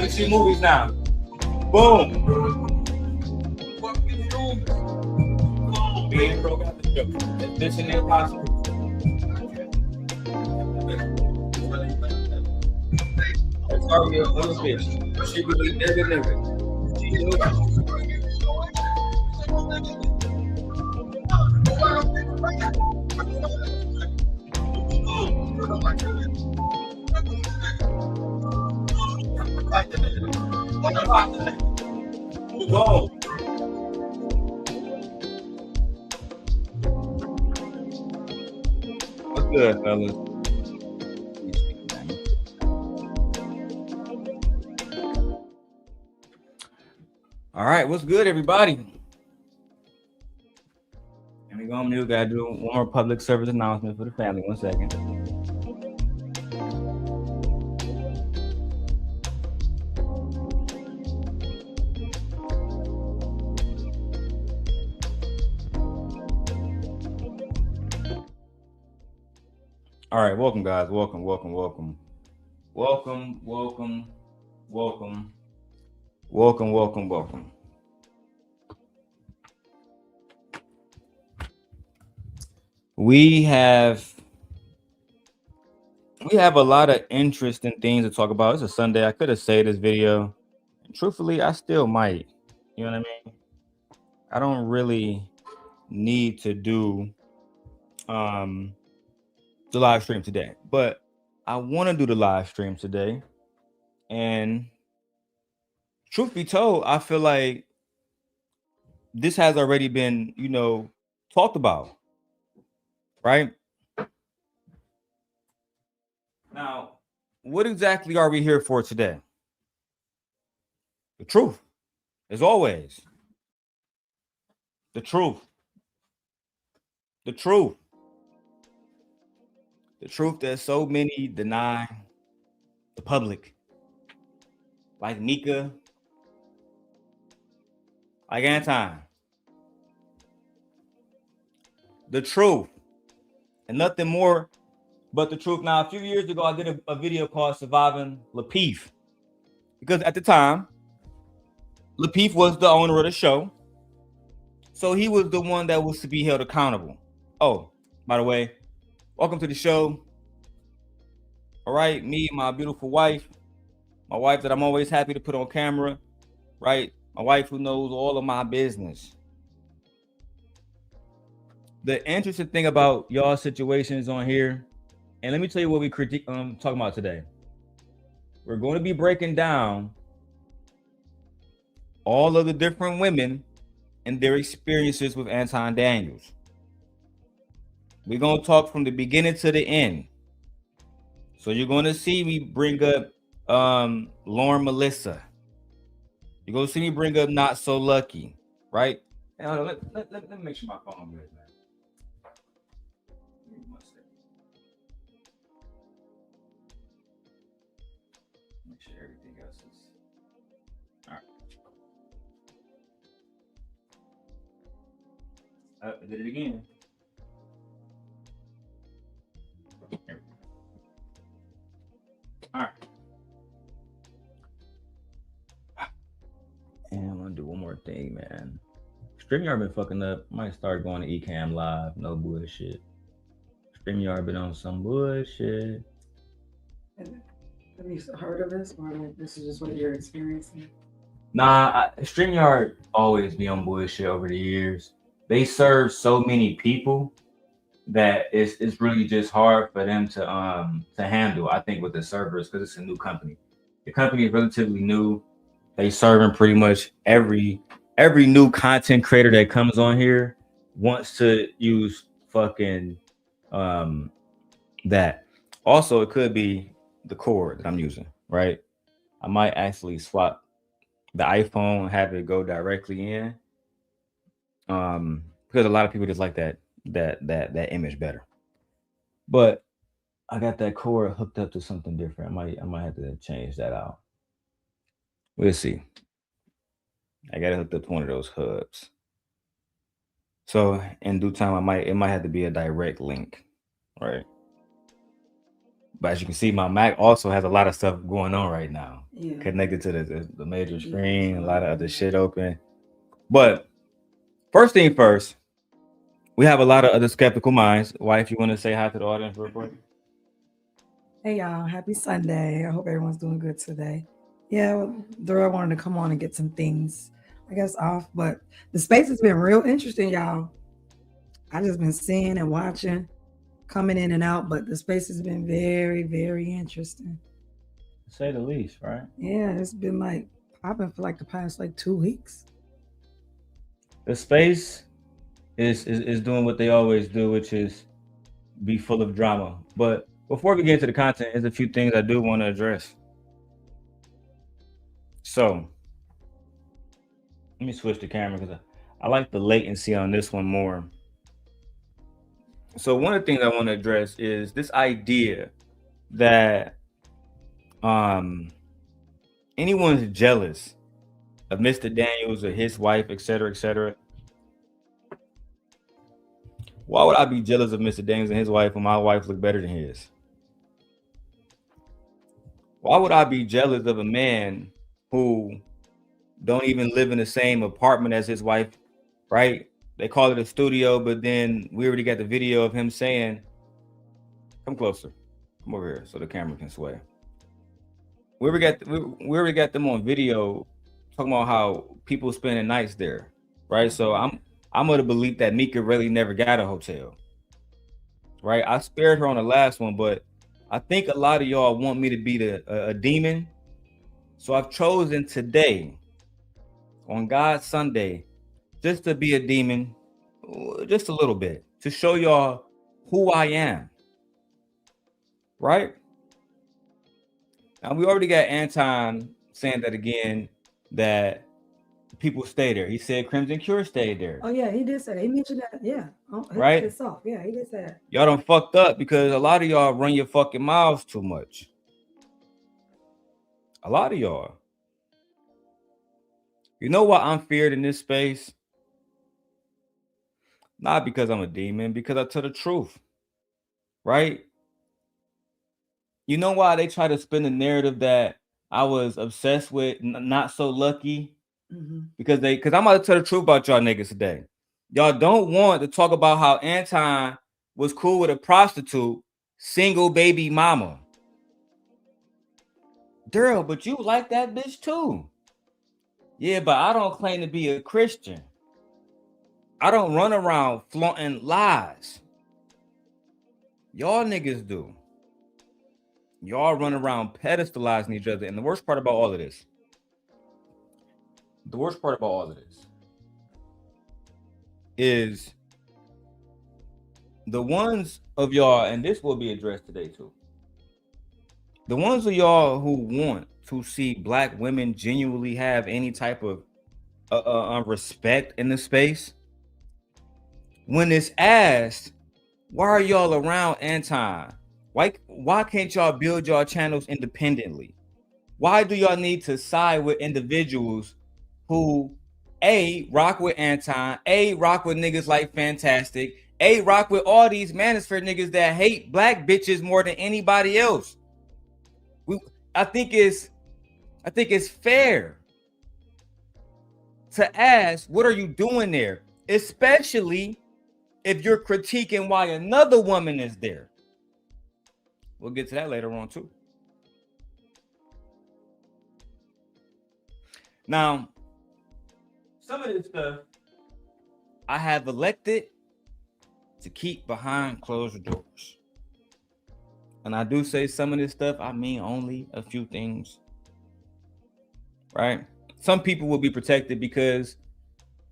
We see movies now. Boom. We ain't broke out the joke. This and that possible. That's already a little bitch. She really nigga. Go. What's good, fellas? All right, what's good, everybody? And we gotta do one more public service announcement for the family. 1 second. All right, welcome, guys. Welcome. We have a lot of interesting things to talk about. It's a Sunday. I could have saved this video. And truthfully, I still might. You know what I mean? I don't really need to do the live stream today, but I want to do the live stream today. And truth be told, I feel like this has already been, talked about, right? Now, what exactly are we here for today? The truth, as always. The truth. The truth that so many deny the public. Like Micca. Like Anton. The truth. And nothing more but the truth. Now, a few years ago, I did a video called Surviving Lapeef. Because at the time, Lapeef was the owner of the show. So he was the one that was to be held accountable. Oh, by the way, welcome to the show. All right, me and my beautiful wife. My wife that I'm always happy to put on camera, right? My wife who knows all of my business. The interesting thing about y'all situations on here, and let me tell you what we talking about today. We're going to be breaking down all of the different women and their experiences with Anton Daniels. We're going to talk from the beginning to the end. So you're going to see me bring up Lauren Melissa. You're going to see me bring up NotSoLucki, right? Hey, hold on, let me make sure my phone good, man. Make sure everything else is all right. I did it again. All right. And I'm gonna do one more thing, man. StreamYard been fucking up. Might start going to Ecamm Live. No bullshit. StreamYard been on some bullshit. Have you heard of this, or this is just what you're experiencing? Nah, StreamYard always be on bullshit over the years. They serve so many people that it's really just hard for them to handle. I think with the servers, because it's a new company. The company is relatively new. They serving pretty much every new content creator that comes on here wants to use fucking That also it could be the cord that I'm using, right? I might actually swap the iPhone, have it go directly in, because a lot of people just like that image better. But I got that cord hooked up to something different. I might have to change that out. We'll see. I got it hooked up to one of those hubs. So in due time, it might have to be a direct link, right? But as you can see, my Mac also has a lot of stuff going on right now, connected to the major screen, a lot of other shit open. But first thing first, we have a lot of other skeptical minds. Wife, you want to say hi to the audience real quick? Hey y'all, happy Sunday. I hope everyone's doing good today. Yeah, well, Darrel wanted to come on and get some things, I guess, off, but the space has been real interesting, y'all. I just been seeing and watching, coming in and out, but the space has been very, very interesting. To say the least, right? Yeah, it's been like popping for like the past like 2 weeks. The space is doing what they always do, which is be full of drama. But before we get into the content, there's a few things I do want to address. So let me switch the camera because I like the latency on this one more. So one of the things I want to address is this idea that anyone's jealous of Mr. Daniels or his wife, etc., etc. Why would I be jealous of Mr. Daniels and his wife when my wife look better than his? Why would I be jealous of a man who don't even live in the same apartment as his wife, right? They call it a studio, but then we already got the video of him saying, come closer, come over here so the camera can sway. We already got them on video talking about how people spending nights there, right? So I'm of the belief that Micca really never got a hotel, right? I spared her on the last one, but I think a lot of y'all want me to be a demon. So I've chosen today, on God's Sunday, just to be a demon, just a little bit, to show y'all who I am, right? Now we already got Anton saying that again, that people stay there. He said Crimson Cure stayed there. Oh yeah, he did say that. He mentioned that. Yeah. Right? Yeah, he did say that. Y'all done fucked up because a lot of y'all run your fucking mouths too much. A lot of y'all. You know why I'm feared in this space? Not because I'm a demon, because I tell the truth. Right? You know why they try to spin the narrative that I was obsessed with NotSoLucki? Because I'm about to tell the truth about y'all niggas today. Y'all don't want to talk about how Anton was cool with a prostitute, single baby mama. Darrel, but you like that bitch too. Yeah, but I don't claim to be a Christian. I don't run around flaunting lies. Y'all niggas do. Y'all run around pedestalizing each other. And the worst part about all of this, is the ones of y'all, and this will be addressed today too. The ones of y'all who want to see Black women genuinely have any type of respect in the space, when it's asked, why are y'all around Anton? Why can't y'all build y'all channels independently? Why do y'all need to side with individuals who A, rock with Anton, A, rock with niggas like Fantastic, A, rock with all these Manosphere niggas that hate Black bitches more than anybody else? I think it's fair to ask, what are you doing there? Especially if you're critiquing why another woman is there. We'll get to that later on too. Now, some of this stuff I have elected to keep behind closed doors. And I do say some of this stuff, I mean only a few things, right? Some people will be protected because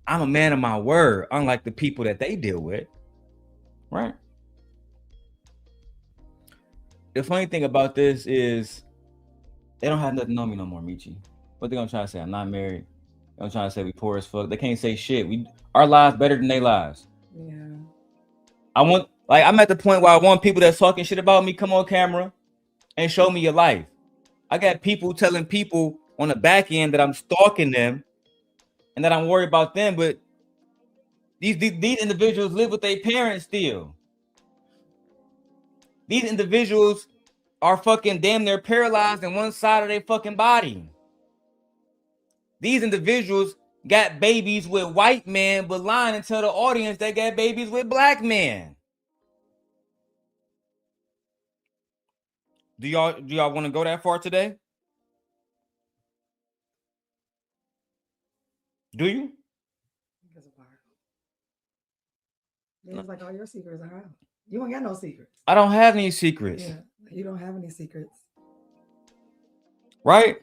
I'm a man of my word, unlike the people that they deal with, right? the funny thing about this is they don't have nothing on me no more, Michi. What they gonna try to say? I'm not married. They gonna try to say we poor as fuck. They can't say shit. Our lives better than their lives. Yeah. I'm at the point where I want people that's talking shit about me come on camera and show me your life. I got people telling people on the back end that I'm stalking them and that I'm worried about them, but these individuals live with their parents still. These individuals are fucking damn near paralyzed in one side of their fucking body. These individuals got babies with white men, but lying and tell the audience they got babies with black men. Do y'all want to go that far today? Do you? It's like all your secrets are out. You ain't got no secrets. I don't have any secrets. Yeah, you don't have any secrets. Right?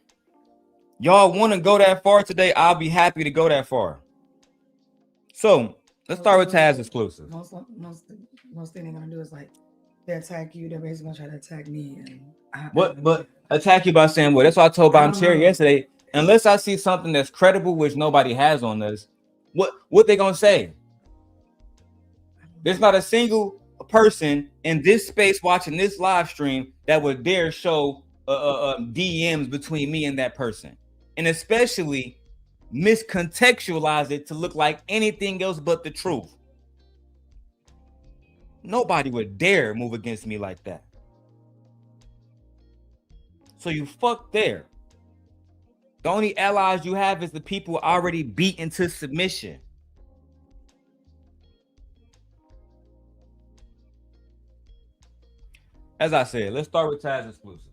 Y'all want to go that far today? I'll be happy to go that far. So let's start with Taz exclusive. Most thing they're gonna do is like they attack you. They're basically gonna try to attack me. And but attack you by saying what? That's what I told Bottom Cherry yesterday. Unless I see something that's credible, which nobody has on this, what they gonna say? There's not a single person in this space watching this live stream that would dare show DMs between me and that person, and especially miscontextualize it to look like anything else but the truth. Nobody would dare move against me like that. So you fuck there. The only allies you have is the people already beat into submission. As I said, let's start with Taz exclusives.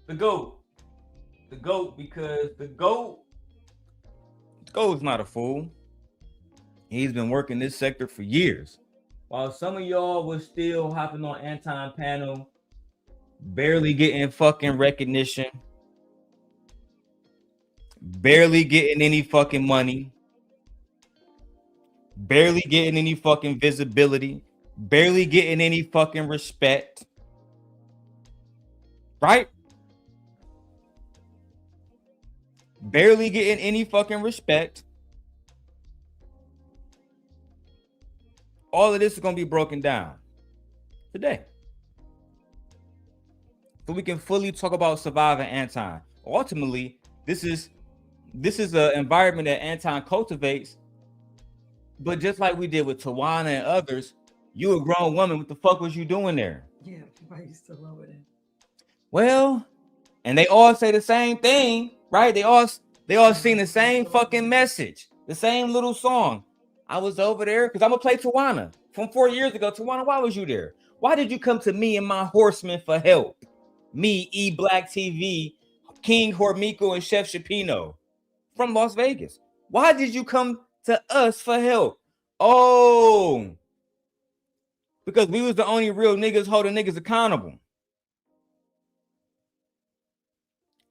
The GOAT. The GOAT, because the GOAT's not a fool. He's been working this sector for years. While some of y'all was still hopping on Anton panel, barely getting fucking recognition, barely getting any fucking money, barely getting any fucking visibility, barely getting any fucking respect. Right? Barely getting any fucking respect. All of this is going to be broken down today, so we can fully talk about surviving Anton. Ultimately, this is an environment that Anton cultivates. But just like we did with Wana and others, you a grown woman. What the fuck was you doing there? Yeah, why you still over there? Well, and they all say the same thing, right? They all sing the same fucking message, the same little song. I was over there because I'm gonna play Tawana from 4 years ago. Tawana, why was you there? Why did you come to me and my horsemen for help? Me, E Black TV, King Hormico, and Chef Shapino from Las Vegas. Why did you come to us for help? Oh, because we was the only real niggas holding niggas accountable.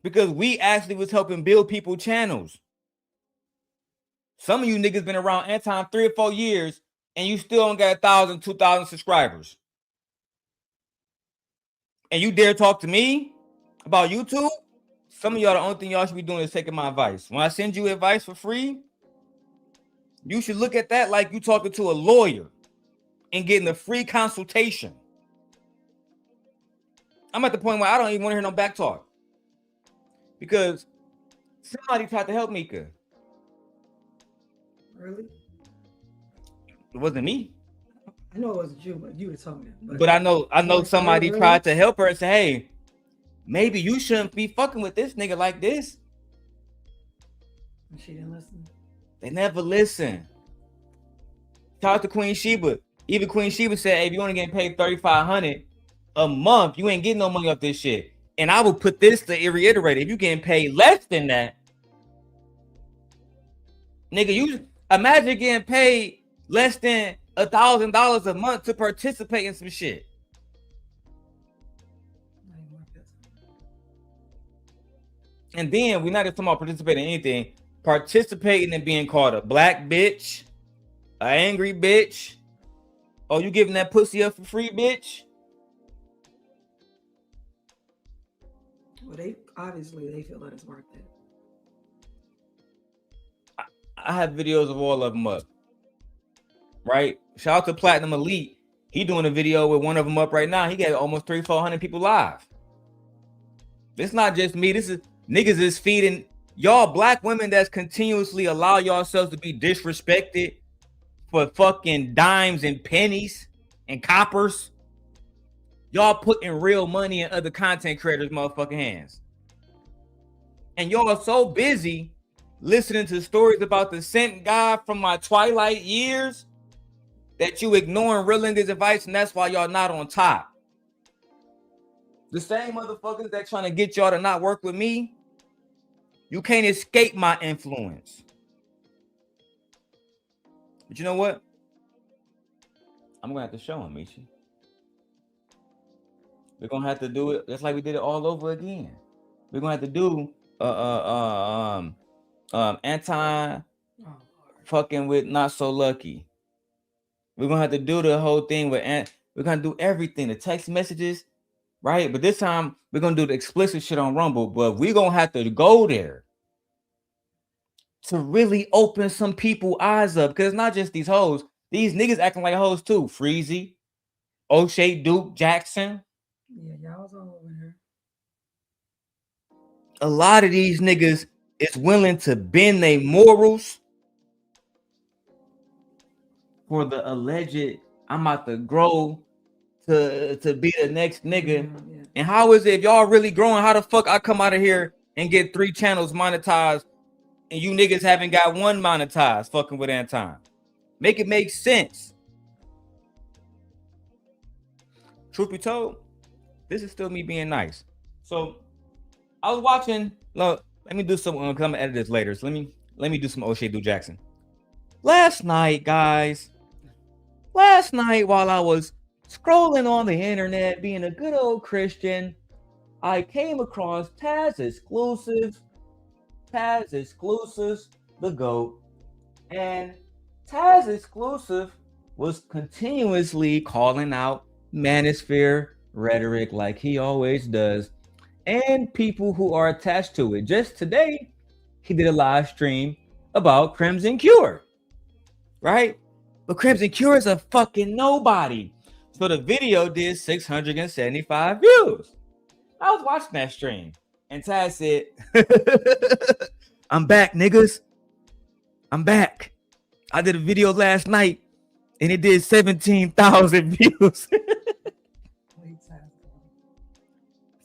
Because we actually was helping build people channels. Some of you niggas been around Anton 3 or 4 years and you still don't got 1,000, 2,000 subscribers. And you dare talk to me about YouTube? Some of y'all, the only thing y'all should be doing is taking my advice. When I send you advice for free, you should look at that like you talking to a lawyer and getting a free consultation. I'm at the point where I don't even want to hear no back talk. Because somebody tried to help Micca. Really? It wasn't me. I know it wasn't you, but you would tell me. But I know somebody tried to help her and say, hey, maybe you shouldn't be fucking with this nigga like this. And she didn't listen. They never listen. Talk to Queen Sheba. Even Queen Sheba said, hey, if you only getting paid $3,500 a month, you ain't getting no money off this shit. And I will put this to reiterate. If you getting paid less than that, nigga, you imagine getting paid less than $1,000 a month to participate in some shit. And then we're not just talking about participating in anything. Participating in being called a black bitch, an angry bitch. Oh, you giving that pussy up for free, bitch? Well, they feel that it's worth it. I have videos of all of them up. Right? Shout out to Platinum Elite. He doing a video with one of them up right now. He got almost 300-400 people live. It's not just me. This is niggas is feeding y'all black women that's continuously allow yourselves to be disrespected for fucking dimes and pennies and coppers. Y'all putting real money in other content creators' motherfucking hands. And y'all are so busy listening to stories about the scent guy from my twilight years that you ignoring real niggas' advice, and that's why y'all not on top. The same motherfuckers that trying to get y'all to not work with me, you can't escape my influence. But you know what? I'm gonna have to show him, Michi. We're gonna have to do it just like we did it all over again. We're gonna have to do Anton fucking with NotSoLucki. We're gonna have to do the whole thing with we're gonna do everything, the text messages, right? But this time we're gonna do the explicit shit on Rumble, but we're gonna have to go there to really open some people's eyes up, because it's not just these hoes. These niggas acting like hoes too. Freezy, O'Shea, Duke, Jackson. Yeah, y'all was all over here. A lot of these niggas is willing to bend their morals for the alleged I'm about to grow to be the next nigga. Yeah. And how is it if y'all really growing? How the fuck I come out of here and get 3 channels monetized and you niggas haven't got 1 monetized fucking with Anton? Make it make sense. Truth be told, this is still me being nice. So I was watching, look, let me do some, because I'm gonna edit this later. So let me do some O'Shea Do Jackson. Last night, guys, while I was scrolling on the internet, being a good old Christian, I came across Taz Exclusives, the GOAT. And Taz Exclusive was continuously calling out Manosphere rhetoric like he always does, and people who are attached to it. Just today, he did a live stream about Crimson Cure, right? But Crimson Cure is a fucking nobody. So the video did 675 views. I was watching that stream, and Taz said, I'm back, niggas. I'm back. I did a video last night, and it did 17,000 views.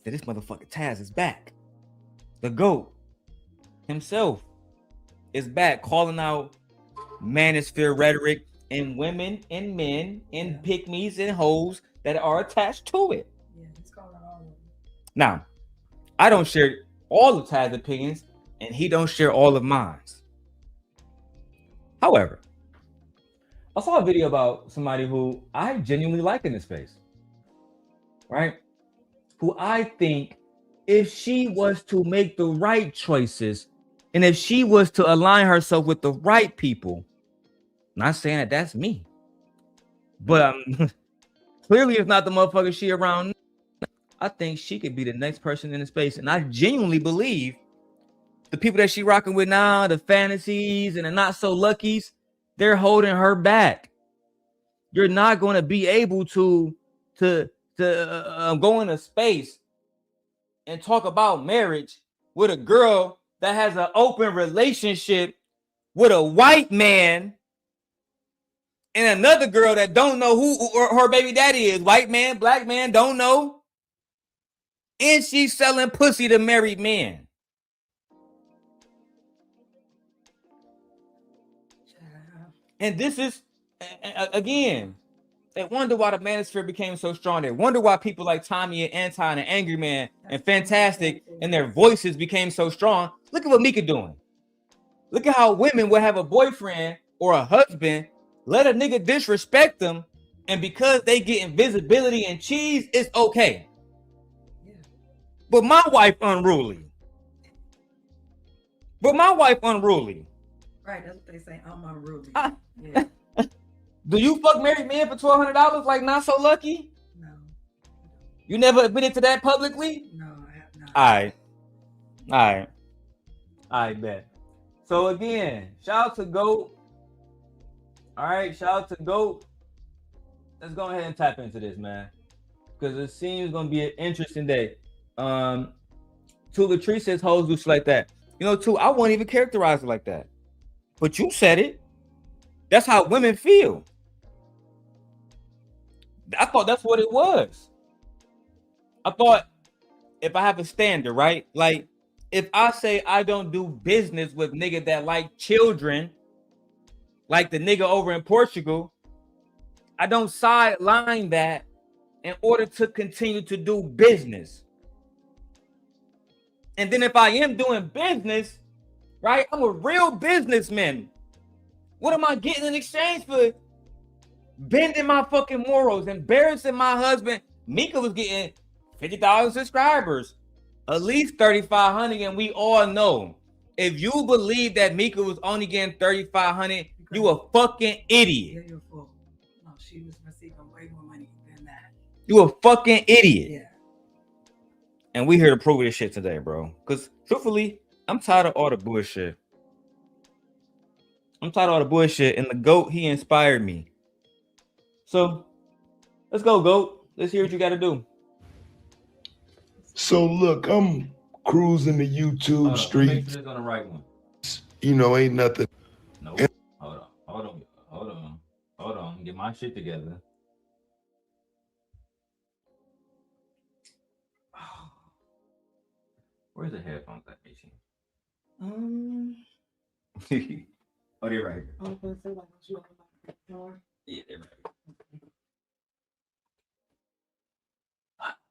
This motherfucker Taz is back. The GOAT himself is back, calling out Manosphere rhetoric and women and men and pick-me's and hoes that are attached to it. Yeah, he's calling all of them. Now, I don't share all of Taz's opinions, and he don't share all of mine. However, I saw a video about somebody who I genuinely like in this space, right? Who I think if she was to make the right choices and if she was to align herself with the right people, not saying that that's me, but clearly it's not the motherfucker she around. I think she could be the next person in the space. And I genuinely believe the people that she rocking with now, the fantasies and the NotSoLuckis, they're holding her back. You're not going to be able to go in a space and talk about marriage with a girl that has an open relationship with a white man and another girl that don't know who her baby daddy is. White man, black man, don't know. And she's selling pussy to married men. And this is, again, they wonder why the Manosphere became so strong. They wonder why people like Tommy and Anton and Angry Man and Fantastic and their voices became so strong. Look at what Micca doing. Look at how women will have a boyfriend or a husband, let a nigga disrespect them, and because they getting visibility and cheese, it's okay. Yeah. But my wife unruly. Right, that's what they say. I'm unruly. Yeah. Do you fuck married men for $1,200 like NotSoLucki? No. You never admitted to that publicly? No, I have not. God. All right, bet. So again, shout out to GOAT. All right, shout out to GOAT. Let's go ahead and tap into this, man, because it seems gonna be an interesting day. To Latrice says hoes do shit like that. You know, too, I won't even characterize it like that. But you said it. That's how women feel. I thought that's what it was. I thought if I have a standard, right? Like if I say I don't do business with nigga that like children, like the nigga over in Portugal, I don't sideline that in order to continue to do business. And then if I am doing business, right, I'm a real businessman. What am I getting in exchange for bending my fucking morals, embarrassing my husband? Micca was getting 50,000 subscribers, at least 3,500, and we all know if you believe that Micca was only getting 3,500, you a fucking idiot. Yeah, you're full. No, she was receiving way more money than that. You a fucking idiot. Yeah. And we here to prove this shit today, bro. Because truthfully, I'm tired of all the bullshit. And the GOAT, he inspired me. So let's go, GOAT. Let's hear what you got to do. So look, I'm cruising the YouTube streets. Make sure it's on the right one. You know, ain't nothing. No, hold on. Get my shit together. Where's the headphones at, Michi? Oh, they're right here. Yeah, they're right here.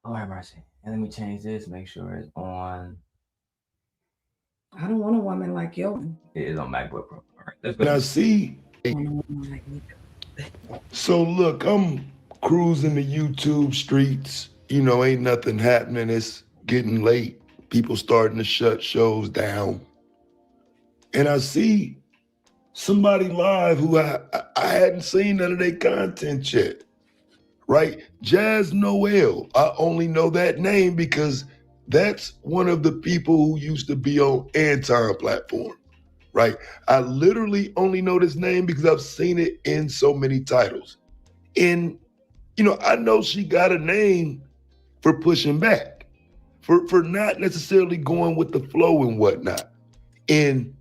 All right, mercy. And let me change this. Make sure it's on. I don't want a woman like you. It is on MacBook Pro. All right, let's go. And I see. So look, I'm cruising the YouTube streets. You know, ain't nothing happening. It's getting late. People starting to shut shows down. And I see somebody live who I hadn't seen none of their content yet. Right? Jazz Noelle. I only know that name because that's one of the people who used to be on Anton platform. Right? I literally only know this name because I've seen it in so many titles. And, you know, I know she got a name for pushing back, for not necessarily going with the flow and whatnot. And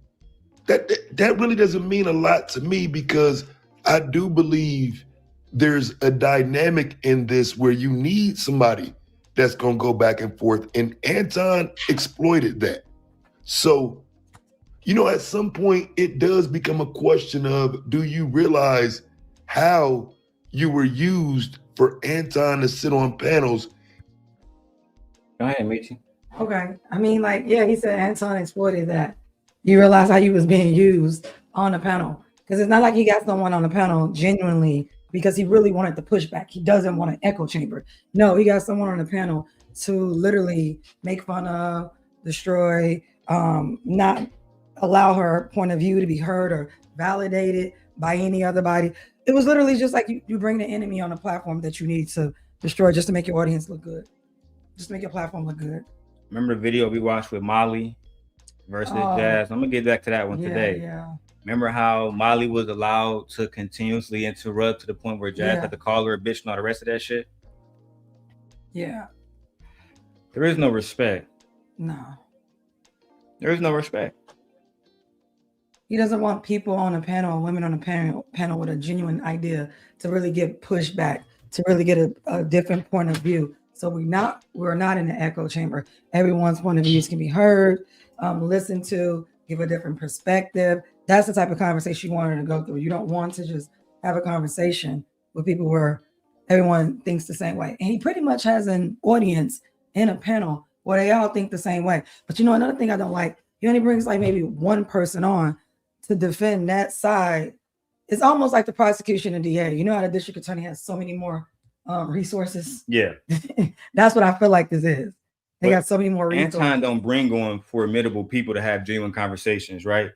that really doesn't mean a lot to me because I do believe there's a dynamic in this where you need somebody that's gonna go back and forth. And Anton exploited that. So, you know, at some point it does become a question of, do you realize how you were used for Anton to sit on panels? Go ahead, Michi. Okay. I mean, like, yeah, he said Anton exploited that. You realize how you was being used on the panel. Because it's not like he got someone on the panel genuinely because he really wanted to push back. He doesn't want an echo chamber. No, he got someone on the panel to literally make fun of, destroy, not allow her point of view to be heard or validated by any other body. It was literally just like you bring the enemy on a platform that you need to destroy just to make your audience look good. Just to make your platform look good. Remember the video we watched with Molly versus Jazz? I'm gonna get back to that one today. Yeah. Remember how Molly was allowed to continuously interrupt to the point where Jazz had to call her a bitch and all the rest of that shit? Yeah. There is no respect. No. There is no respect. He doesn't want people on a panel, women on a panel with a genuine idea to really get pushed back, to really get a different point of view. So we're not in the echo chamber. Everyone's point of views can be heard, listened to, give a different perspective. That's the type of conversation you wanted to go through. You don't want to just have a conversation with people where everyone thinks the same way. And he pretty much has an audience in a panel where they all think the same way. But you know, another thing I don't like, he only brings like maybe one person on to defend that side. It's almost like the prosecution and DA. You know how the district attorney has so many more resources? Yeah. That's what I feel like this is. They got so many more resources. Anton don't bring on formidable people to have genuine conversations, right?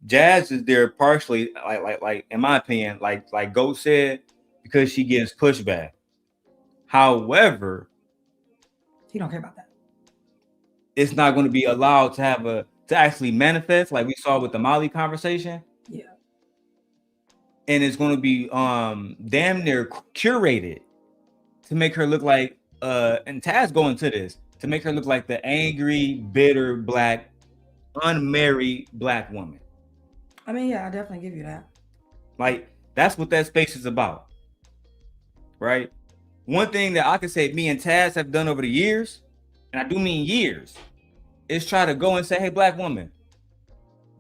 Jazz is there partially, like in my opinion, like Goat said, because she gets pushback. However, he don't care about that. it's not going to be allowed to actually manifest like we saw with the Molly conversation. Yeah. And it's going to be damn near curated to make her look like and Taz going to this to make her look like the angry, bitter, black, unmarried black woman. I mean, yeah, I definitely give you that. Like, that's what that space is about. Right? One thing that I could say me and Taz have done over the years, and I do mean years, is try to go and say, hey, black woman,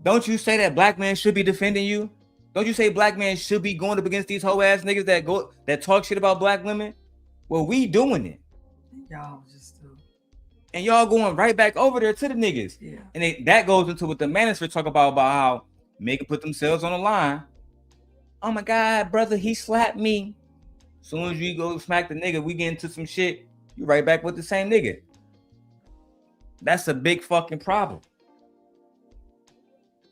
don't you say that black man should be defending you? Don't you say black man should be going up against these hoe ass niggas that talk shit about black women? Well, we doing it. Y'all just and y'all going right back over there to the niggas. Yeah. And that goes into what the Manosphere talk about how Micca put themselves on the line. Oh my God, brother, he slapped me. As soon as you go smack the nigga, we get into some shit, you right back with the same nigga. That's a big fucking problem.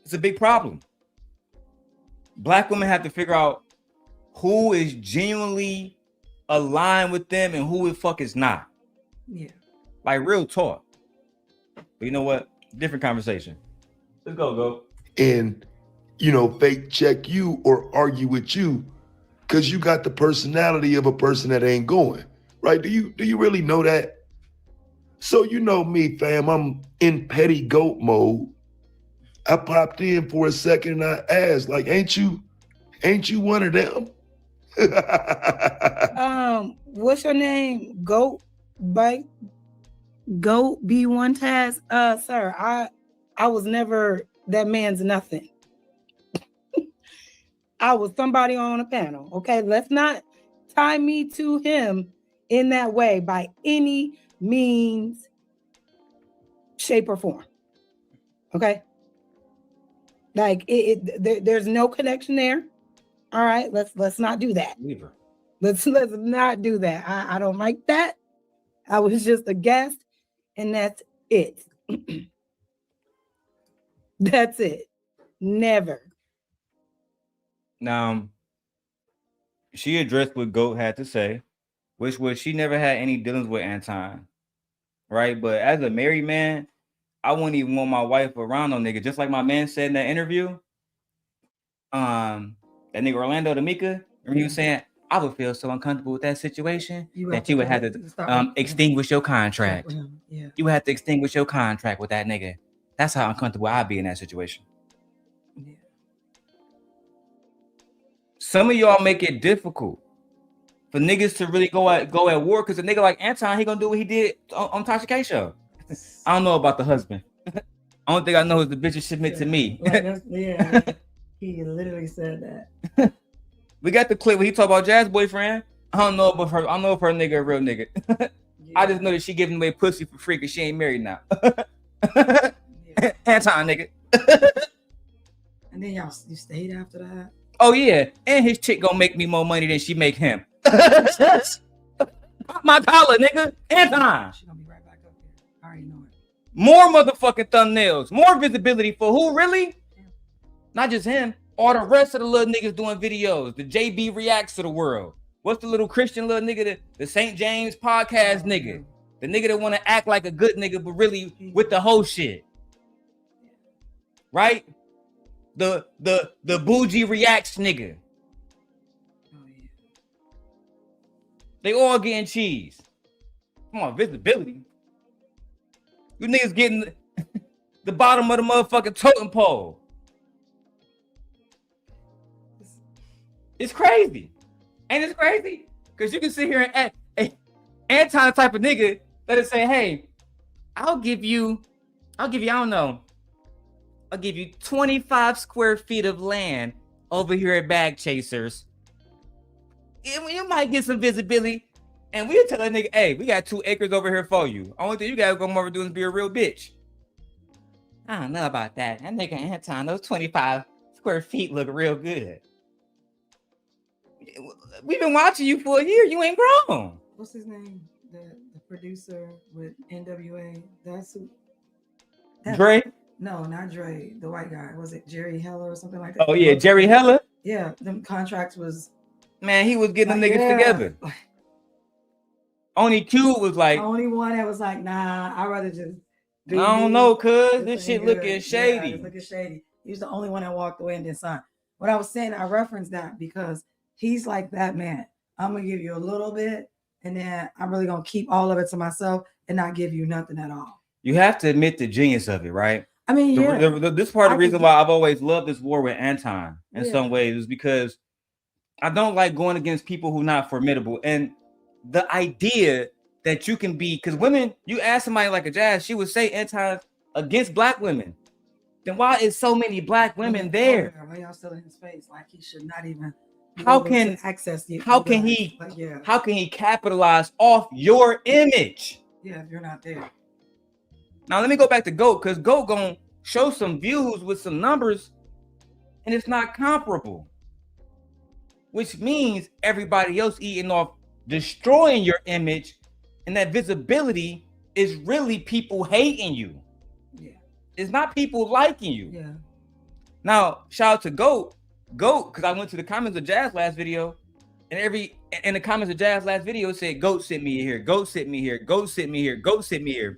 It's a big problem. Black women have to figure out who is genuinely aligned with them and who the fuck is not. Yeah. Like real talk. But you know what? Different conversation. Let's go. And, fake check you or argue with you because you got the personality of a person that ain't going. Right? Do you really know that? So you know me, fam, I'm in petty goat mode. I popped in for a second and I asked, like, ain't you one of them? What's your name? Goat B1 Taz? Sir, I was never that man's nothing. I was somebody on a panel. Okay, let's not tie me to him in that way by any means, shape, or form. Okay. Like there's no connection there. All right, let's not do that. Let's not do that. I don't like that. I was just a guest, and that's it. That's it. Never. Now, she addressed what Goat had to say, which was she never had any dealings with Anton, right? But as a married man, I wouldn't even want my wife around no nigga. Just like my man said in that interview, that nigga Orlando to Micca, and he was saying, I would feel so uncomfortable with that situation that you would have to extinguish your contract. Yeah. You would have to extinguish your contract with that nigga. That's how uncomfortable I'd be in that situation. Yeah. Some of y'all make it difficult for niggas to really go at war because a nigga like Anton, he gonna do what he did on Tasha K show. I don't know about the husband. Only thing I know is the bitches submit to me. Yeah, he literally said that. We got the clip where he talk about Jazz boyfriend. I don't know about her. I don't know if her nigga a real nigga. Yeah. I just know that she giving away pussy for free because she ain't married now. Yeah. Anton nigga. And then you stayed after that. Oh yeah, and his chick gonna make me more money than she make him. My dollar, nigga. Anton. She gonna be right back up there. I already know it. More motherfucking thumbnails, more visibility for who really? Yeah. Not just him. All the rest of the little niggas doing videos. The JB reacts to the world. What's the little Christian little nigga? The St. James podcast nigga. The nigga that want to act like a good nigga, but really with the whole shit. Right? The bougie reacts nigga. Oh, yeah. They all getting cheese. Come on, visibility. You niggas getting the bottom of the motherfucking totem pole. It's crazy. Ain't it crazy? Because you can sit here and Anton type of nigga that'll say, hey, I'll give you, I don't know. I'll give you 25 square feet of land over here at Bag Chasers. You might get some visibility. And we'll tell that nigga, hey, we got 2 acres over here for you. Only thing you gotta go over doing is be a real bitch. I don't know about that. That nigga Anton, those 25 square feet look real good. We've been watching you for a year. You ain't grown. What's his name? The producer with NWA. That's who. Dre? No, not Dre. The white guy. Was it Jerry Heller or something like that? Oh yeah, Jerry Heller. Yeah, them contracts was. Man, he was getting them niggas together. Only Q was like. The only one that was like, nah, I'd rather just I don't know, cuz This this shit ain't good. looking Yeah, shady. it's looking shady. He was the only one that walked away and then signed. What I was saying, I referenced that because he's like that man. I'm gonna give you a little bit, and then I'm really gonna keep all of it to myself and not give you nothing at all. You have to admit the genius of it, right? I mean, yeah. This part of I the reason can- why I've always loved this war with Anton in Yeah. some ways is because I don't like going against people who are not formidable. And the idea that you can be, because women, you ask somebody like a Jazz, she would say Anton against black women. Then why is so many black women there? Why y'all still in his face? Like he should not even be How able can- to access you? how can he- Like, yeah, How can he capitalize off your image? yeah. If you're not there, Now let me go back to GOAT, because GOAT gonna show some views with some numbers, and it's not comparable. Which means everybody else eating off, destroying your image, and that visibility is really people hating you. yeah, It's not people liking you. yeah. Now, shout out to GOAT, because I went to the comments of Jazz last video, and in the comments of Jazz last video it said, GOAT sent me here, GOAT sent me here, GOAT sent me here, GOAT sent me here.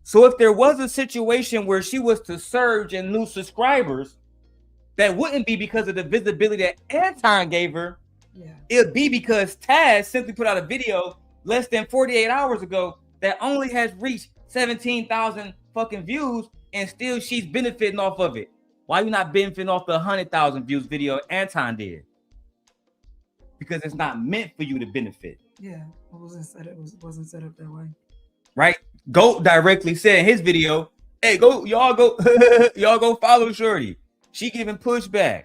So if there was a situation where she was to surge in new subscribers, that wouldn't be because of the visibility that Anton gave her. Yeah. It'd be because Taz simply put out a video less than 48 hours ago that only has reached 17,000 fucking views, and still she's benefiting off of it. Why you not benefiting off the 100,000 views video Anton did? Because it's not meant for you to benefit. Yeah, it wasn't set up that way. Right? GOAT directly said in his video, hey, y'all go follow Shorty. She giving pushback.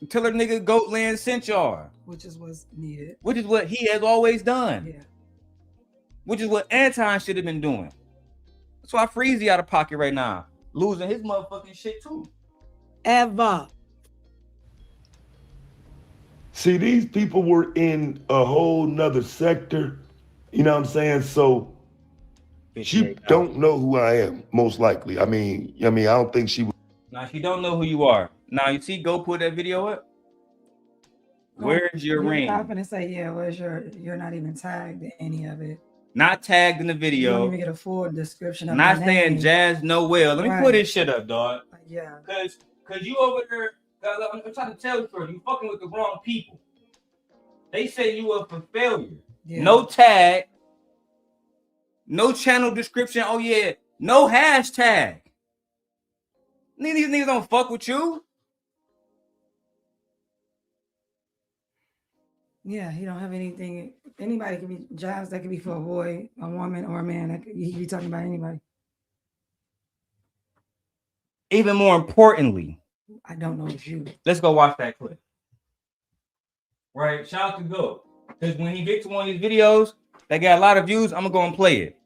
Tell her nigga GOAT Land sent y'all. Which is what's needed. Which is what he has always done. Yeah. Which is what Anton should have been doing. That's why Freezy out of pocket right now. Losing his motherfucking shit too. Ever. See, these people were in a whole nother sector. You know what I'm saying? So she don't know who I am, most likely. I mean, I don't think she would. Now she don't know who you are. Now you see, go put that video up. Where's your ring? I'm gonna say, yeah, you're not even tagged in any of it. Not tagged in the You don't video. even get a full description of Not my saying name. Jazz Noelle. Let me Right. put this shit up, dog. Yeah. Cause you over there, I'm trying to tell you, for you fucking with the wrong people. They say you up for failure. Yeah. No tag, no channel description. Oh yeah, no hashtag. These niggas don't fuck with you. Yeah, he don't have anything. Anybody can be jobs that could be for a boy, a woman, or a man. That he could be talking about anybody. Even more importantly, I don't know it's you. let's go watch that clip. Right, shout out to GOAT. Because when he gets to one of these videos that got a lot of views, I'm gonna go and play it.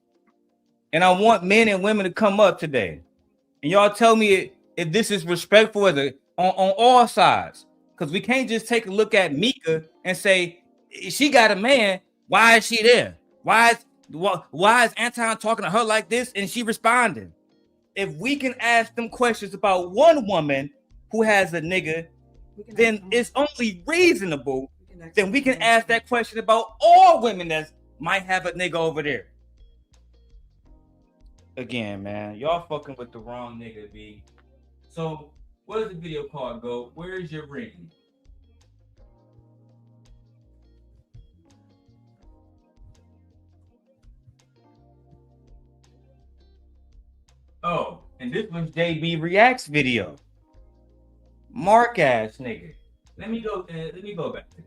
And I want men and women to come up today. And y'all tell me if this is respectful as on all sides. Because we can't just take a look at Micca and say, she got a man, why is she there? Why is Anton talking to her like this and she responding? If we can ask them questions about one woman who has a nigga, then it's only reasonable then we can ask that question about all women that might have a nigga over there. Again, man, y'all fucking with the wrong nigga, B. So, what is the video called, GOAT? Where is your ring? Oh, and this was JB Reacts video. Mark ass nigga. Let me go back to this.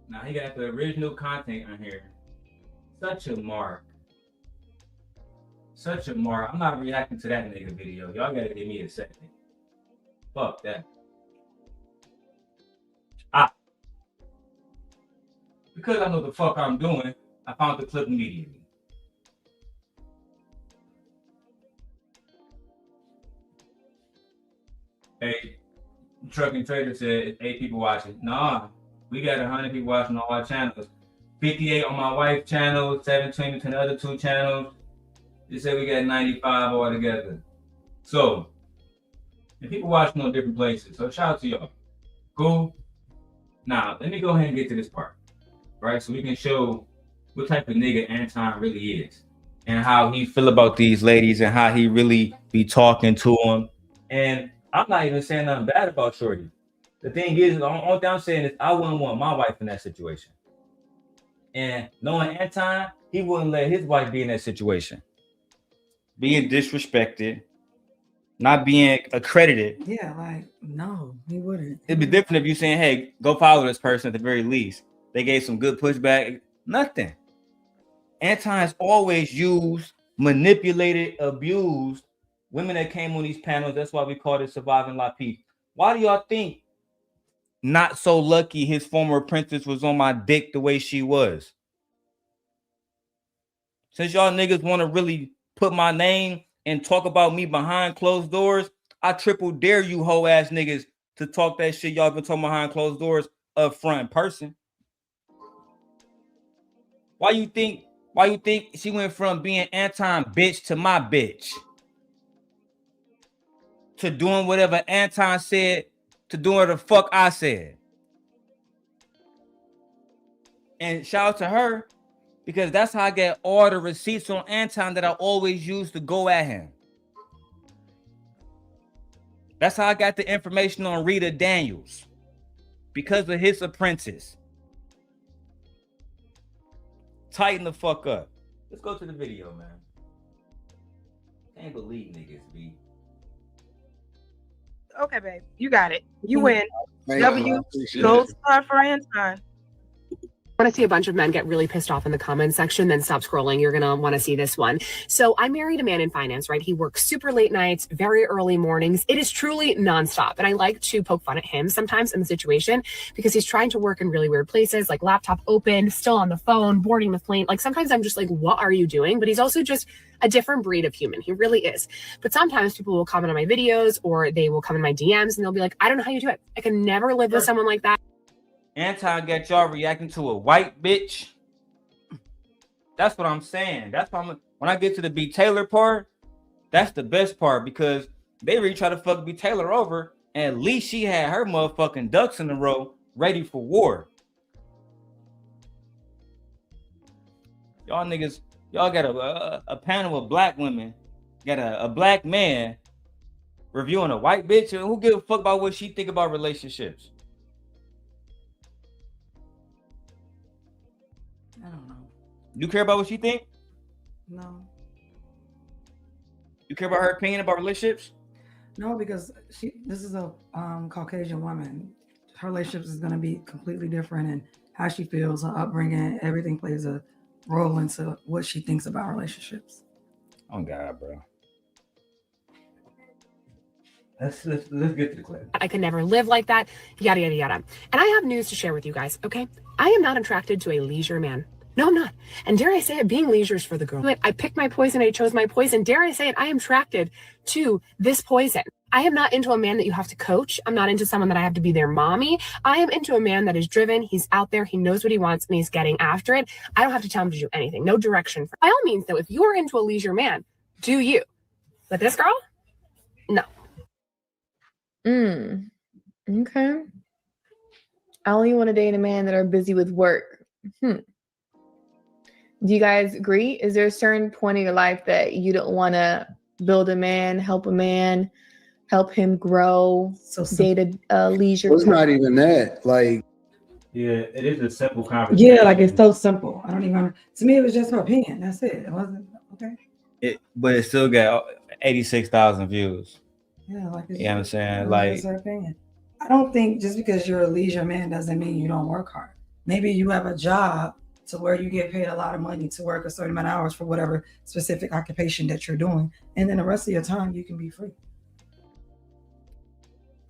Now he got the original content on here. Such a mark. Such a mark. I'm not reacting to that nigga video. Y'all gotta give me a second. Fuck that. Because I know the fuck I'm doing, I found the clip immediately. Hey, Truck and Trader said 8 people watching. Nah, we got 100 people watching on our channels. 58 on my wife's channel, 17 between the other 2 channels. They said we got 95 all together. So, and people watching on different places. So shout out to y'all. Cool. Now, let me go ahead and get to this part. Right? So we can show what type of nigga Anton really is. and how he feel about these ladies and how he really be talking to them. And I'm not even saying nothing bad about Shorty. The thing is, the only thing I'm saying is I wouldn't want my wife in that situation. And knowing Anton, he wouldn't let his wife be in that situation. Being disrespected, not being accredited. Yeah, like, no, he wouldn't. It'd be different if you saying, hey, go follow this person at the very least. They gave some good pushback. Nothing. Anton has always used, manipulated, abused women that came on these panels. That's why we call it Surviving La Peace. Why do y'all think NotSoLucki, his former apprentice, was on my dick the way she was? Since y'all niggas want to really put my name and talk about me behind closed doors, I triple dare you hoe ass niggas to talk that shit y'all been talking behind closed doors up front in person. Why you think she went from being Anton bitch to my bitch? To doing whatever Anton said, to doing what the fuck I said. And shout out to her, because that's how I get all the receipts on Anton that I always use to go at him. That's how I got the information on Rita Daniels, because of his apprentice. Tighten the fuck up. Let's go to the video, man. Can't believe niggas, B. Okay, babe. You got it. You win. Man, W. Gold star for Anton. Want to see a bunch of men get really pissed off in the comments section, then stop scrolling. You're going to want to see this one. So I married a man in finance, right? He works super late nights, very early mornings. It is truly nonstop. And I like to poke fun at him sometimes in the situation because he's trying to work in really weird places, like laptop open, still on the phone, boarding the plane. Like sometimes I'm just like, what are you doing? But he's also just a different breed of human. He really is. But sometimes people will comment on my videos or they will come in my DMs and they'll be like, I don't know how you do it. I can never live with someone like that. Anton got y'all reacting to a white bitch. That's what I'm saying. That's why when I get to the B Taylor part, that's the best part, because they really try to fuck B Taylor over, and at least she had her motherfucking ducks in a row ready for war. Y'all niggas, y'all got a panel of black women, got a black man reviewing a white bitch, and who gives a fuck about what she think about relationships? I don't know. You care about what she think? No. You care about her opinion about relationships? No, because this is a Caucasian woman. Her relationships is going to be completely different, and how she feels, her upbringing, everything plays a role into what she thinks about relationships. Oh God, bro. Let's get to the clip. I could never live like that, yada, yada, yada. And I have news to share with you guys, okay? I am not attracted to a leisure man. No, I'm not. And dare I say it, being leisure is for the girl. I picked my poison, I chose my poison. Dare I say it, I am attracted to this poison. I am not into a man that you have to coach. I'm not into someone that I have to be their mommy. I am into a man that is driven. He's out there. He knows what he wants and he's getting after it. I don't have to tell him to do anything. No direction. By all means, though, if you're into a leisure man, do you. But this girl, no. Okay. I only want to date a man that are busy with work. Do you guys agree? Is there a certain point in your life that you don't want to build a man, help him grow, date a leisure? Well, it's not even that. Like, yeah, it is a simple conversation. Yeah, like it's so simple. I don't even. To me, it was just her opinion. That's it. It wasn't okay. But it still got 86,000 views. Yeah, like it's, you know what I'm saying? Like, her opinion. I don't think just because you're a leisure man doesn't mean you don't work hard. Maybe you have a job to where you get paid a lot of money to work a certain amount of hours for whatever specific occupation that you're doing, and then the rest of your time you can be free.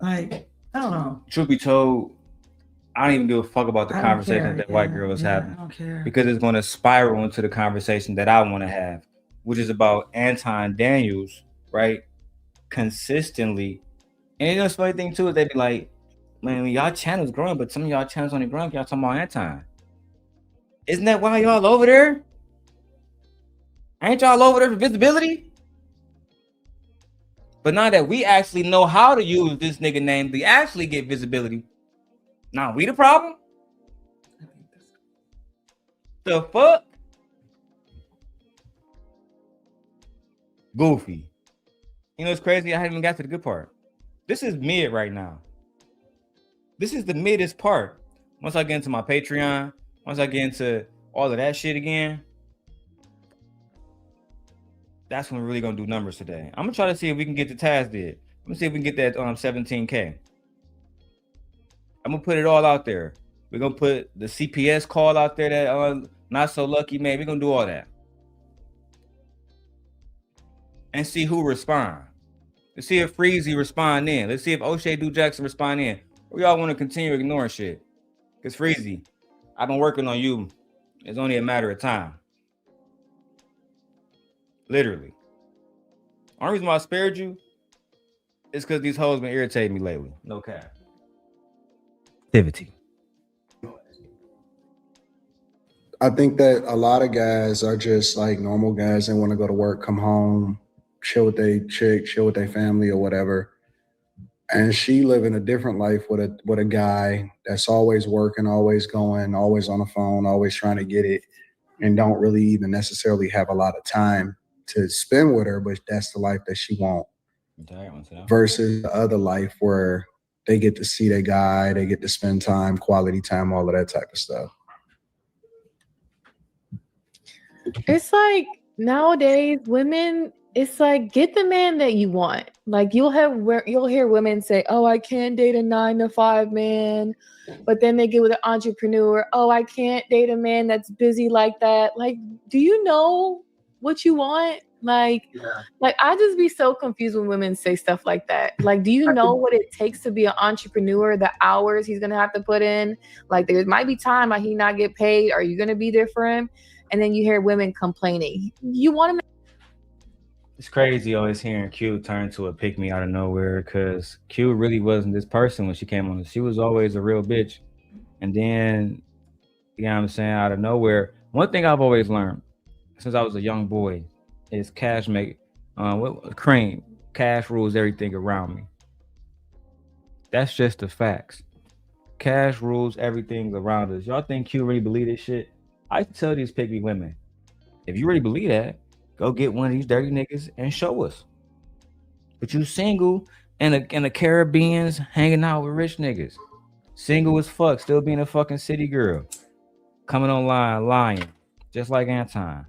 Like, I don't know. Truth be told, I don't even give a fuck about the conversation that white girl was having. I don't care. Because it's going to spiral into the conversation that I want to have, which is about Anton Daniels, right? Consistently. And you know, the funny thing too is they be like, man, y'all channel's growing, but some of y'all channels only growing. Y'all talking about Anton. Isn't that why y'all over there? Ain't y'all over there for visibility? But now that we actually know how to use this nigga name to actually get visibility, now we the problem? The fuck? goofy. You know, it's crazy. I haven't even got to the good part. This is mid right now. This is the middest part. Once I get into my Patreon, once I get into all of that shit again, that's when we're really gonna do numbers today. I'm gonna try to see if we can get the Taz did. I'm gonna see if we can get that 17K. I'm gonna put it all out there. We're gonna put the CPS call out there that Not So Lucky, man. We're gonna do all that. And see who respond. Let's see if Freezy respond in. Let's see if O'Shea Do Jackson respond in. We all want to continue ignoring shit. Because Freezy, I've been working on you. It's only a matter of time. Literally. Only reason why I spared you is because these hoes been irritating me lately. No cap. Activity. I think that a lot of guys are just like normal guys. They want to go to work, come home, chill with their chick, chill with their family or whatever. And she living a different life with a guy that's always working, always going, always on the phone, always trying to get it, and don't really even necessarily have a lot of time to spend with her, but that's the life that she wants. Versus the other life where they get to see their guy, they get to spend time, quality time, all of that type of stuff. It's like nowadays women, it's like get the man that you want. Like you'll hear women say, "Oh, I can't date a 9-to-5 man," but then they get with an entrepreneur. "Oh, I can't date a man that's busy like that." Like, do you know what you want? Like I just be so confused when women say stuff like that. Like, do you know what it takes to be an entrepreneur? The hours he's gonna have to put in. Like, there might be time like he not get paid. Are you gonna be there for him? And then you hear women complaining. You want to. It's crazy always hearing Q turn to a pick me out of nowhere because Q really wasn't this person when she came on. She was always a real bitch. And then, you know what I'm saying, out of nowhere. One thing I've always learned since I was a young boy is cash cream. Cash rules everything around me. That's just the facts. Cash rules everything around us. Y'all think Q really believe this shit? I tell these pick me women, if you really believe that, go get one of these dirty niggas and show us. But you single and the Caribbeans hanging out with rich niggas. Single as fuck, still being a fucking city girl. Coming online, lying. Just like Anton.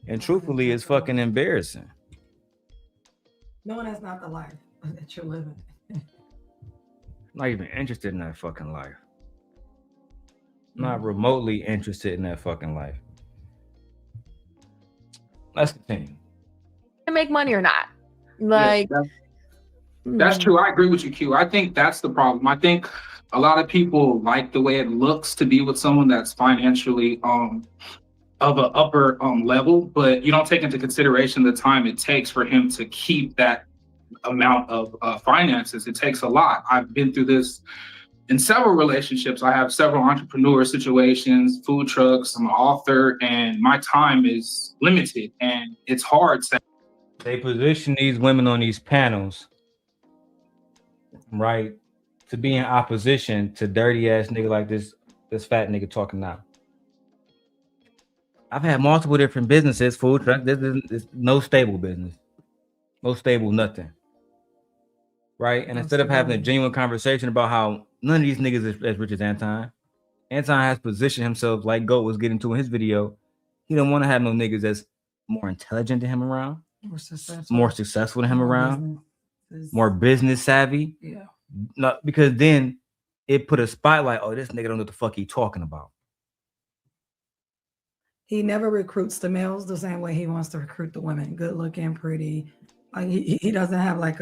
And truthfully, it's fucking embarrassing. No, that's not the life that you're living. Not even interested in that fucking life. Not remotely interested in that fucking life. Let's continue. Make money or not? Like, yes, that's true. I agree with you, Q. I think that's the problem. I think a lot of people like the way it looks to be with someone that's financially of an upper level, but you don't take into consideration the time it takes for him to keep that amount of finances. It takes a lot. I've been through this in several relationships. I have several entrepreneur situations, food trucks, I'm an author, and my time is limited, and it's hard to. They position these women on these panels, right, to be in opposition to dirty ass nigga like this fat nigga talking now. I've had multiple different businesses, food truck. There's no stable business, no stable nothing, right? And instead of having a genuine conversation about how none of these niggas is as rich as Anton has positioned himself like Goat was getting to in his video. He don't want to have no niggas that's more intelligent than him around, more successful than him around, more business savvy. Yeah. Not because then it put a spotlight. Oh, this nigga don't know what the fuck he talking about. He never recruits the males the same way he wants to recruit the women. Good looking, pretty. Like he doesn't have like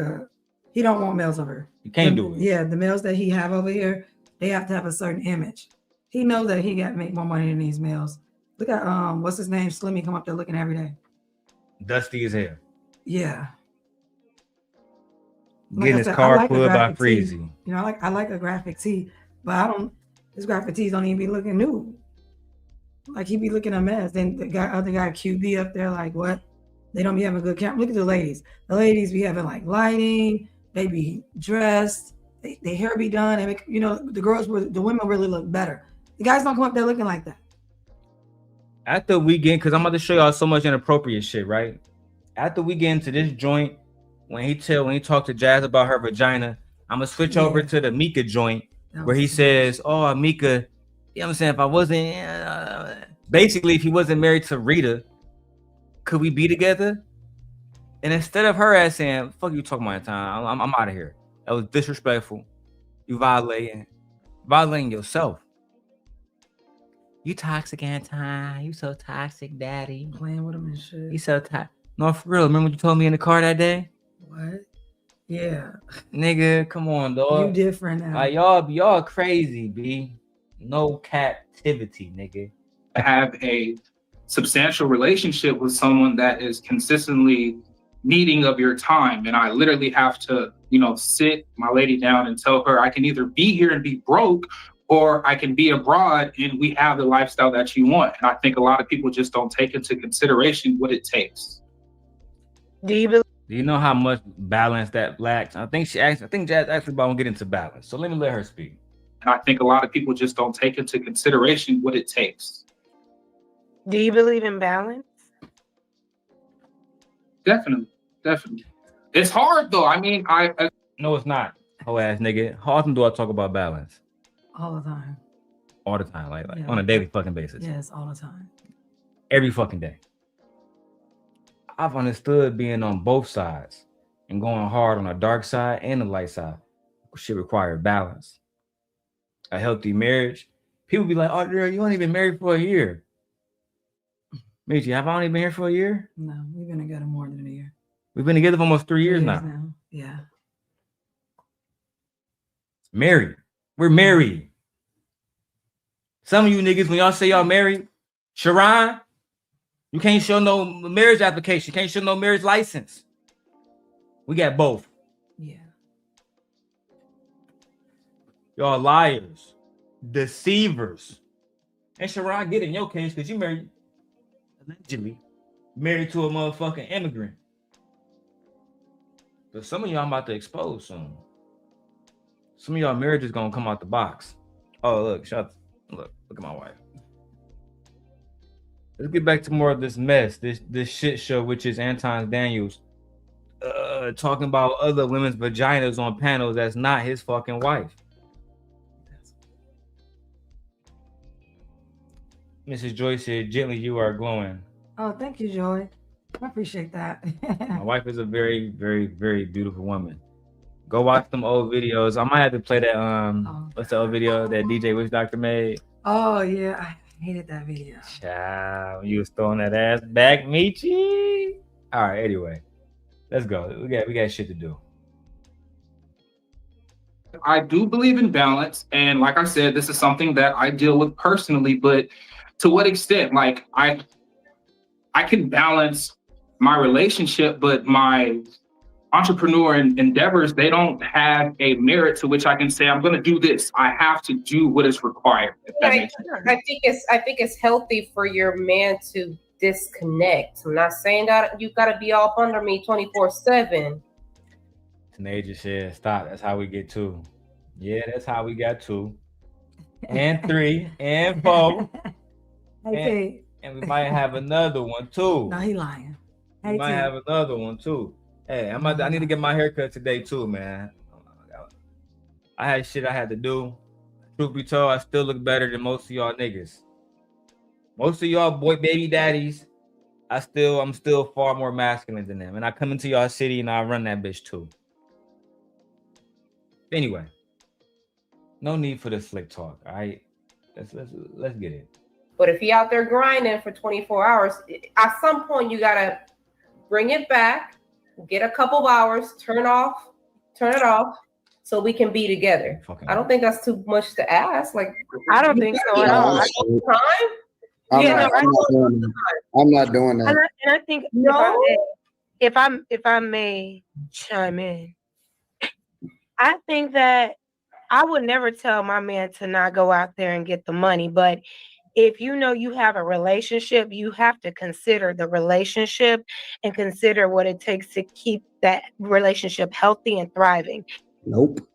he don't want males over. You can't do it. Yeah, the males that he have over here, they have to have a certain image. He knows that he got to make more money than these males. Look at what's his name? Slimmy come up there looking every day. Dusty as hell. Yeah. Getting his car pulled by Freezy. You know, I like a graphic tee, but his graphic tees don't even be looking new. Like he be looking a mess. Then the other guy QB up there, like what? They don't be having good camera. Look at the ladies. The ladies be having like lighting. They be dressed. Their hair be done. And the women really look better. The guys don't come up there looking like that. after we get, because I'm about to show y'all so much inappropriate shit, right? After we get into this joint, when he talked to Jazz about her vagina, I'm gonna switch over to the Micca joint where he says, "Oh, Micca, you know what I'm saying? If I wasn't, basically, if he wasn't married to Rita, could we be together?" And instead of her ass saying, "Fuck you talking about time, I'm out of here." That was disrespectful. You violating yourself. You toxic, Anton. You so toxic, daddy. Playing with him and shit. You so toxic. No, for real. Remember what you told me in the car that day? What? Yeah. Nigga, come on, dog. You different now. Like, y'all crazy, B. No captivity, nigga. I have a substantial relationship with someone that is consistently needing of your time. And I literally have to, sit my lady down and tell her I can either be here and be broke, or I can be abroad and we have the lifestyle that you want. And I think a lot of people just don't take into consideration what it takes. Do you know how much balance that lacks? I think Jazz actually about to get into balance. So let me let her speak. And I think a lot of people just don't take into consideration what it takes. Do you believe in balance? Definitely. It's hard though. I mean, No, it's not. Whole ass nigga. How often do I talk about balance? All the time. All the time, like Yeah. on a daily fucking basis. Yes, all the time. Every fucking day. I've understood being on both sides and going hard on the dark side and the light side. Shit require balance. A healthy marriage. People be like, "Oh, Darrel, you only been married for a year." Micca, have I only been here for a year? No, we've been together more than a year. We've been together for almost 3 years now. Yeah. Married. We're married. Some of you niggas, when y'all say y'all married, Sharon, you can't show no marriage application. Can't show no marriage license. We got both. Yeah. Y'all liars, deceivers. And Sharon, get in your case because you allegedly married to a motherfucking immigrant. But some of y'all I'm about to expose soon. Some of y'all marriages gonna come out the box. Oh, look, look at my wife. Let's get back to more of this mess, this shit show, which is Anton Daniels talking about other women's vaginas on panels that's not his fucking wife. Mrs. Joy said, "Gently, you are glowing." Oh, thank you, Joy. I appreciate that. My wife is a very, very, very beautiful woman. Go watch them old videos. I might have to play that. What's the old video that DJ Wish Doctor made? Oh yeah, I hated that video. Child, you was throwing that ass back, Michi. All right, anyway, let's go. We got shit to do. I do believe in balance, and like I said, this is something that I deal with personally. But to what extent? Like I can balance my relationship, but my entrepreneur endeavors, they don't have a merit to which I can say I'm going to do this. I have to do what is required. I think it's healthy for your man to disconnect. I'm not saying that you got to be all up under me 24/7. Tanaja said, "Stop. That's how we get 2. Yeah, that's how we got 2 and 3 and 4. And we might have another one too. No, he lying. We might have another one too. Hey, I need to get my haircut today too, man. I had shit I had to do. Truth be told, I still look better than most of y'all niggas. Most of y'all boy baby daddies, I'm still far more masculine than them. And I come into y'all city and I run that bitch too. Anyway, no need for the slick talk. All right, let's get it. But if he out there grinding for 24 hours, at some point you gotta bring it back, get a couple of hours, turn it off, so we can be together. I don't think that's too much to ask. Like, I don't think so at all. I'm not doing that. And I think if I may chime in, I think that I would never tell my man to not go out there and get the money, but if you know you have a relationship, you have to consider the relationship and consider what it takes to keep that relationship healthy and thriving. Nope.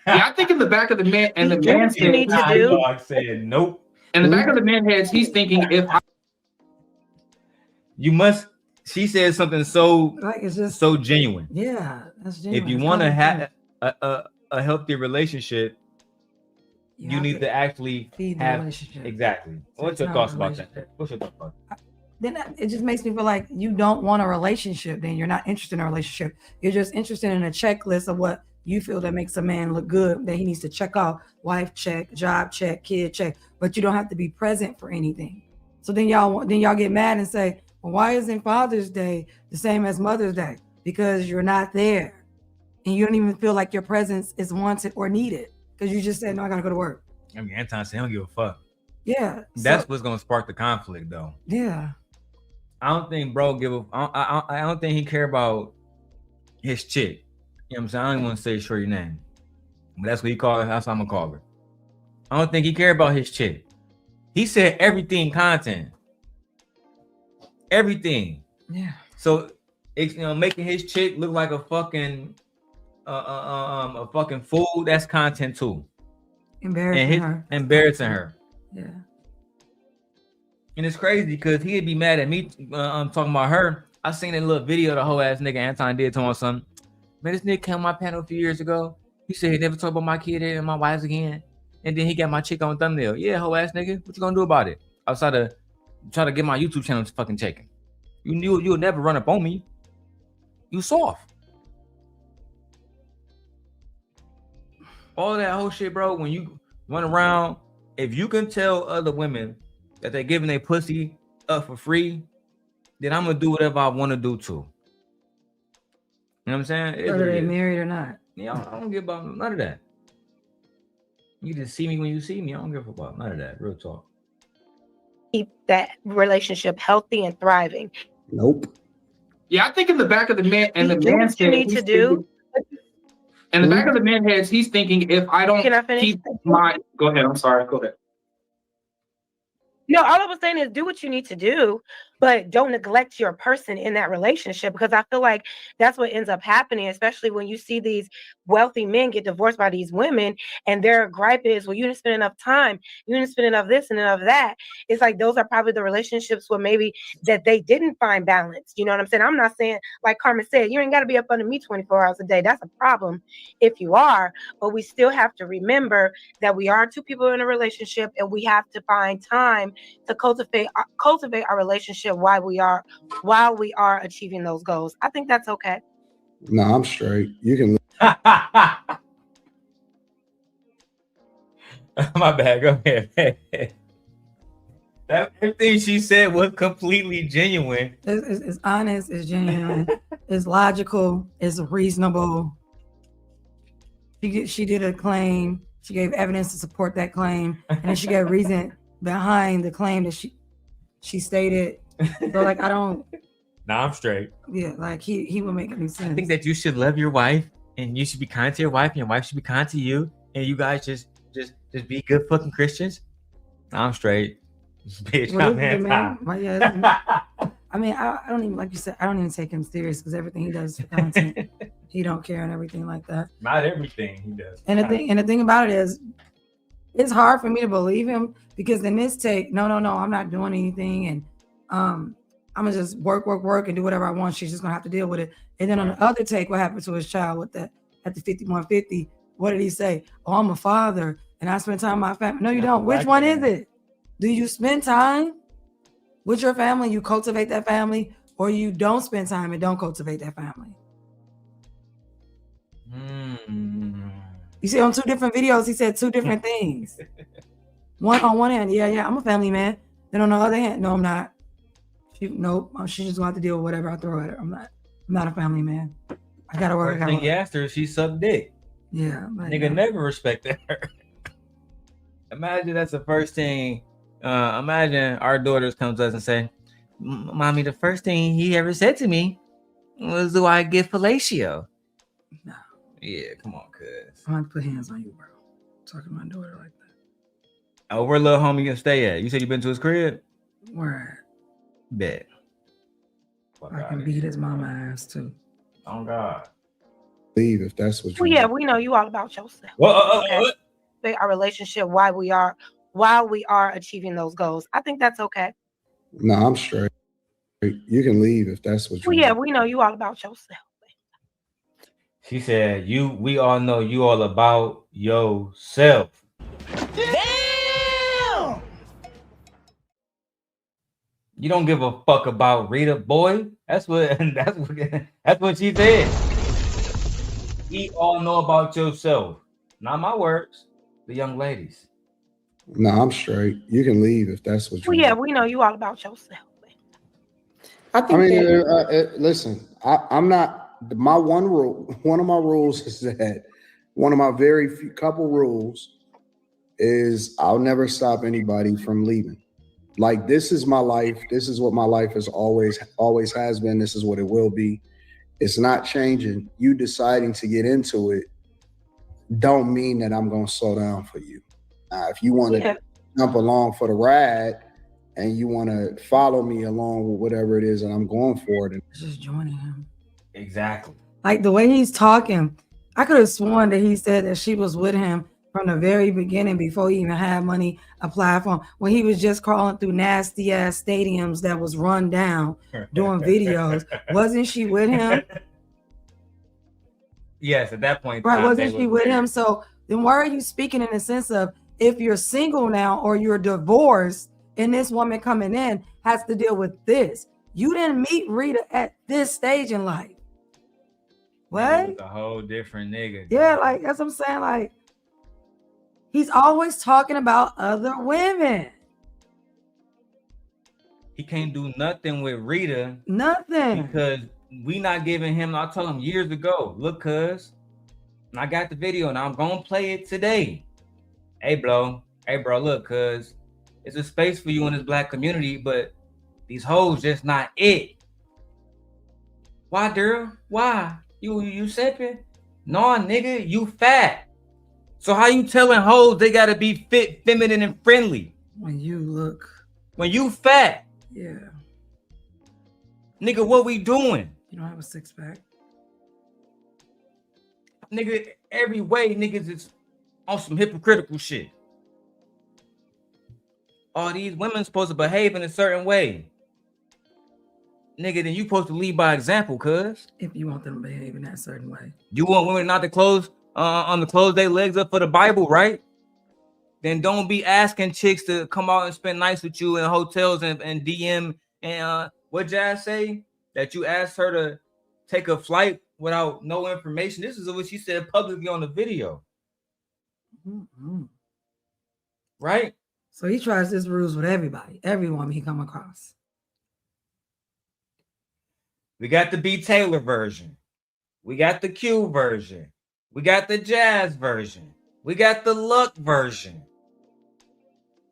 Yeah, I think in the back of the man and the man's head, I said nope. In the back of the man's head, he's thinking, if I You must. She said something so Like it's just so genuine. Yeah, that's genuine. If you It's want to common have sense. a healthy relationship, you have need to actually feed the have relationship. exactly. So What's it's your not thoughts a about that? relationship. What's your thoughts about that? Then it just makes me feel like you don't want a relationship. Then you're not interested in a relationship. You're just interested in a checklist of what you feel that makes a man look good, that he needs to check off: wife check, job check, kid check. But you don't have to be present for anything. So then y'all get mad and say, well, why isn't Father's Day the same as Mother's Day? Because you're not there, and you don't even feel like your presence is wanted or needed because you just said, no, I gotta go to work. I mean, Anton said he don't give a fuck. Yeah, That's what's gonna spark the conflict, though. Yeah. I don't think bro I don't think he care about his chick. You know what I'm saying? I don't even want to say shorty name, but that's what he called her. That's what I'm gonna call her. I don't think he care about his chick. He said everything content. Everything. Yeah. So it's, making his chick look like a fucking fool. That's content too. Embarrassing her. Embarrassing her. Yeah. And it's crazy because he'd be mad at me talking about her. I seen that little video the whole ass nigga Anton did to him or something. Man, this nigga came on my panel a few years ago. He said he never talk about my kid and my wives again. And then he got my chick on thumbnail. Yeah, whole ass nigga. What you gonna do about it? Outside of try to get my YouTube channel fucking taken. You knew you'll never run up on me. You soft. All that whole shit, bro. When you run around, if you can tell other women that they're giving their pussy up for free, then I'm gonna do whatever I want to do too. You know what I'm saying? Whether they married or not. Yeah, I don't give about none of that. You just see me when you see me. I don't give about none of that. Real talk. Keep that relationship healthy and thriving. Nope. Yeah, I think in the back of the man and the man's what you head, need to do. in the back of the man's head, he's thinking, if I don't Can I finish? keep my, go ahead. I'm sorry. Go ahead. No, all I was saying is do what you need to do, but don't neglect your person in that relationship, because I feel like that's what ends up happening, especially when you see these wealthy men get divorced by these women and their gripe is, well, you didn't spend enough time, you didn't spend enough this and enough that. It's like those are probably the relationships where maybe that they didn't find balance. You know what I'm saying? I'm not saying, like Carmen said, you ain't got to be up under me 24 hours a day. That's a problem if you are, but we still have to remember that we are two people in a relationship and we have to find time to cultivate our relationship while we are achieving those goals. I think that's okay. No, I'm straight. You can. My bad. Go ahead. That everything she said was completely genuine. It's honest. It's genuine. It's logical. It's reasonable. She did a claim. She gave evidence to support that claim, and then she gave reason behind the claim that she stated. So like I don't. Nah, I'm straight. Yeah, like he would make any sense. I think that you should love your wife, and you should be kind to your wife, and your wife should be kind to you, and you guys just be good fucking Christians. Nah, I'm straight. Bitch, Well, I'm anti. I mean, I don't even, like you said, I don't even take him serious because everything he does for content, he don't care and everything like that. Not everything he does. And the thing about it is, it's hard for me to believe him because in this take, no, I'm not doing anything, and I'm gonna just work and do whatever I want. She's just gonna have to deal with it. And then on the other take, what happened to his child with that at the 5150? What did he say? Oh, I'm a father and I spend time with my family. No, you don't. Which one is it? Do you spend time with your family? You cultivate that family, or you don't spend time and don't cultivate that family? You see, on two different videos, he said two different things. On one hand, yeah, I'm a family man. Then on the other hand, no, I'm not. She's just gonna have to deal with whatever I throw at her. I'm not a family man. I gotta work. First thing he asked her, she sucked dick. Yeah, nigga never respected her. Imagine that's the first thing. Imagine our daughters come to us and say, "Mommy, the first thing he ever said to me was, do I get fellatio?" No. Yeah, come on, cuz. I'm gonna put hands on you, bro. Talking to my daughter like that. Oh, where little homie gonna stay at? You said you been to his crib? Where? Bet. I can beat his mama ass too. Oh God. Leave if that's what you Well, yeah, we know you all about yourself. Okay. Our relationship while we are achieving those goals. I think that's okay. No, I'm straight. You can leave if that's what you Well, yeah, want. we know you all about yourself. She said, we all know you all about yourself. Damn! You don't give a fuck about Rita, boy. That's what she said. We all know about yourself. Not my words, the young ladies. No, I'm straight. You can leave if that's what you Well, yeah, want. we know you all about yourself. I I think mean, that listen, I'm not. My one rule, one of my rules is that one of my very few couple rules is I'll never stop anybody from leaving. Like, this is my life. This is what my life has always has been. This is what it will be. It's not changing. You deciding to get into it don't mean that I'm gonna slow down for you. If you want to jump along for the ride and you want to follow me along with whatever it is that I'm going for, then Just joining him. Exactly. Like the way he's talking, I could have sworn that he said that she was with him from the very beginning before he even had money applied for him. When he was just crawling through nasty ass stadiums that was run down doing videos. Wasn't she with him? Yes, at that point. Right, wasn't she with him? So then why are you speaking in the sense of if you're single now or you're divorced and this woman coming in has to deal with this? You didn't meet Rita at this stage in life. What? A whole different nigga. Yeah, like that's what I'm saying. Like he's always talking about other women. He can't do nothing with Rita. Nothing. Because we not giving him. I told him years ago, look, cuz, and I got the video and I'm gonna play it today. Hey bro, look, cuz it's a space for you in this black community, but these hoes just not it. Why, Darrel? Why? You sipping? No, nigga, you fat. So how you telling hoes they gotta be fit, feminine, and friendly? When you look. When you fat. Yeah. Nigga, what we doing? You don't have a six pack. Nigga, every way niggas is on some hypocritical shit. All these women supposed to behave in a certain way. Nigga, then you supposed to lead by example, cuz. If you want them to behave in that certain way. You want women not to close their legs up for the Bible, right? Then don't be asking chicks to come out and spend nights with you in hotels and DM and what Jazz say? That you asked her to take a flight without no information. This is what she said publicly on the video. Mm-hmm. Right? So he tries this rules with everybody, every woman he come across. We got the B. Taylor version. We got the Q version. We got the Jazz version. We got the Luck version.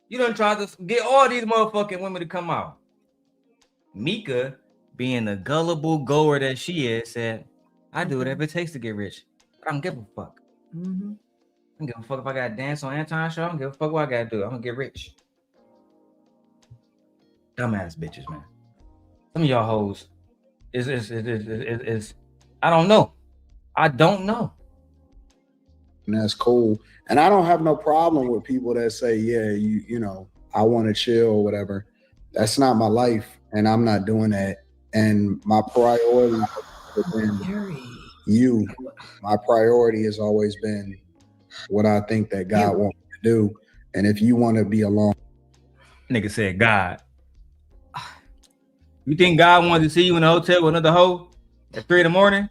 You done tried to get all these motherfucking women to come out. Micca, being the gullible goer that she is, said, I do whatever it takes to get rich. I don't give a fuck. Mm-hmm. I don't give a fuck if I gotta dance on Anton show. I don't give a fuck what I gotta do. I'm gonna get rich. Dumbass bitches, man. Some of y'all hoes is I don't know. I don't know. and that's cool. And I don't have no problem with people that say, yeah, you know, I want to chill or whatever. That's not my life, and I'm not doing that. And my priority has been you. My priority has always been what I think that God wants me to do. And if you want to be alone, nigga said God. You think God wanted to see you in a hotel with another hoe at 3 a.m?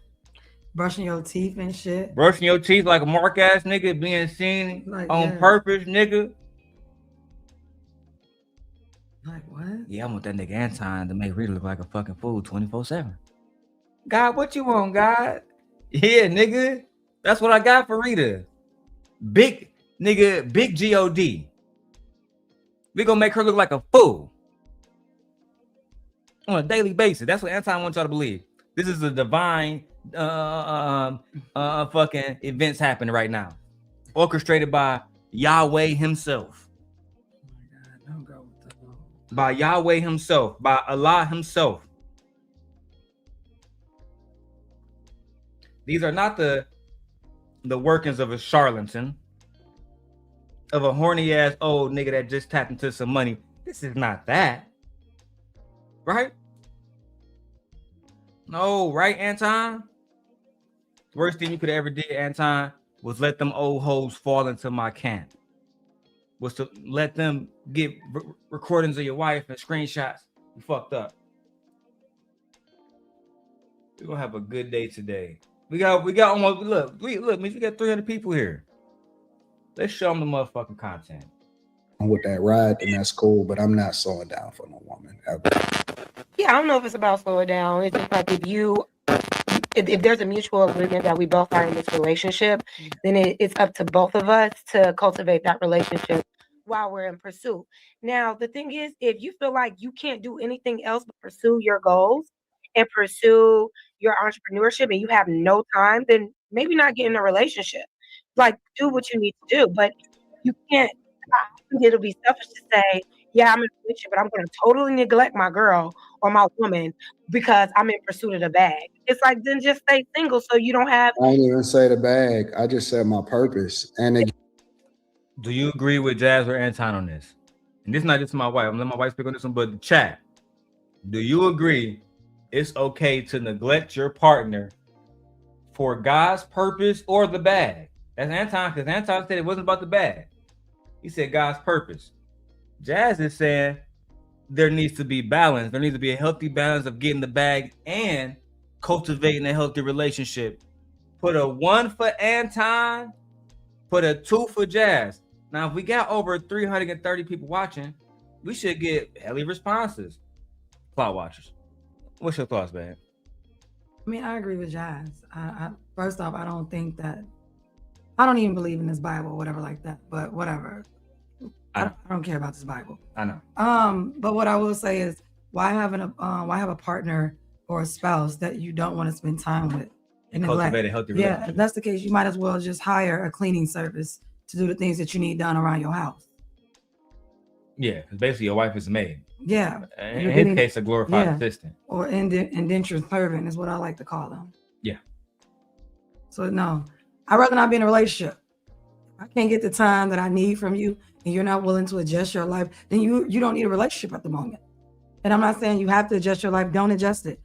Brushing your teeth and shit. Brushing your teeth like a mark ass nigga, being seen like on purpose, nigga. Like what? Yeah, I want that nigga Anton to make Rita look like a fucking fool 24/7. God, what you want, God? Yeah, nigga. That's what I got for Rita. Big nigga, big G-O-D. We gonna make her look like a fool on a daily basis. That's what Anton wants y'all to believe. This is a divine fucking events happening right now, orchestrated by Yahweh himself. Oh my God, don't go with the Lord. By Yahweh himself, by Allah himself. These are not the workings of a charlatan, of a horny ass old nigga that just tapped into some money. This is not that, right? No, right, Anton? The worst thing you could ever did, Anton, was let them old hoes fall into my camp. Was to let them get recordings of your wife and screenshots. You fucked up. We're gonna have a good day today. We got almost look, we got 300 people here. Let's show them the motherfucking content. With that ride, then that's cool, but I'm not slowing down for no woman ever. Yeah, I don't know if it's about slowing down. It's just like if there's a mutual agreement that we both are in this relationship, then it's up to both of us to cultivate that relationship while we're in pursuit. Now, the thing is, if you feel like you can't do anything else but pursue your goals and pursue your entrepreneurship and you have no time, then maybe not get in a relationship. Like, do what you need to do, but you can't. I think it'll be selfish to say, yeah, I'm in a relationship, but I'm going to totally neglect my girl or my woman because I'm in pursuit of the bag. It's like, then just stay single so you don't have. I didn't even say the bag. I just said my purpose. And again, Do you agree with Jazz or Anton on this? And this is not just my wife. I'm letting my wife speak on this one, but the chat. Do you agree it's okay to neglect your partner for God's purpose or the bag? That's Anton, because Anton said it wasn't about the bag. He said God's purpose. Jazz is saying there needs to be balance. There needs to be a healthy balance of getting the bag and cultivating a healthy relationship. Put a 1 for Anton, put a 2 for Jazz. Now, if we got over 330 people watching, we should get hella responses. Plot watchers. What's your thoughts, man? I mean, I agree with Jazz. I first off, I don't even believe in this Bible or whatever like that, but whatever. I don't care about this Bible. I know. But what I will say is, why have a partner or a spouse that you don't want to spend time with and cultivate a healthy relationship? Yeah, if that's the case, you might as well just hire a cleaning service to do the things that you need done around your house. Yeah, because basically your wife is a maid. Yeah. In his case, a glorified assistant. Or indentured servant is what I like to call them. Yeah. So no, I'd rather not be in a relationship. I can't get the time that I need from you and you're not willing to adjust your life, then you don't need a relationship at the moment. And I'm not saying you have to adjust your life. Don't adjust it.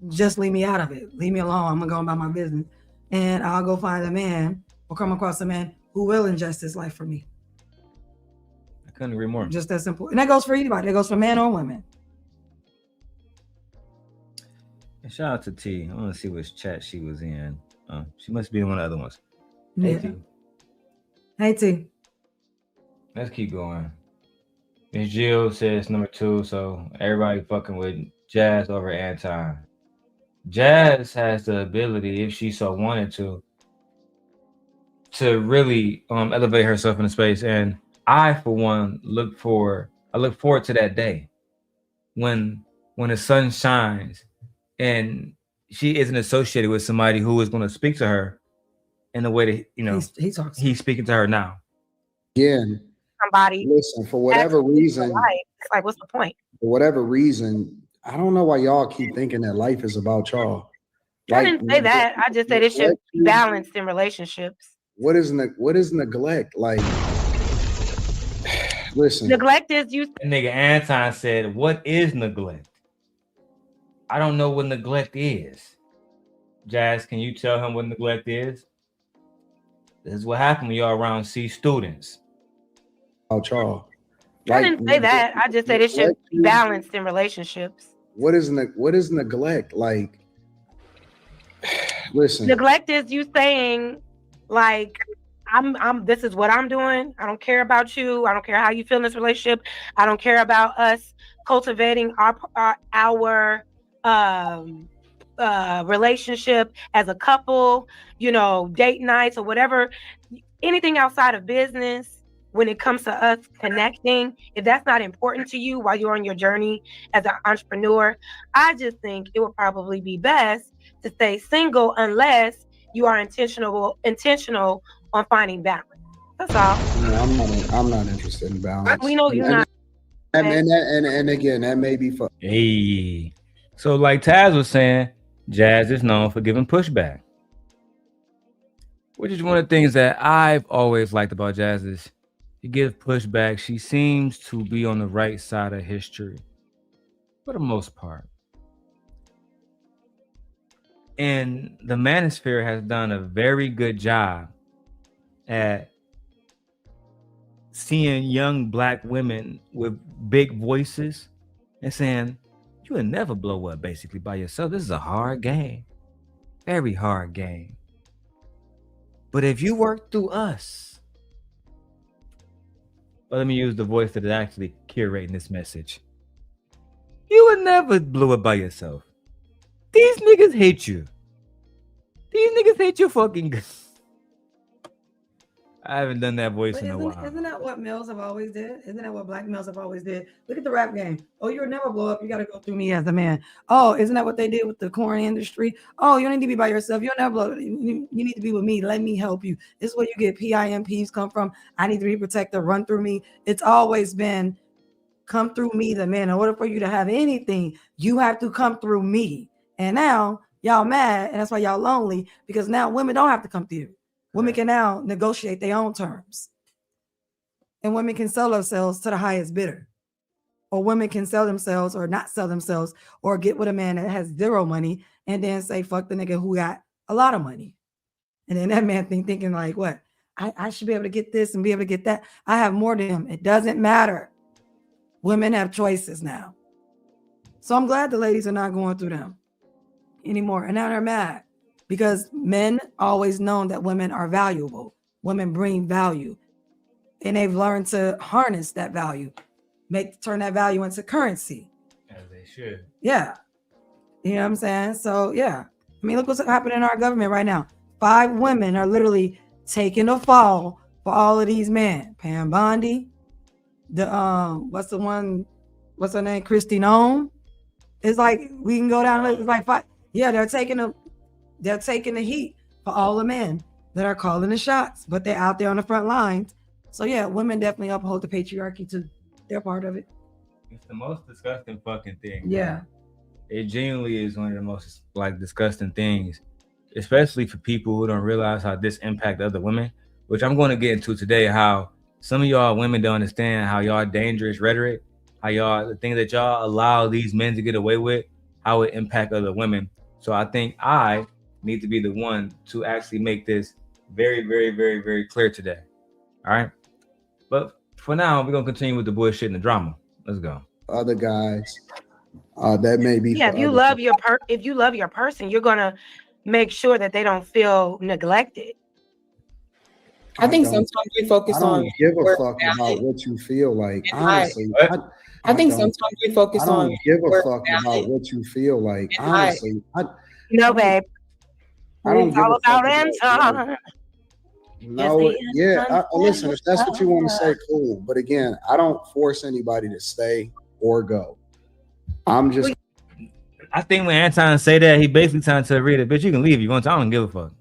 Just leave me out of it. Leave me alone. I'm going to go about my business. And I'll go find a man or come across a man who will adjust his life for me. I couldn't agree more. Just that simple. And that goes for anybody. That goes for men or women. And shout out to T. I want to see which chat she was in. She must be in one of the other ones. Yeah. Hey, T. Hey, T. Let's keep going. Miss Jill says number 2, so everybody fucking with Jazz over Anton. Jazz has the ability, if she so wanted to really elevate herself into space. And I, for one, look forward to that day when the sun shines and she isn't associated with somebody who is going to speak to her in the way that he's speaking to her now. Again, somebody. Listen, for whatever reason, it's like, what's the point? For whatever reason, I don't know why y'all keep thinking that life is about y'all. I didn't say that. I just said it should be balanced in relationships. What is neglect? Like, listen. Neglect is you. Nigga Anton said, "What is neglect?" I don't know what neglect is. Jazz, can you tell him what neglect is? This is what happened when y'all around C students. About y'all. I didn't say that. I just said it should be balanced in relationships. What is neglect? Like, listen. Neglect is you saying, like, I'm this is what I'm doing. I don't care about you. I don't care how you feel in this relationship. I don't care about us cultivating our relationship as a couple, date nights or whatever, anything outside of business. When it comes to us connecting, if that's not important to you while you're on your journey as an entrepreneur, I just think it would probably be best to stay single unless you are intentional on finding balance. That's all. No, I'm not interested in balance. We know you're not. And again, that may be for. Hey, so like Taz was saying, Jazz is known for giving pushback, which is one of the things that I've always liked about Jazz is she gives pushback. She seems to be on the right side of history for the most part. And the Manosphere has done a very good job at seeing young Black women with big voices and saying, you will never blow up basically by yourself. This is a hard game. Very hard game. But if you work through us, well, let me use the voice that is actually curating this message. You would never blow up by yourself. These niggas hate you. These niggas hate your fucking guts. I haven't done that voice in a while. Isn't that what males have always did? Isn't that what Black males have always did? Look at the rap game. Oh, you'll never blow up. You got to go through me as a man. Oh, isn't that what they did with the corn industry? Oh, you don't need to be by yourself. You'll never blow up. You need to be with me. Let me help you. This is where you get PIMPs come from. I need to be protected. Run through me. It's always been come through me, the man. In order for you to have anything, you have to come through me. And now y'all mad, and that's why y'all lonely, because now women don't have to come through you. Women can now negotiate their own terms. And women can sell themselves to the highest bidder. Or women can sell themselves or not sell themselves or get with a man that has zero money and then say, fuck the nigga who got a lot of money. And then that man thinking like, what? I should be able to get this and be able to get that. I have more than him. It doesn't matter. Women have choices now. So I'm glad the ladies are not going through them anymore. And now they're mad. Because men always known that women are valuable. Women bring value. And they've learned to harness that value. Turn that value into currency. As they should. Yeah. You know what I'm saying? So, yeah. I mean, look what's happening in our government right now. 5 women are literally taking a fall for all of these men. Pam Bondi. What's her name? Christine Ohm. It's like, we can go down, it's like 5. Yeah, they're taking the heat for all the men that are calling the shots, but they're out there on the front lines. So yeah, women definitely uphold the patriarchy to their part of it. It's the most disgusting fucking thing. Yeah. It genuinely is one of the most like disgusting things, especially for people who don't realize how this impact other women, which I'm going to get into today, how some of y'all women don't understand how y'all dangerous rhetoric, how y'all, the things that y'all allow these men to get away with, how it impact other women. So I think I need to be the one to actually make this very, very, very, very clear today. All right. But for now, we're going to continue with the bullshit and the drama. Let's go. Other guys that may be. Yeah, if you love your person, you're going to make sure that they don't feel neglected. I think sometimes we focus on. I don't give a fuck about what you feel like. Honestly, I think sometimes we focus on. I don't give a fuck about what you feel like. Honestly, no, babe. It's all about Anton. No, yeah. Listen, if that's what you want to say, cool. But again, I don't force anybody to stay or go. I'm just. I think when Anton say that, he basically trying to read it. Bitch, you can leave if you want to. I don't give a fuck.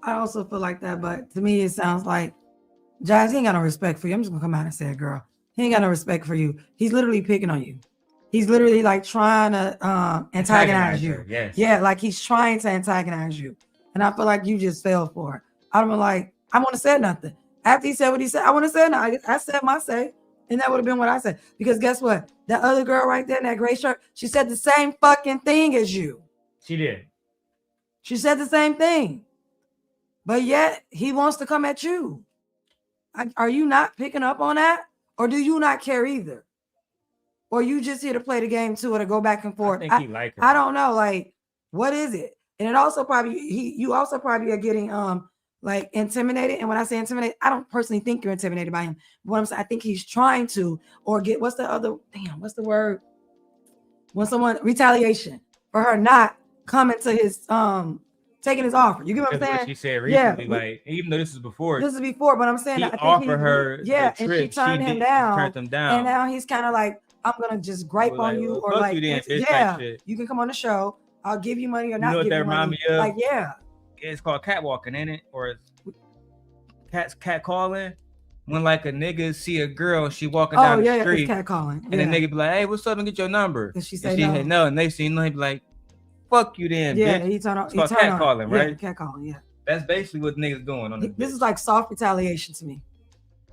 I also feel like that, but to me, it sounds like Jazz, he ain't got no respect for you. I'm just gonna come out and say it, girl. He ain't got no respect for you. He's literally picking on you. He's literally like trying to antagonize you. Yes. Yeah, like he's trying to antagonize you. And I feel like you just fell for it. I'm like, I want to say nothing. After he said what he said, I want to say nothing. I said my say. And that would have been what I said. Because guess what? That other girl right there in that gray shirt, she said the same fucking thing as you. She did. She said the same thing. But yet he wants to come at you. Are you not picking up on that? Or do you not care either? Or you just here to play the game too, or to go back and forth? I think he like her. I don't know. Like, what is it? And it also probably you also probably are getting like intimidated. And when I say intimidated, I don't personally think you're intimidated by him. What I'm saying, I think he's trying to, or get what's the word? When someone retaliation for her not coming to his taking his offer. You get what I'm saying? What she said recently, like even though this is before, but I'm saying he I think offered her, and she turned him down. And now he's kind of like, I'm gonna just gripe on you, or like, you can come on the show. I'll give you money or not. You know what that remind me of? Like, yeah, it's called catwalking, ain't it? Or it's cat calling. When like a nigga see a girl, she walking down the street, it's cat calling, and the nigga be like, "Hey, what's up?" and get your number. And she say no, and they see no, he be like, "Fuck you, then." Yeah, bitch. he turn on. It's called cat calling, right? Yeah, cat calling. Yeah, that's basically what niggas doing on this is like soft retaliation to me.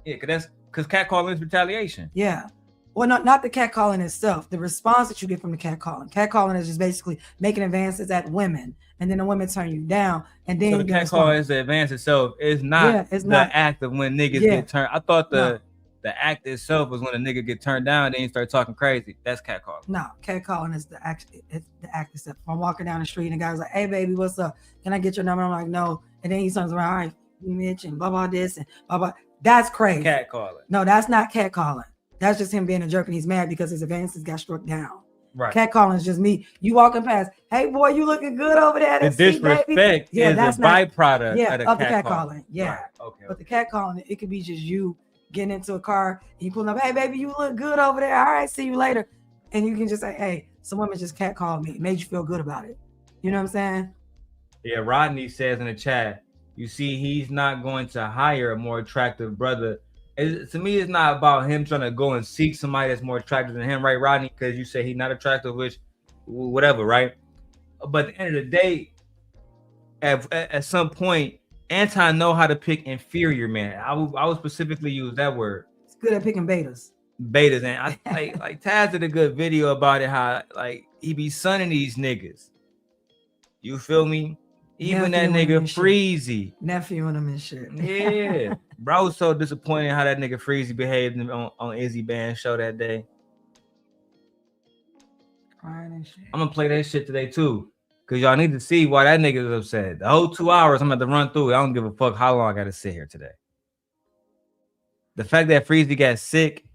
Yeah, because cat calling is retaliation. Yeah. Well, not the catcalling itself, the response that you get from the catcalling. Catcalling is just basically making advances at women, and then the women turn you down, and then so the catcall is the advance itself. It's not act of when niggas get turned. I thought the act itself was when a nigga get turned down, and then you start talking crazy. That's catcalling. No, catcalling is the act. It's the act itself. If I'm walking down the street and the guy's like, "Hey, baby, what's up? Can I get your number?" I'm like, "No," and then he turns around, "All right, you mentioned blah blah this and blah blah." That's crazy. Catcalling. No, that's not catcalling. That's just him being a jerk and he's mad because his advances got struck down. Right. Catcalling is just me. You walking past, "Hey boy, you looking good over there." The disrespect is a byproduct of the catcalling. Yeah. Right. Okay. But the catcalling, it could be just you getting into a car and you pulling up, "Hey baby, you look good over there. All right, see you later." And you can just say, "Hey, some women just catcalled me. It made you feel good about it." You know what I'm saying? Yeah, Rodney says in the chat, you see, he's not going to hire a more attractive brother. To me, it's not about him trying to go and seek somebody that's more attractive than him, right, Rodney? Because you say he's not attractive, which, whatever, right? But at the end of the day, at some point, Anton know how to pick inferior men. I would specifically use that word. It's good at picking betas. Betas, and I like Taz did a good video about it. How like he be sunning these niggas. You feel me? Even that nigga Freezy. Nephew and him and shit. Yeah. Bro, I was so disappointed how that nigga Freezy behaved on Izzy Band show that day. Crying and shit. I'm gonna play that shit today too. Cause y'all need to see why that nigga is upset. The whole 2 hours I'm gonna run through it. I don't give a fuck how long I gotta sit here today. The fact that Freezy got sick.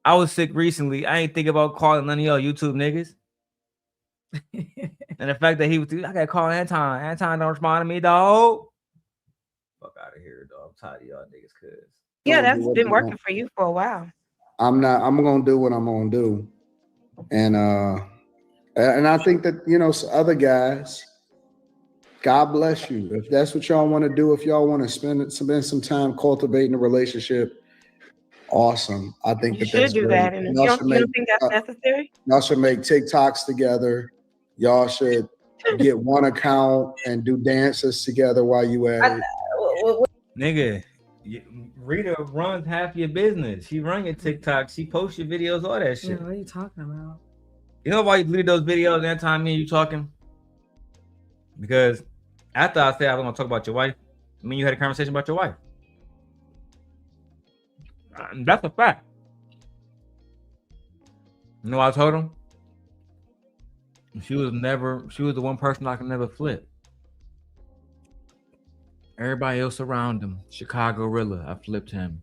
I was sick recently. I ain't think about calling none of y'all YouTube niggas. And the fact that he was, I gotta call Anton. Anton don't respond to me, dog. Fuck out of here, dog. I'm tired of y'all niggas, cuz. Yeah, that's been working for you for a while. I'm gonna do what I'm gonna do. And I think that, you know, other guys, God bless you. If that's what y'all want to do, if y'all want to spend some time cultivating a relationship, awesome. I think You should do that. And you don't think that's necessary? Y'all should make TikToks together. Y'all should get one account and do dances together while you at it. Nigga, Rita runs half your business. She run your TikTok. She posts your videos, all that shit. Yeah, what are you talking about? You know why you deleted those videos that time me and you talking? Because after I said I was gonna talk about your wife, I mean you had a conversation about your wife. That's a fact. You know what I told him? She was the one person I can never flip. Everybody else around him, Chicago Rilla, I flipped him.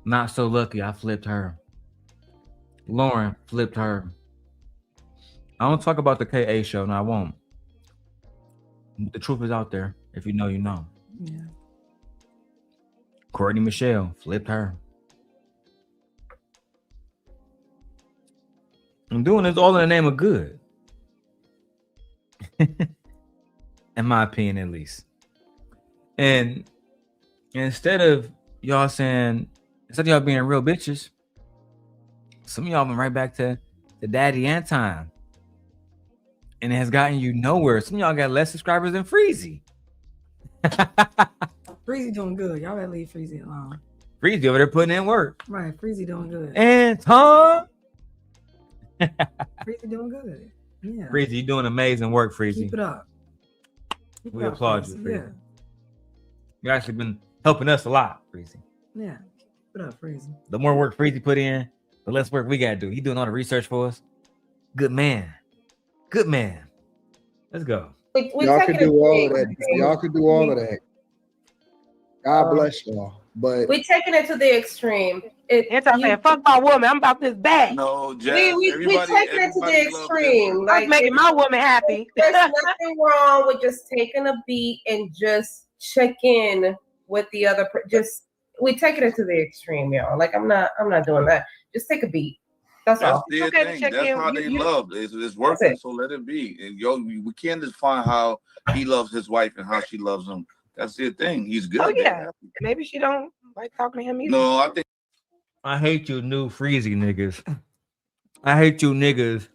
NotSoLucki, I flipped her. Lauren flipped her. I don't talk about the KA show, no, I won't. The truth is out there. If you know, you know. Yeah. Courtney Michelle flipped her. I'm doing this all in the name of good. In my opinion, at least. And instead of y'all being real bitches, some of y'all went right back to the daddy Anton. And it has gotten you nowhere. Some of y'all got less subscribers than Freezy. Freezy doing good. Y'all better leave Freezy alone. Freezy over there putting in work. Right, Freezy doing good. Anton. Freezy doing good. Yeah. Freezy, you doing amazing work, Freezy. Keep it up. We applaud you, Freezy. Yeah. You actually been helping us a lot, Freezy. Yeah. Keep it up, Freezy. The more work Freezy put in, the less work we gotta do. He doing all the research for us. Good man. Good man. Let's go. Y'all can do all of that. Y'all can do all of that. God bless y'all. But we're taking it to the extreme. Anton saying, "Fuck my woman. I'm about this bag." No, Jazz, we taking it to the extreme. Like making my woman happy. There's nothing wrong with just taking a beat and just check in with the other. We taking it to the extreme, y'all. Like I'm not doing that. Just take a beat. That's all. Their thing. That's how they love. It's working, so let it be. And we can't define how he loves his wife and how she loves him. That's their thing. He's good. Oh yeah. Maybe she don't like talking to him either. No, I think. I hate you new Freezy niggas. I hate you niggas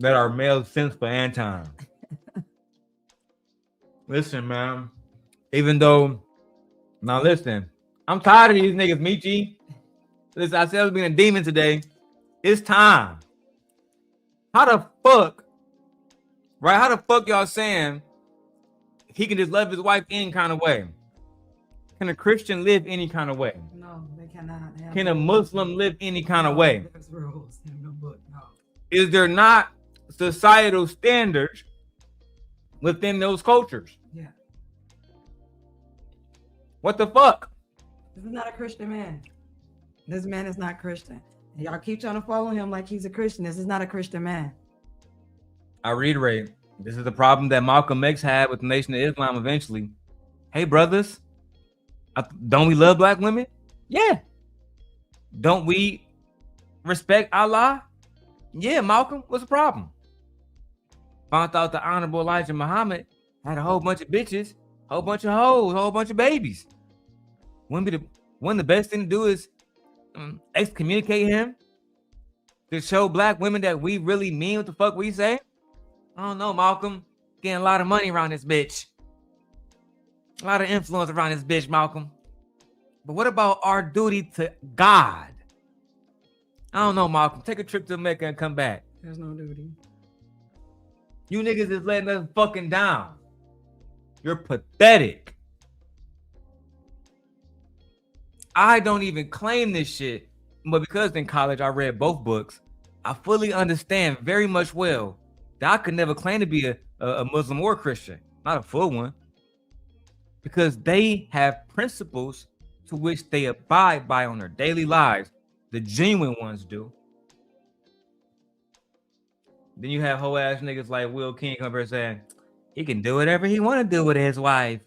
that are male simps for Anton. Listen, man. Even though, now listen, I'm tired of these niggas, Michi. Listen, I said I was being a demon today. It's time. How the fuck, right? How the fuck y'all saying he can just love his wife any kind of way? Can a Christian live any kind of way? No, they cannot. Can a Muslim live any kind of way? There's rules in the book. No. Is there not societal standards within those cultures? Yeah. What the fuck? This is not a Christian man. This man is not Christian. And y'all keep trying to follow him like he's a Christian. This is not a Christian man. I reiterate, this is the problem that Malcolm X had with the Nation of Islam eventually. Hey, brothers, don't we love black women? Yeah. Don't we respect Allah? Yeah, Malcolm, what's the problem? Found out the Honorable Elijah Muhammad had a whole bunch of bitches, whole bunch of hoes, whole bunch of babies. Wouldn't the best thing to do is excommunicate him to show black women that we really mean what the fuck we say? I don't know, Malcolm. Getting a lot of money around this bitch. A lot of influence around this bitch, Malcolm. But what about our duty to God? I don't know, Malcolm. Take a trip to Mecca and come back. There's no duty. You niggas is letting us fucking down. You're pathetic. I don't even claim this shit, but because in college I read both books, I fully understand very much well that I could never claim to be a Muslim or a Christian, not a full one, because they have principles to which they abide by on their daily lives. The genuine ones do. Then you have whole ass niggas like Will King come here saying he can do whatever he want to do with his wife.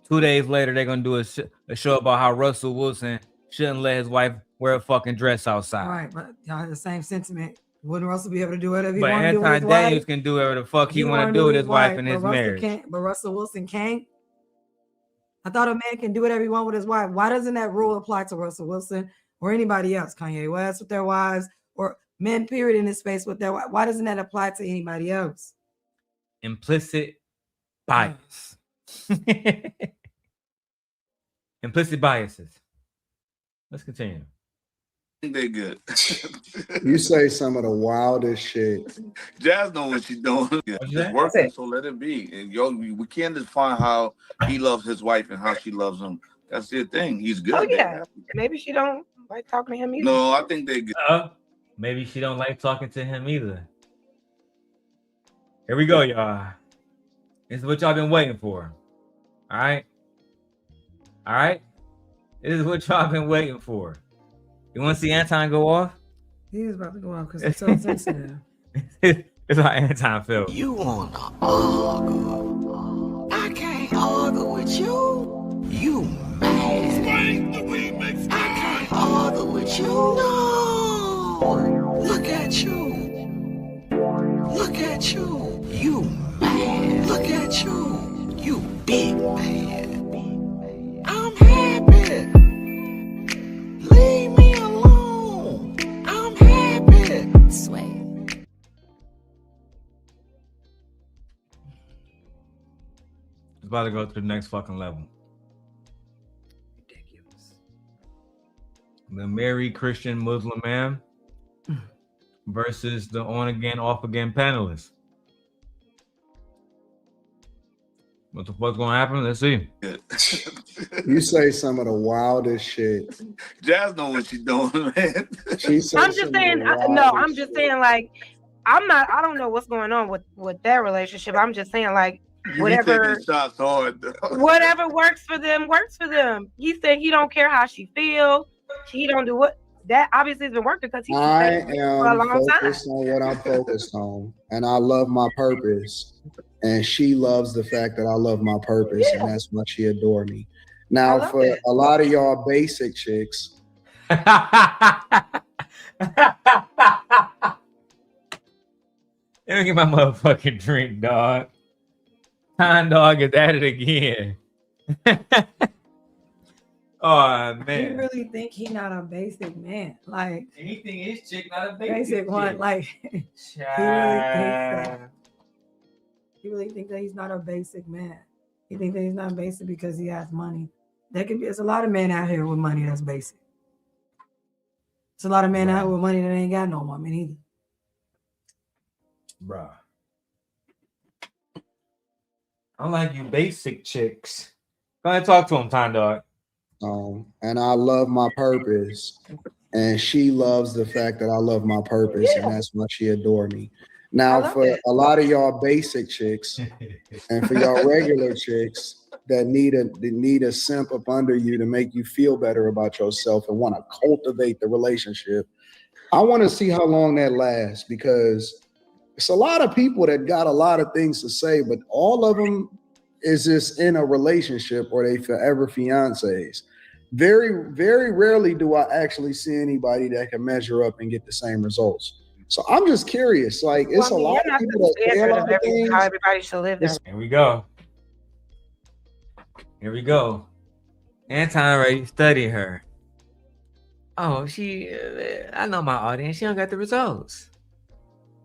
2 days later, they're gonna do a show about how Russell Wilson shouldn't let his wife wear a fucking dress outside. All right, but y'all have the same sentiment. Wouldn't Russell be able to do whatever he But want to do with his Anton wife? Daniels can do whatever the fuck he want to do with his wife and his marriage. But Russell Wilson can't. I thought a man can do whatever he wants with his wife. Why doesn't that rule apply to Russell Wilson or anybody else? Kanye West with their wives, or men, period, in this space with their wife. Why doesn't that apply to anybody else? Implicit bias. Implicit biases. Let's continue. I think they good. You say some of the wildest shit. Jazz know what she's doing. It's working, so let it be. And we can't define how he loves his wife and how she loves him. That's the thing. He's good. Oh yeah. Maybe she don't like talking to him either. No, I think they good. Maybe she don't like talking to him either. Here we go, y'all. This is what y'all been waiting for. All right. All right. This is what y'all been waiting for. You want to see Anton go off? He is about to go off because it's so sensitive. It's how Anton felt. You wanna argue? I can't argue with you. You mad? I can't argue with you. No. Look at you. Look at you. You mad? Look at you. You big mad. I'm happy. Leave me alone. I'm happy. Sway. It's about to go to the next fucking level. Ridiculous. The married Christian Muslim man versus the on again, off again panelists. What the fuck's gonna happen? Let's see. You say some of the wildest shit. Jazz know what she's doing, man. I'm just saying, I'm just saying, like, I don't know what's going on with their relationship. I'm just saying, like, whatever shots hard, whatever works for them, works for them. He said he don't care how she feel. He don't do what that obviously has been working because he's I for a am long focused time. on what I'm focused on, and I love my purpose. And she loves the fact that I love my purpose, and that's why she adore me. Now, for a lot of y'all basic chicks, Let me get my motherfucking drink, dog. Time dog is at it again. Oh man. You really think he not a basic man? Like anything is chick, not a basic one. chick. Like he really thinks that. He really think that he's not a basic man. He think that he's not basic because he has money. There's a lot of men out here with money that's basic. It's a lot of men out here with money that ain't got no woman either. Bruh. I like you basic chicks. Go ahead and talk to him, Time Dog. And I love my purpose. And she loves the fact that I love my purpose, and that's why she adore me. Now, for a lot of y'all basic chicks, and for y'all regular chicks that need a simp up under you to make you feel better about yourself and want to cultivate the relationship, I want to see how long that lasts, because it's a lot of people that got a lot of things to say, but all of them is just in a relationship or they forever fiancés. Very, very rarely do I actually see anybody that can measure up and get the same results. So I'm just curious. Like, it's a lot of people that say a lot of things. How everybody should live their Here we go. Here we go. Anton already studied her. Oh, I know my audience. She don't got the results.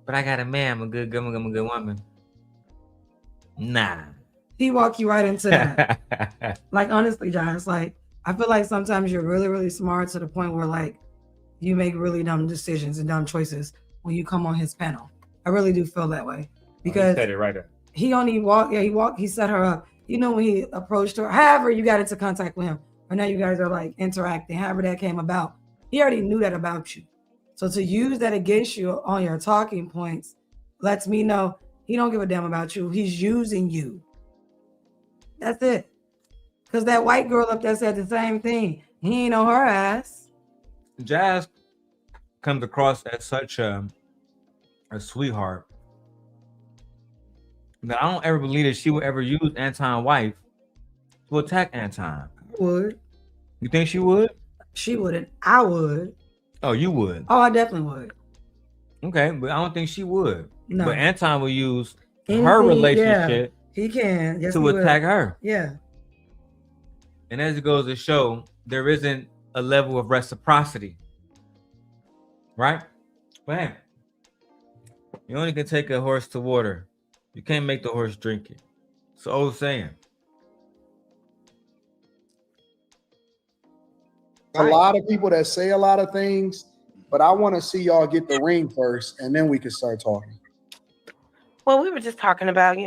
But I got a man. I'm a good woman. Nah. He walk you right into that. Like, honestly, Josh, like, I feel like sometimes you're really, really smart to the point where, like, you make really dumb decisions and dumb choices when you come on his panel. I really do feel that way. Because he said it right there. He set her up. You know, when he approached her, however you got into contact with him, or now you guys are like interacting, however that came about, he already knew that about you. So to use that against you on your talking points lets me know he don't give a damn about you. He's using you. That's it. Because that white girl up there said the same thing. He ain't on her ass. Jazz comes across as such a sweetheart that I don't ever believe that she would ever use Anton's wife to attack Anton. Would. You think she would? She wouldn't. I would. Oh, you would? Oh, I definitely would. Okay, but I don't think she would. No. But Anton will use her relationship he can. Yes, to attack her. Yeah. And as it goes to show, there isn't a level of reciprocity. Right? But hey, you only can take a horse to water. You can't make the horse drink it. It's an old saying. A lot of people that say a lot of things, but I want to see y'all get the ring first, and then we can start talking. Well, we were just talking about,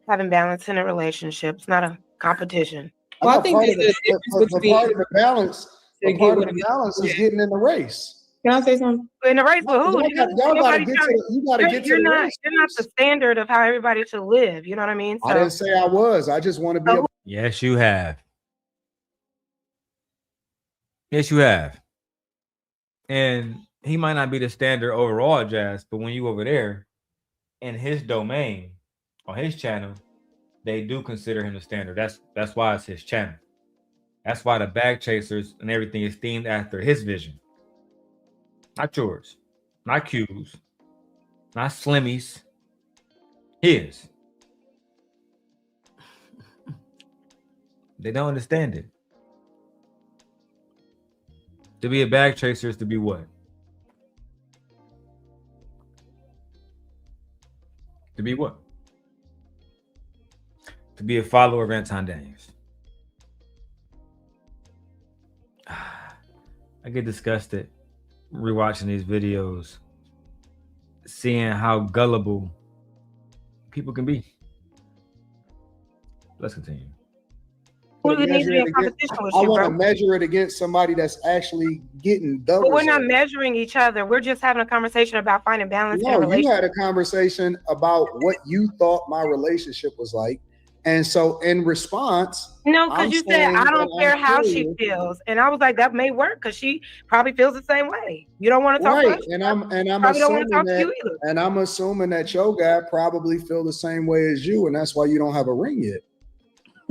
having balance in a relationship. It's not a competition. Well, I think part of the balance is getting in the race. Can I say something? In the race with who? You gotta get to the race. You're not the standard of how everybody should live. You know what I mean? I didn't say I was. I just want to be. Yes, you have. Yes, you have. And he might not be the standard overall, Jazz, but when you over there in his domain, on his channel, they do consider him the standard. That's why it's his channel. That's why the bag chasers and everything is themed after his vision. Not yours. Not Q's. Not Slimmy's. His. They don't understand it. To be a bag chaser is to be what? To be what? To be a follower of Anton Daniels. I get disgusted rewatching these videos, seeing how gullible people can be. Let's continue. I want to measure it against somebody that's actually getting the But we're not measuring each other. We're just having a conversation about finding balance in a No, relationship. you had a conversation about what you thought my relationship was like. And so in response, No, because you said, I don't care how she feels. And I was like, that may work because she probably feels the same way. You don't want to talk right. about And I'm probably don't want to assuming talk to that, you either. and I'm assuming that your guy probably feel the same way as you, and that's why you don't have a ring yet.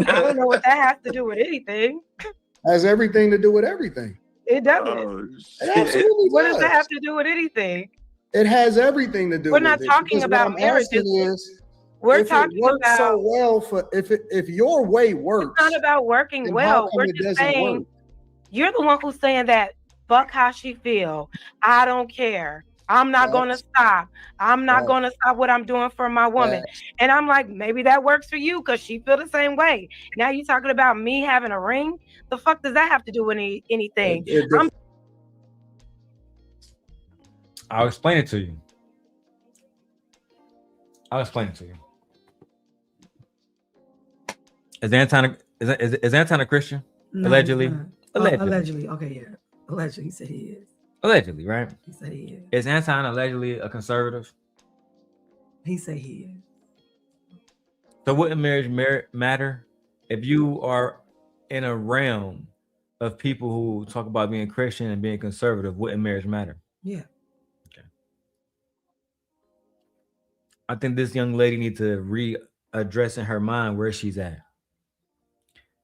I don't know what that has to do with anything. Has everything to do with everything. It doesn't. It absolutely What does does. that have to do with anything? It has everything to do We're with not it. talking Because about what I'm asking marriages. is, We're if talking it works about so well for if your way works. It's not about working then well. how come We're it just doesn't saying work? you're the one who's saying that fuck how she feel. I don't care. I'm not gonna stop. I'm not gonna stop what I'm doing for my woman. And I'm like, maybe that works for you because she feel the same way. Now you talking about me having a ring? The fuck does that have to do with anything? I'll explain it to you. Is Anton a Christian? No, Allegedly. Allegedly. Okay, yeah. Allegedly, he said he is. Allegedly, right? He said he is. Is Anton allegedly a conservative? He said he is. So wouldn't marriage matter if you are in a realm of people who talk about being Christian and being conservative? Wouldn't marriage matter? Yeah. Okay. I think this young lady needs to readdress in her mind where she's at.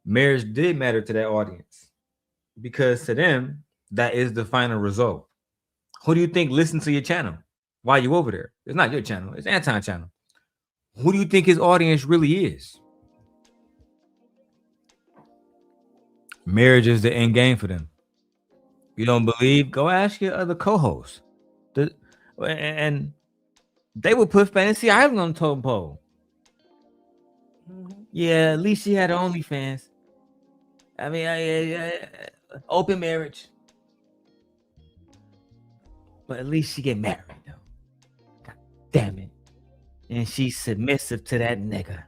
Marriage did matter to that audience because to them, that is the final result. Who do you think listens to your channel while you over there? It's not your channel. It's Anton's channel. Who do you think his audience really is? Marriage is the end game for them. You don't believe? Go ask your other co-hosts. And they would put Fantasy Island on the totem pole. Yeah, at least she had her OnlyFans. I mean, open marriage. But at least she get married, though. God damn it. And she's submissive to that nigga.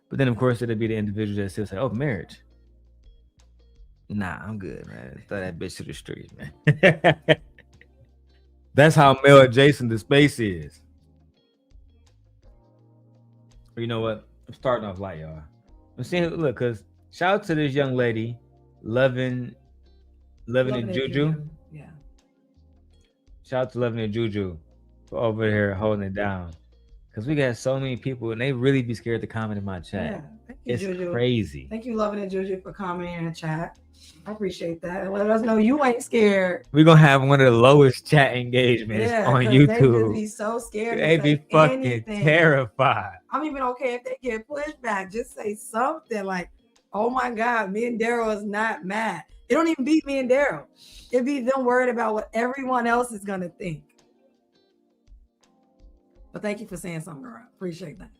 But then, of course, it'll be the individual that still say, oh, marriage. Nah, I'm good, man. Throw that bitch to the streets, man. That's how male adjacent the space is. You know what? I'm starting off light, y'all. I'm seeing, look, because shout out to this young lady, loving it Juju. Yeah. Shout out to Loving It Juju for over here holding it down. Because we got so many people and they really be scared to comment in my chat. Yeah. Thank you, It's Juju. crazy. Thank you, Loving It Juju, for commenting in the chat. I appreciate that. And let us know you ain't scared. We're going to have one of the lowest chat engagements on 'cause YouTube. They just be so scared. They to be say fucking anything. terrified. I'm even okay if they get pushback. Just say something like, oh my God, me and Darrel is not mad. It don't even beat me and Darrel. It be them worried about what everyone else is going to think. But thank you for saying something, girl. Appreciate that.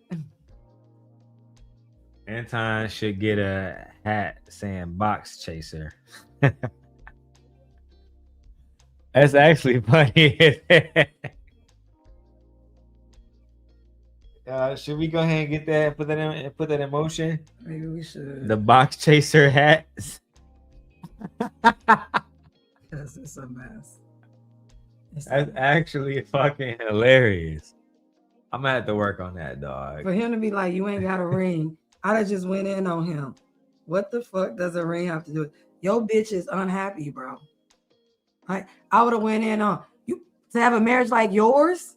Anton should get a hat saying box chaser. That's actually funny. Should we go ahead and get that, put that in motion? Maybe we should. The box chaser hats. Because it's a mess. That's actually fucking hilarious. I'm gonna have to work on that, dog. For him to be like, you ain't got a ring. I'd have just went in on him. What the fuck does a ring have to do with it? Your bitch is unhappy, bro. I would have went in on you to have a marriage like yours.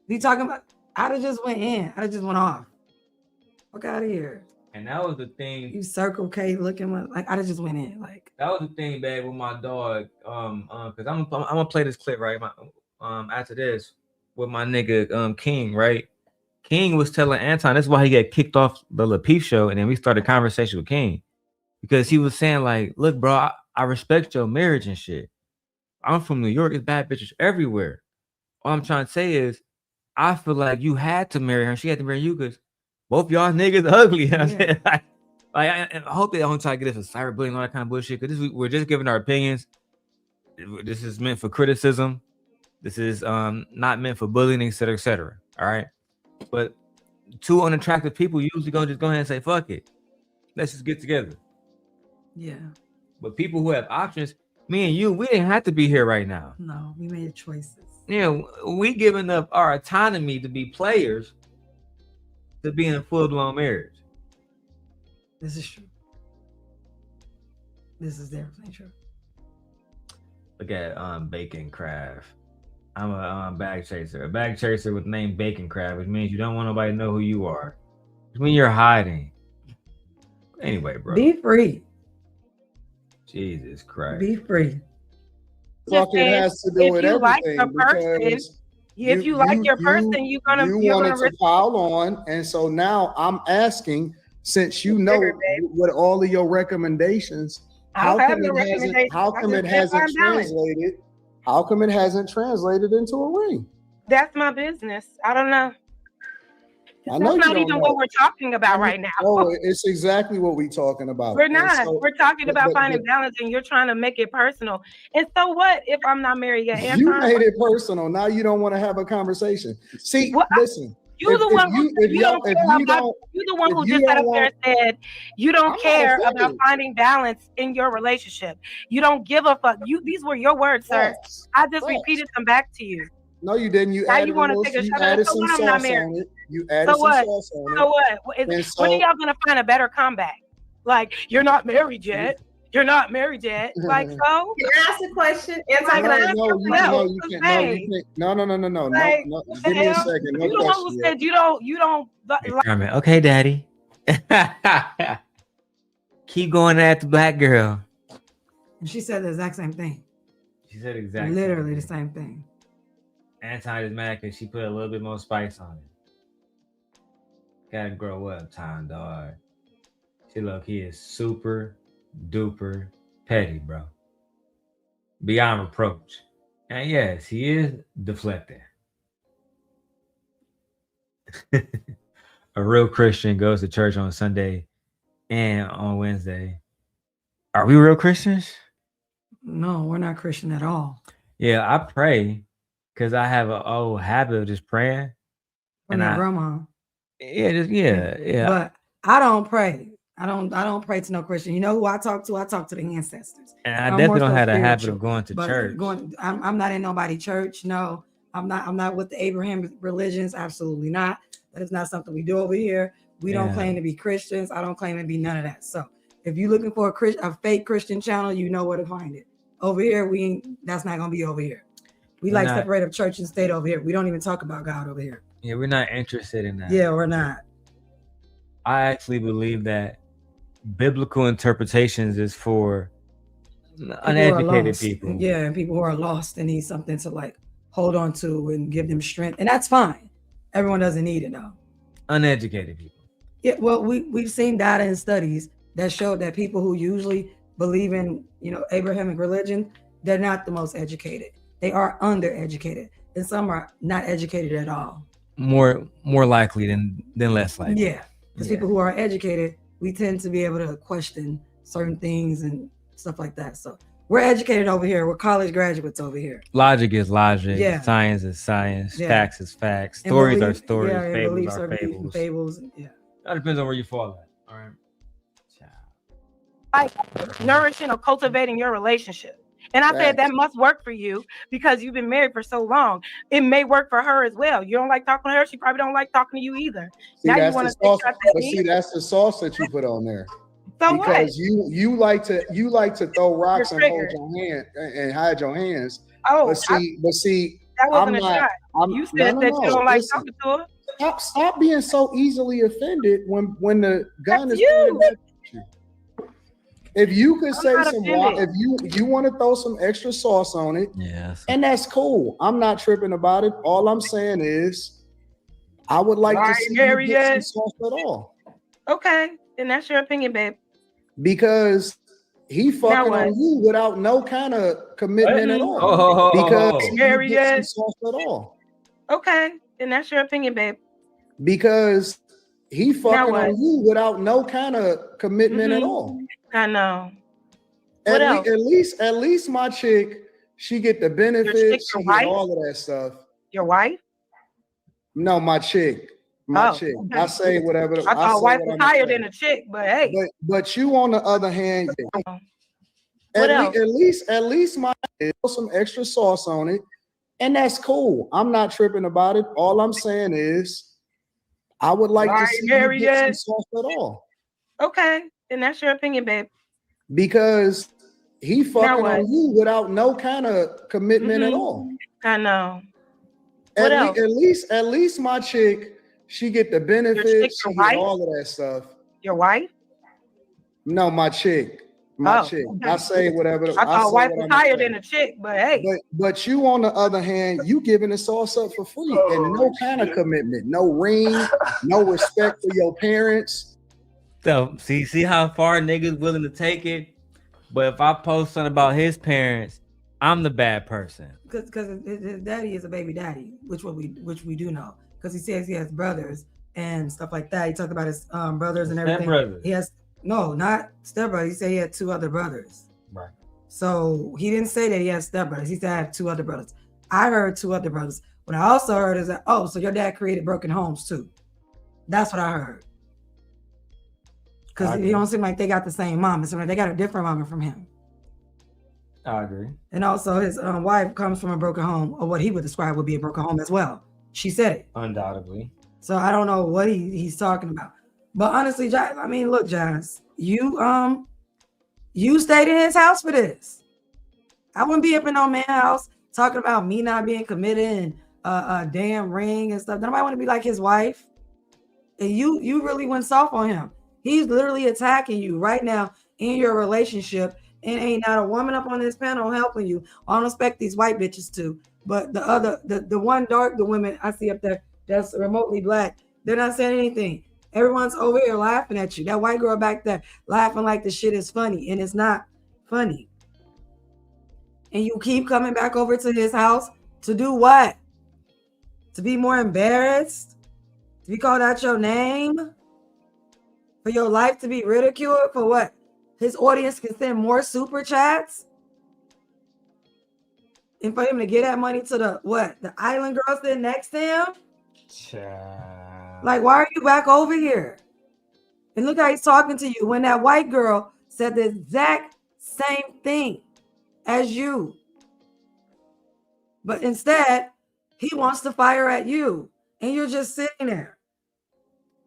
Be talking about, I'd have just went in. I'd have just went off. Fuck out of here. And that was the thing. You Circle K looking like I'd have just went in. Like that was the thing, babe, with my dog. Because I'm gonna play this clip right. After this with my nigga King, right? King was telling Anton that's why he got kicked off the Lapeef show, and then we started a conversation with King because he was saying like, "Look, bro, I respect your marriage and shit. I'm from New York. It's bad bitches everywhere. All I'm trying to say is, I feel like you had to marry her. And she had to marry you because both y'all niggas ugly." You know what I'm saying? I hope they don't try to get us a cyberbullying and all that kind of bullshit. Because we're just giving our opinions. This is meant for criticism. This is not meant for bullying, etc., etc. All right. But two unattractive people usually gonna just go ahead and say, fuck it. Let's just get together. Yeah. But people who have options, me and you, we didn't have to be here right now. No, we made choices. Yeah, we giving up our autonomy to be players to be in full-blown marriage. This is true. This is definitely true. Look at Bacon Craft. I'm a bag chaser. A bag chaser with the name Bacon Craft, which means you don't want nobody to know who you are. Which means you're hiding. Anyway, bro. Be free. Jesus Christ. Be free. Fucking has to do with everything. If you like your person, you're gonna to pile on, and so now I'm asking, since you know what all of your recommendations, how come it hasn't translated? How come it hasn't translated into a ring? That's my business. I don't know. I know That's you not don't even know. what we're talking about right now. Oh, it's exactly what we're talking about. We're And not. so- We're talking about but- finding balance, and you're trying to make it personal. And so what if I'm not married yet? You Anton? made it personal. Now you don't want to have a conversation. See, Well, listen. You're the one who if you don't if care you about. don't, You're the one if who you just got don't up there and said you don't I'm care not about offended. finding balance in your relationship. You don't give a fuck. These were your words, sir. Facts. I just Facts. repeated them back to you. No, you didn't. You Now added you a want to little. take a You shot at added it. So some what? I'm not sauce married. on it. You added So some what? sauce on it. So what? And When so- are y'all gonna find a better comeback? Like, you're not married yet. You're not married yet. Like, so? Can I ask a question? Anton, Like, can I No, ask no, something you, else? no, you can't. No, you can't. No. Like, No. what the Give me a hell? second. No You the one who question said yet. you don't like, Kermit, okay, daddy. Keep going at the black girl. And she said the exact same thing. She said exactly. Literally the same thing. Anton is mad because she put a little bit more spice on it. Gotta grow up, time, dog. See, look, he is super duper petty, bro. Beyond reproach. And yes, he is deflecting. A real Christian goes to church on Sunday and on Wednesday. Are we real Christians? No, we're not Christian at all. Yeah, I pray because I have an old habit of just praying. From your grandma. Yeah. But I don't pray. I don't pray to no Christian. You know who I talk to? I talk to the ancestors. And I I'm definitely more don't so have a habit spiritual, of going to but church. I'm not in nobody's church. No, I'm not with the Abraham religions. Absolutely not. That is not something we do over here. We don't claim to be Christians. I don't claim to be none of that. So if you're looking for a fake Christian channel, you know where to find it. Over here, that's not gonna be over here. We We're like not- separate of church and state over here. We don't even talk about God over here. Yeah, we're not interested in that. Yeah, we're not. I actually believe that biblical interpretations is for People who are uneducated lost. people. Yeah, and people who are lost and need something to like hold on to and give them strength. And that's fine. Everyone doesn't need it though. Uneducated people. Yeah, well, we've seen data and studies that show that people who usually believe in, Abrahamic religion, they're not the most educated. They are undereducated. And some are not educated at all. More likely than less likely. Yeah. Because people who are educated, we tend to be able to question certain things and stuff like that. So we're educated over here. We're college graduates over here. Logic is logic. Yeah. Science is science. Yeah. Facts is facts. And Stories are belief- stories. yeah, and Fables beliefs are belief and fables. fables. Yeah. That depends on where you fall at. All right. like nourishing or cultivating your relationship. And I said that must work for you because you've been married for so long. It may work for her as well. You don't like talking to her. She probably don't like talking to you either. See, Now you that's want the to sauce. take But see, that's the sauce that you put on there. So because you like to throw rocks and hold triggered. your hand and hide your hands. Oh, but see, that wasn't I'm a not. shot. You said that you don't like talking to her. Stop being so easily offended when the gun is you. pointed at you. If you could say not some, offended. if you want to throw some extra sauce on it, yes, and that's cool. I'm not tripping about it. All I'm saying is, I would like to see you get some sauce at all. Okay, then that's your opinion, babe. Because he fucking what? on you without no kind of commitment at all. Oh. Because you Married get some yet? sauce at all. Okay, then that's your opinion, babe. Because he fucking what? on you without no kind of commitment at Mhm. all. I know. What else? At least my chick, she get the benefits, your she wife? get all of that stuff. Your wife? No, my chick. My Oh, chick. okay. I say whatever. I thought say wife what was I'ma higher say. than a chick, but hey. But you on the other hand, What else? at least my put some extra sauce on it, and that's cool. I'm not tripping about it. All I'm saying is, I would like to see you married get some yet? sauce at all. Okay, then that's your opinion, babe. Because he fucking what? on you without no kind of commitment at Mhm. all. I know. What else? At least my chick, she get the benefits, your she wife? get all of that stuff. Your wife? No, my chick. My Oh, chick. okay. I say whatever. I thought say wife what was I'ma higher say. than a chick, but hey. But you on the other hand, you giving the sauce up for free and no kind of commitment, no ring, no respect for your parents. So see how far niggas willing to take it. But if I post something about his parents, I'm the bad person. Because his daddy is a baby daddy, which we do know. Because he says he has brothers, and stuff like that. He talked about his brothers and everything. Stepbrothers. He has not stepbrothers. He said he had 2 other brothers. Right. So he didn't say that he had stepbrothers. He said I have 2 other brothers. I heard 2 other brothers. What I also heard is that, oh, so your dad created broken homes too. That's what I heard. Because it don't seem like they got the same mom. It seems like they got a different mama from him. I agree. And also his wife comes from a broken home, or what he would describe would be a broken home as well. She said it. Undoubtedly. So I don't know what he's talking about. But honestly, I mean, look, Jazz, you stayed in his house for this. I wouldn't be up in no man's house talking about me not being committed and a damn ring and stuff. Nobody want to be like his wife. And you really went soft on him. He's literally attacking you right now in your relationship, and ain't not a woman up on this panel helping you. I don't expect these white bitches to, but the one dark, the women I see up there that's remotely black, they're not saying anything. Everyone's over here laughing at you. That white girl back there laughing like the shit is funny, and it's not funny. And you keep coming back over to his house to do what? To be more embarrassed? To be called out your name? For your life to be ridiculed? For what? His audience can send more super chats? And for him to get that money to the island girl sitting next to him? Child. Like, why are you back over here? And look how he's talking to you when that white girl said the exact same thing as you. But instead, he wants to fire at you. And you're just sitting there,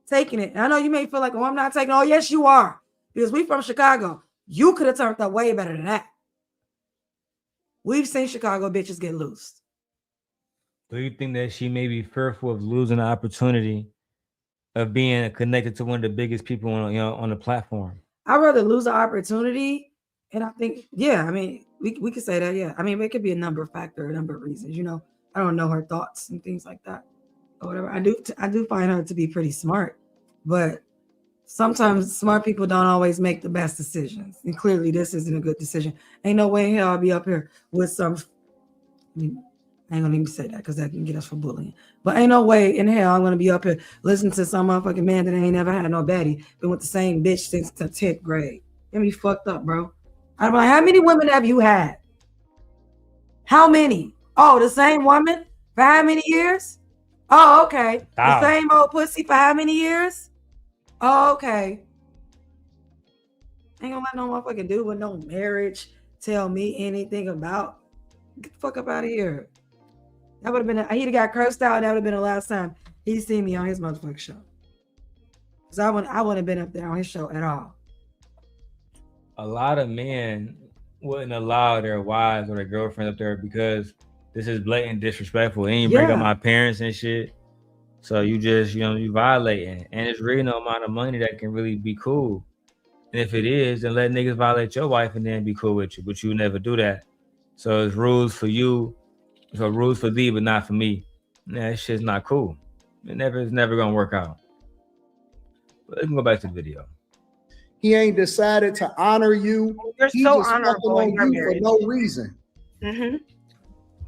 taking it. And I know you may feel like, oh, I'm not taking it. Oh, yes, you are. Because we from Chicago. You could have turned out way better than that. We've seen Chicago bitches get loose. Do you think that she may be fearful of losing the opportunity of being connected to one of the biggest people on the platform? I'd rather lose the opportunity. And I think, yeah, I mean, we could say that, yeah. I mean, it could be a number of factors, a number of reasons. You know, I don't know her thoughts and things like that or whatever. I do find her to be pretty smart, but sometimes smart people don't always make the best decisions. And clearly this isn't a good decision. Ain't no way in hell I'll be up here with some, I ain't gonna even say that because that can get us for bullying. But ain't no way in hell I'm gonna be up here listening to some motherfucking man that ain't never had no baddie, been with the same bitch since the 10th grade. Get me fucked up, bro. I'm like, how many women have you had? How many? Oh, the same woman for how many years? Oh, okay. The same old pussy for how many years? Oh, okay. Ain't gonna let no motherfucking dude with no marriage tell me anything about. Get the fuck up out of here. That would have been, he'd have got cursed out, and that would have been the last time he'd seen me on his motherfucking show. Because I wouldn't have been up there on his show at all. A lot of men wouldn't allow their wives or their girlfriends up there because this is blatant disrespectful. And you bring up my parents and shit. So you just, you violating. And it's really no amount of money that can really be cool. And if it is, then let niggas violate your wife and then be cool with you. But you never do that. So it's rules for you. So rules for thee, but not for me. Nah, that shit's not cool. It's never gonna work out. But let's go back to the video. He ain't decided to honor you. You're He so just honorable. fucking on you for no reason.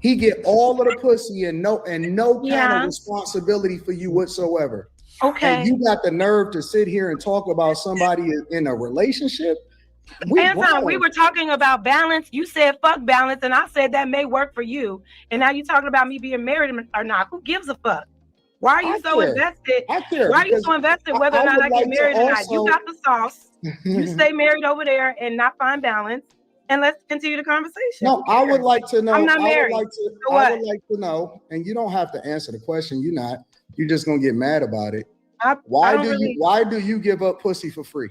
He get all of the pussy and no kind of responsibility for you whatsoever. Okay. And you got the nerve to sit here and talk about somebody in a relationship. Anton, we were talking about balance. You said fuck balance, and I said that may work for you. And now you're talking about me being married or not. Who gives a fuck? Why are you so invested? I care. Why are you so invested whether or not I get married or not? You got the sauce. You stay married over there and not find balance. And let's continue the conversation. No, I would like to know. I'm not married. I would like to know, and you don't have to answer the question. You're not. You're just gonna get mad about it. Why do you give up pussy for free?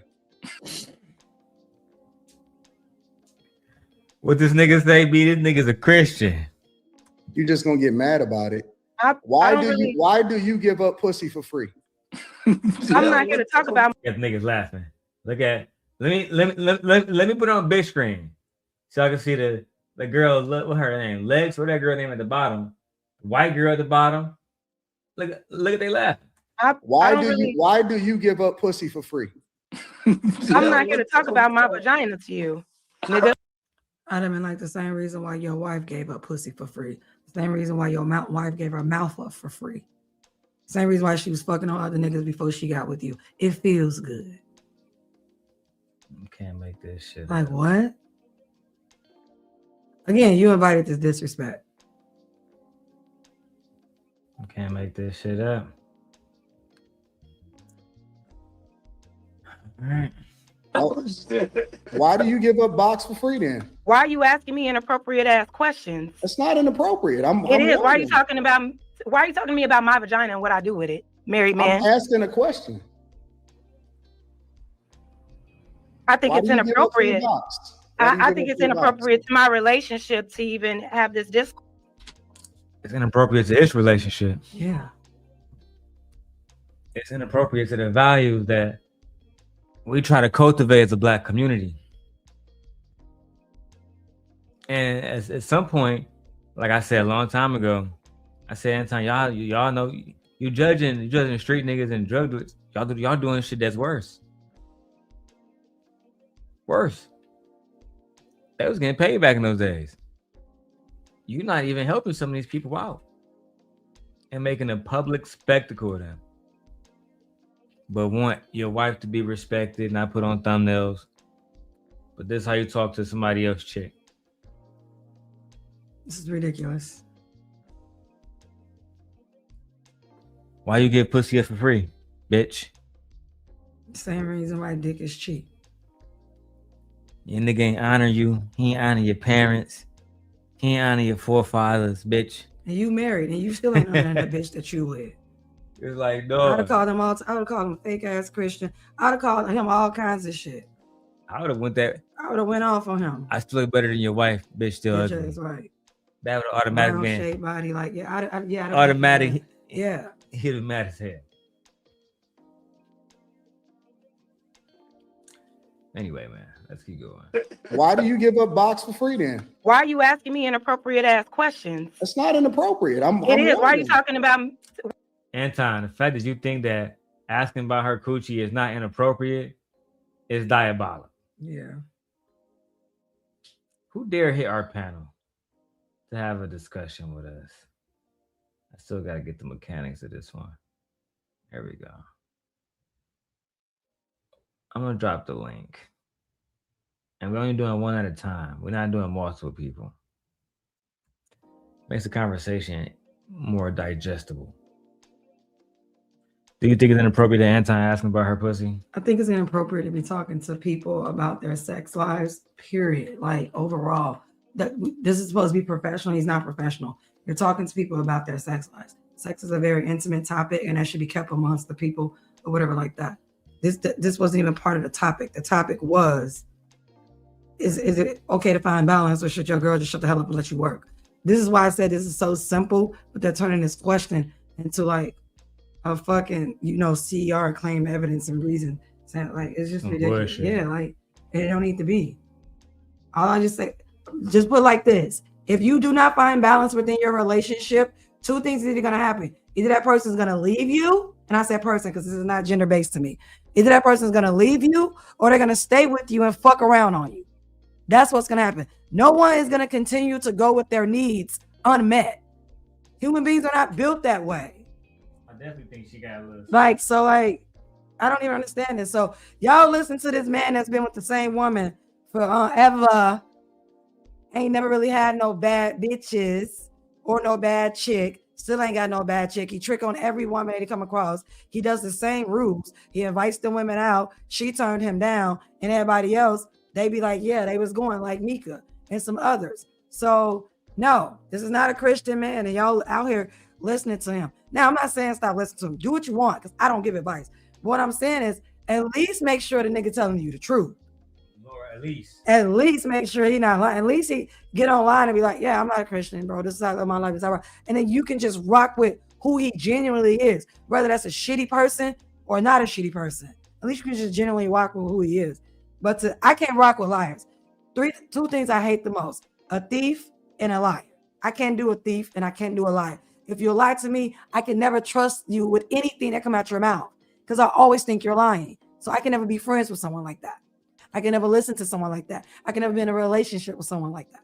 What this nigga say? Be this nigga's a Christian. You're just gonna get mad about it. Why do you give up pussy for free? I'm not gonna talk about. If niggas laughing. Look at. Let me put it on big screen so I can see the girl. What her name? Legs. What that girl name at the bottom? White girl at the bottom. Look at they laughing. Why do you give up pussy for free? I'm not gonna talk about my vagina to you, nigga. I'd have been like the same reason why your wife gave up pussy for free. The same reason why your wife gave her mouth up for free. Same reason why she was fucking all other niggas before she got with you. It feels good. You can't make this shit Like up. what? Again, you invited this disrespect. You can't make this shit up. All right. Why do you give up box for free then? Why are you asking me inappropriate ass questions? It's not inappropriate. I'm Why are you wondering. talking about? Why are you talking to me about my vagina and what I do with it, married man? I'm asking a question. I think Why it's do you give up for the inappropriate. box? Why do you I give think up it's for the box? inappropriate to my relationship to even have this discourse. It's inappropriate to his relationship. Yeah. It's inappropriate to the values that we try to cultivate as a Black community. And at some point, like I said a long time ago, I said, Anton, y'all know you judging street niggas and drug dealers. Y'all doing shit that's worse. Worse. They was getting paid back in those days. You're not even helping some of these people out and making a public spectacle of them. But want your wife to be respected, not put on thumbnails. But this is how you talk to somebody else chick. This is ridiculous. Why you get pussy for free, bitch? Same reason why dick is cheap. Your nigga ain't honor you. He ain't honor your parents. He ain't honor your forefathers, bitch. And you married, and you still ain't honoring the bitch that you with. It's like, I'd no. have called him I would have called him a fake ass Christian. I'd have called him all kinds of shit. I would have went that. I would have went off on him. I still look better than your wife, bitch. Still Bitch ugly. ass right. That would have automatically Brown been shaped body, like I'd automatic. Yeah. He'd have mad as hell. Anyway, man, let's keep going. Why do you give up box for free then? Why are you asking me inappropriate ass questions? It's not inappropriate. I'm Why are you wondering. talking about? Anton, the fact that you think that asking about her coochie is not inappropriate is diabolical. Yeah. Who dare hit our panel to have a discussion with us? I still got to get the mechanics of this one. There we go. I'm going to drop the link. And we're only doing one at a time. We're not doing multiple people. Makes the conversation more digestible. Do you think it's inappropriate to Anton asking about her pussy? I think it's inappropriate to be talking to people about their sex lives, period. Like overall, that this is supposed to be professional. He's not professional. You're talking to people about their sex lives. Sex is a very intimate topic, and that should be kept amongst the people or whatever like that. This wasn't even part of the topic. The topic was, is it okay to find balance, or should your girl just shut the hell up and let you work? This is why I said this is so simple, but they're turning this question into like a fucking, CR claim evidence and reason. So like, it's just ridiculous. Bullshit. Yeah, like it don't need to be. All I just say, just put it like this. If you do not find balance within your relationship, two things are either gonna happen. Either that person's gonna leave you, and I said person because this is not gender-based to me. Either that person's gonna leave you or they're gonna stay with you and fuck around on you. That's what's gonna happen. No one is gonna continue to go with their needs unmet. Human beings are not built that way. I definitely think she got a little. I don't even understand this. So y'all listen to this man that's been with the same woman for ever. Ain't never really had no bad bitches or no bad chick. Still ain't got no bad chick. He trick on every woman that he come across. He does the same rules. He invites the women out. She turned him down, and everybody else, they be like, yeah, they was going like Micca and some others. So no, this is not a Christian man, and y'all out here listening to him. Now, I'm not saying stop listening to him. Do what you want, because I don't give advice. What I'm saying is at least make sure the nigga telling you the truth. Lord, at least. At least make sure he not lying. At least he get online and be like, yeah, I'm not a Christian, bro. This is how my life is. All right. And then you can just rock with who he genuinely is, whether that's a shitty person or not a shitty person. At least you can just genuinely rock with who he is. But I can't rock with liars. Two things I hate the most: a thief and a liar. I can't do a thief and I can't do a liar. If you lie to me, I can never trust you with anything that come out your mouth because I always think you're lying. So I can never be friends with someone like that. I can never listen to someone like that. I can never be in a relationship with someone like that.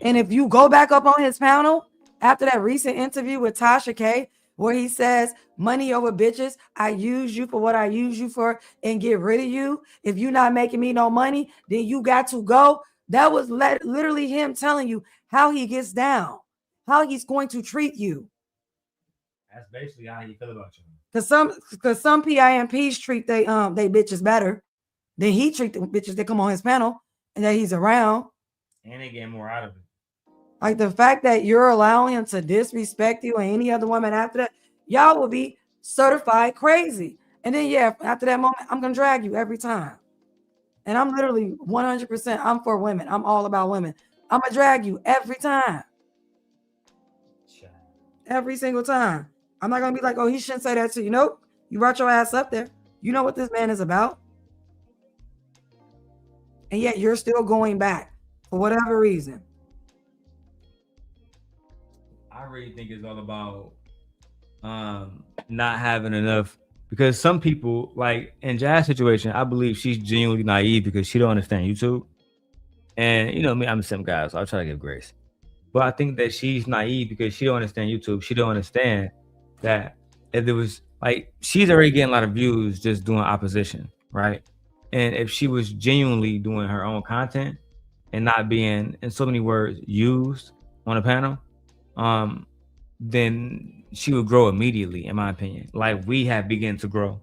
And if you go back up on his panel After that recent interview with Tasha K, where he says, money over bitches, I use you for what I use you for and get rid of you. If you're not making me no money, then you got to go. That was literally him telling you how he gets down, how he's going to treat you. That's basically how you feel about you. Because some PIMPs treat they bitches better than he treat the bitches that come on his panel and that he's around. And they get more out of it. Like the fact that you're allowing him to disrespect you and any other woman after that, y'all will be certified crazy. And then, yeah, after that moment, I'm going to drag you every time. And I'm literally 100%, I'm for women. I'm all about women. I'm going to drag you every time. Every single time. I'm not going to be like, oh, he shouldn't say that to you. Nope. You brought your ass up there. You know what this man is about. And yet you're still going back for whatever reason. I really think it's all about not having enough, because some people, like in Jazz's situation, I believe she's genuinely naive because she don't understand YouTube. And you know me, I'm a simple guy, so I'll try to give grace. But I think that she's naive because she don't understand YouTube. She don't understand that if there was, like, she's already getting a lot of views just doing opposition, right? And if she was genuinely doing her own content and not being, in so many words, used on a panel, then she would grow immediately, in my opinion. Like we have begun to grow,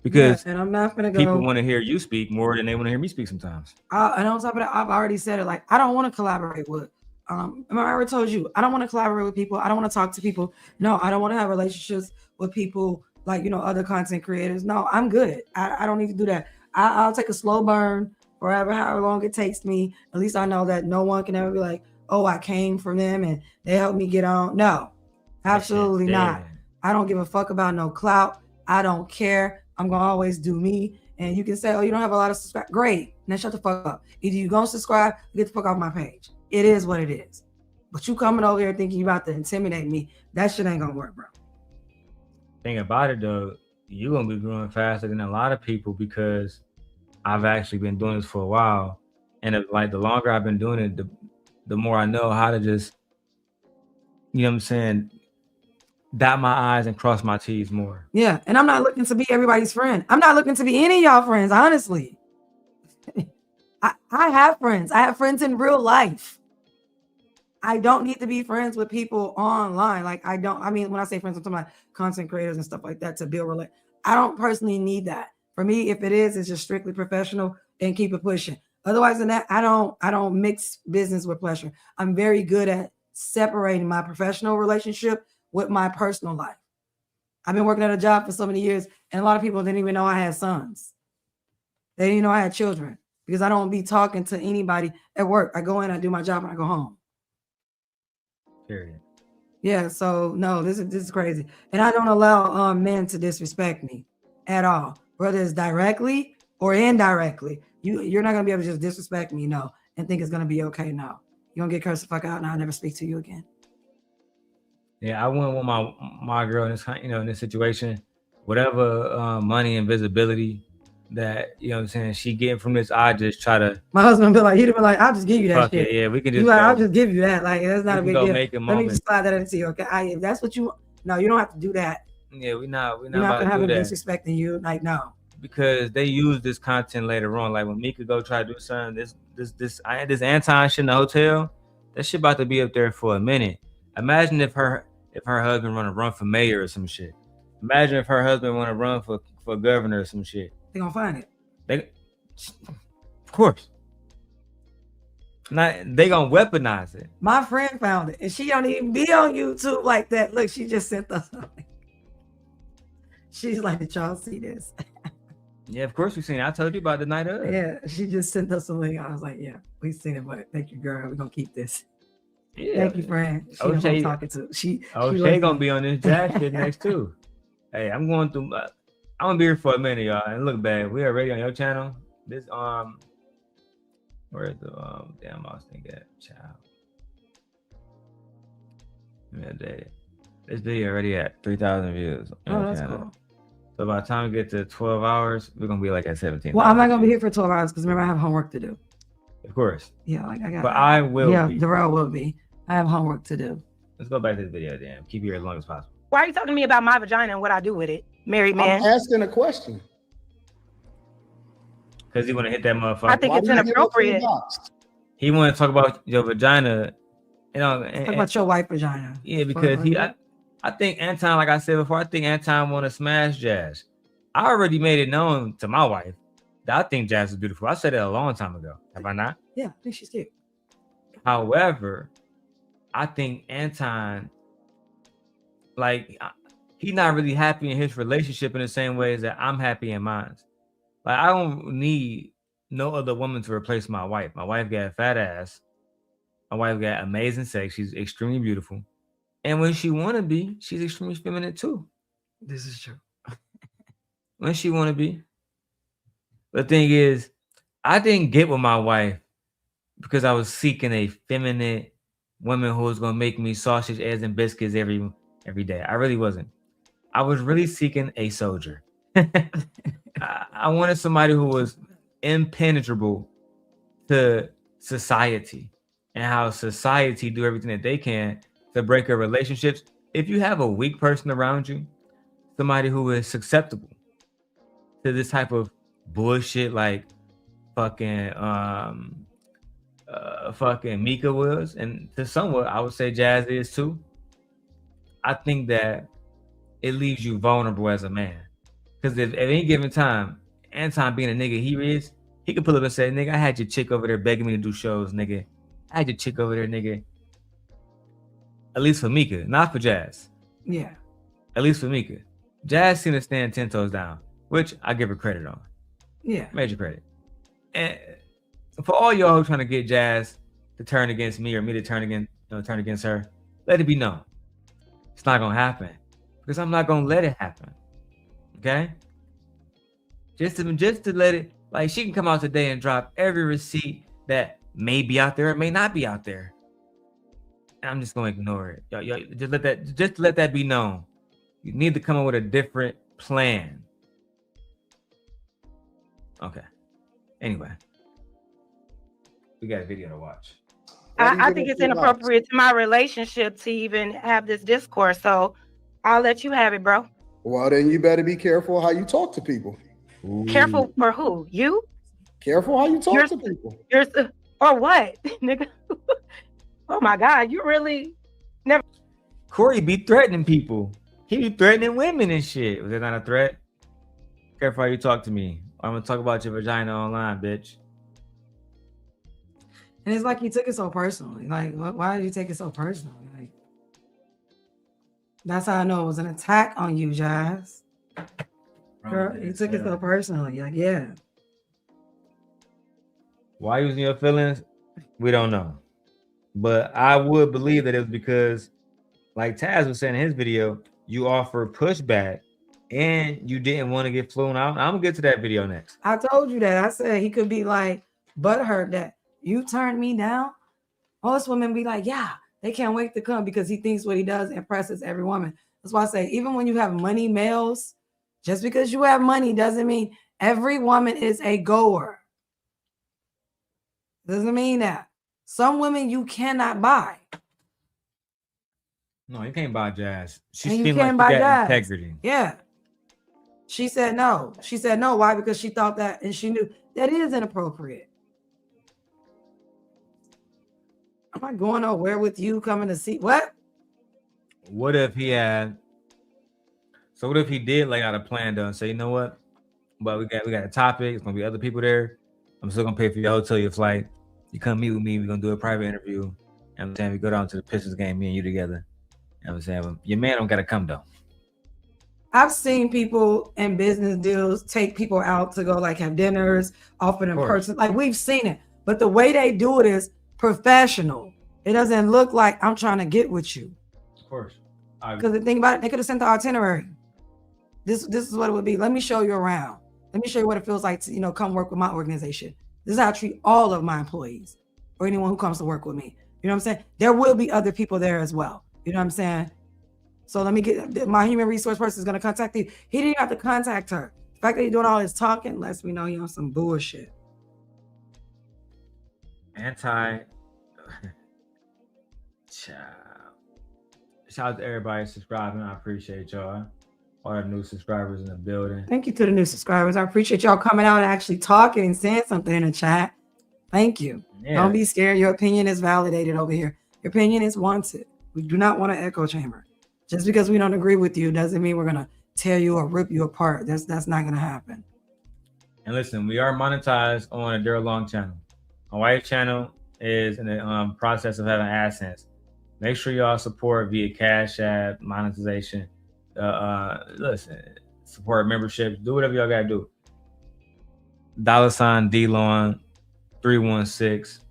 because and I'm not gonna go. People want to hear you speak more than they want to hear me speak sometimes. And on top of that, I've already said it. Like I don't want to collaborate with. I already told you I don't want to collaborate with people. I don't want to talk to people. No, I don't want to have relationships with people like other content creators. No, I'm good. I don't need to do that. I'll take a slow burn forever, however long it takes me. At least I know that no one can ever be like, oh, I came from them and they helped me get on. No, absolutely not. I don't give a fuck about no clout. I don't care. I'm going to always do me. And you can say, oh, you don't have a lot of subscribers. Great. Now shut the fuck up. Either you going to subscribe or get the fuck off my page. It is what it is. But you coming over here thinking you about to intimidate me, that shit ain't going to work, bro. Thing about it, though, you're going to be growing faster than a lot of people because I've actually been doing this for a while. And like the longer I've been doing it, the more I know how to just, you know what I'm saying, dot my I's and cross my T's more. Yeah, and I'm not looking to be everybody's friend. I'm not looking to be any of y'all friends, honestly. I have friends. I have friends in real life. I don't need to be friends with people online. Like I mean, when I say friends, I'm talking about content creators and stuff like that to build relate. I don't personally need that. For me, if it is, it's just strictly professional and keep it pushing. Otherwise than that, I don't mix business with pleasure. I'm very good at separating my professional relationship with my personal life. I've been working at a job for so many years, and a lot of people didn't even know I had sons. They didn't know I had children because I don't be talking to anybody at work. I go in, I do my job, and I go home. Period. Yeah, so no, this is crazy. And I don't allow men to disrespect me at all, whether it's directly or indirectly. You're not gonna be able to just disrespect me, no, and think it's gonna be okay. No, you're gonna get cursed the fuck out, and I'll never speak to you again. Yeah, I wouldn't want my girl in this, in this situation, whatever money and visibility that, you know what I'm saying, she getting from this, I just try to. My husband be like, he'd be like, I'll just give you that shit. Yeah, we can just. I'll just give you that. Like that's not a big deal. Let me just slide that into you. Okay, if that's what you. No, you don't have to do that. Yeah, we're not gonna have him disrespecting you. Like no. Because they use this content later on. Like when Micca go try to do something, this Anton shit in the hotel, that shit about to be up there for a minute. Imagine if her husband want to run for mayor or some shit. Imagine if her husband want to run for governor or some shit. They gonna find it. Of course. They gonna weaponize it. My friend found it, and she don't even be on YouTube like that. Look, she just sent us something. She's like, did y'all see this? Yeah, of course we seen it. I told you about the night of. Yeah, she just sent us a link. I was like, yeah, we seen it, but thank you, girl. We're gonna keep this. Yeah. Thank you, friend. O'Shea talking to. She gonna be on this jazz shit next too. Hey, I'm going through. I'm gonna be here for a minute, y'all. And look, babe, we already on your channel. This where's the damn I was thinking child. Yeah, this video already at 3,000 views. Oh, that's cool. So by the time we get to 12 hours, we're gonna be like at 17. Well, I'm not gonna be here for 12 hours because remember I have homework to do. Of course. Yeah, like I got. But I will. Yeah, be. Darrel will be. I have homework to do. Let's go back to the video, then. Keep you here as long as possible. Why are you talking to me about my vagina and what I do with it, married man? I'm asking a question. Because he want to hit that motherfucker. I think it's inappropriate. He want to talk about your vagina, you know. Talk about your white vagina. Yeah, because I think Anton, like I said before, I think Anton want to smash Jazz. I already made it known to my wife that I think Jazz is beautiful. I said that a long time ago. Have I not? Yeah, I think she's cute. However, I think Anton, like, he's not really happy in his relationship in the same way as that I'm happy in mine. Like, I don't need no other woman to replace my wife. My wife got a fat ass. My wife got amazing sex. She's extremely beautiful. And when she want to be, she's extremely feminine too. This is true. When she want to be. The thing is, I didn't get with my wife because I was seeking a feminine woman who was going to make me sausage, eggs, and biscuits every day. I really wasn't. I was really seeking a soldier. I wanted somebody who was impenetrable to society and how society do everything that they can to break up relationships. If you have a weak person around you, somebody who is susceptible to this type of bullshit, like fucking Micca was, and to somewhat I would say Jazz is too. I think that it leaves you vulnerable as a man. Because if at any given time, Anton being a nigga he could pull up and say, nigga, I had your chick over there begging me to do shows, nigga. I had your chick over there, nigga. At least for Micca, not for Jazz. Yeah. At least for Micca. Jazz seemed to stand 10 toes down, which I give her credit on. Yeah. Major credit. And for all y'all who trying to get Jazz to turn against me or me to turn against her, let it be known. It's not gonna happen. Because I'm not gonna let it happen. Okay? Just to let it, like, she can come out today and drop every receipt that may be out there, it may not be out there. And I'm just gonna ignore it. Y'all, just let that be known. You need to come up with a different plan. Okay. Anyway. We got a video to watch. I think it's inappropriate to my relationship to even have this discourse. So I'll let you have it, bro. Well, then you better be careful how you talk to people. Ooh. Careful for who? You? Careful how you talk to people. Or what, nigga? Oh my God, you really never. Corey be threatening people. He be threatening women and shit. Was that not a threat? Careful how you talk to me. I'm gonna talk about your vagina online, bitch. And it's like he took it so personally. Like, why did you take it so personally? Like, that's how I know it was an attack on you, Jazz. Girl, he took it so personally. Like, yeah. Why using your feelings? We don't know. But I would believe that it was because, like Taz was saying in his video, you offered pushback and you didn't want to get flown out. I'm gonna get to that video next. I told you that. I said he could be like butthurt that you turned me down. Most women be like, yeah, they can't wait to come because he thinks what he does impresses every woman. That's why I say, even when you have money males, just because you have money doesn't mean every woman is a goer. Doesn't mean that. Some women you cannot buy. No, you can't buy Jazz. She And you seemed like can't she buy got Jazz. integrity. Yeah. She said no. She said no. Why? Because she thought that, and she knew that is inappropriate. Am I going nowhere with you coming to see what? What if he had? So what if he did lay out a plan though and say, you know what? But we got a topic. It's gonna be other people there. I'm still gonna pay for your hotel, your flight. You come meet with me. We're gonna do a private interview. And I'm saying we go down to the Pistons game, me and you together. I'm saying your man don't gotta come though. I've seen people in business deals take people out to go like have dinners, often in person. Like we've seen it, but the way they do it is professional. It doesn't look like I'm trying to get with you. Of course. Because the thing about it, they could have sent the itinerary. This is what it would be. Let me show you around. Let me show you what it feels like to, come work with my organization. This is how I treat all of my employees or anyone who comes to work with me. You know what I'm saying? There will be other people there as well. You know what I'm saying? So let me get my human resource person is going to contact you. He didn't have to contact her. The fact that he's doing all this talking lets me know he on some bullshit. Child. Shout out to everybody subscribing. I appreciate y'all. All the new subscribers in the building. Thank you to the new subscribers. I appreciate y'all coming out and actually talking and saying something in the chat. Thank you. Yeah. Don't be scared. Your opinion is validated over here. Your opinion is wanted. We do not want an echo chamber. Just because we don't agree with you doesn't mean we're gonna tear you or rip you apart. That's not gonna happen. And listen, we are monetized on a Darrel Long channel. My wife's channel is in the process of having AdSense. Make sure y'all support via Cash App, monetization. Listen, support memberships. Do whatever y'all gotta do. $ DLon 316.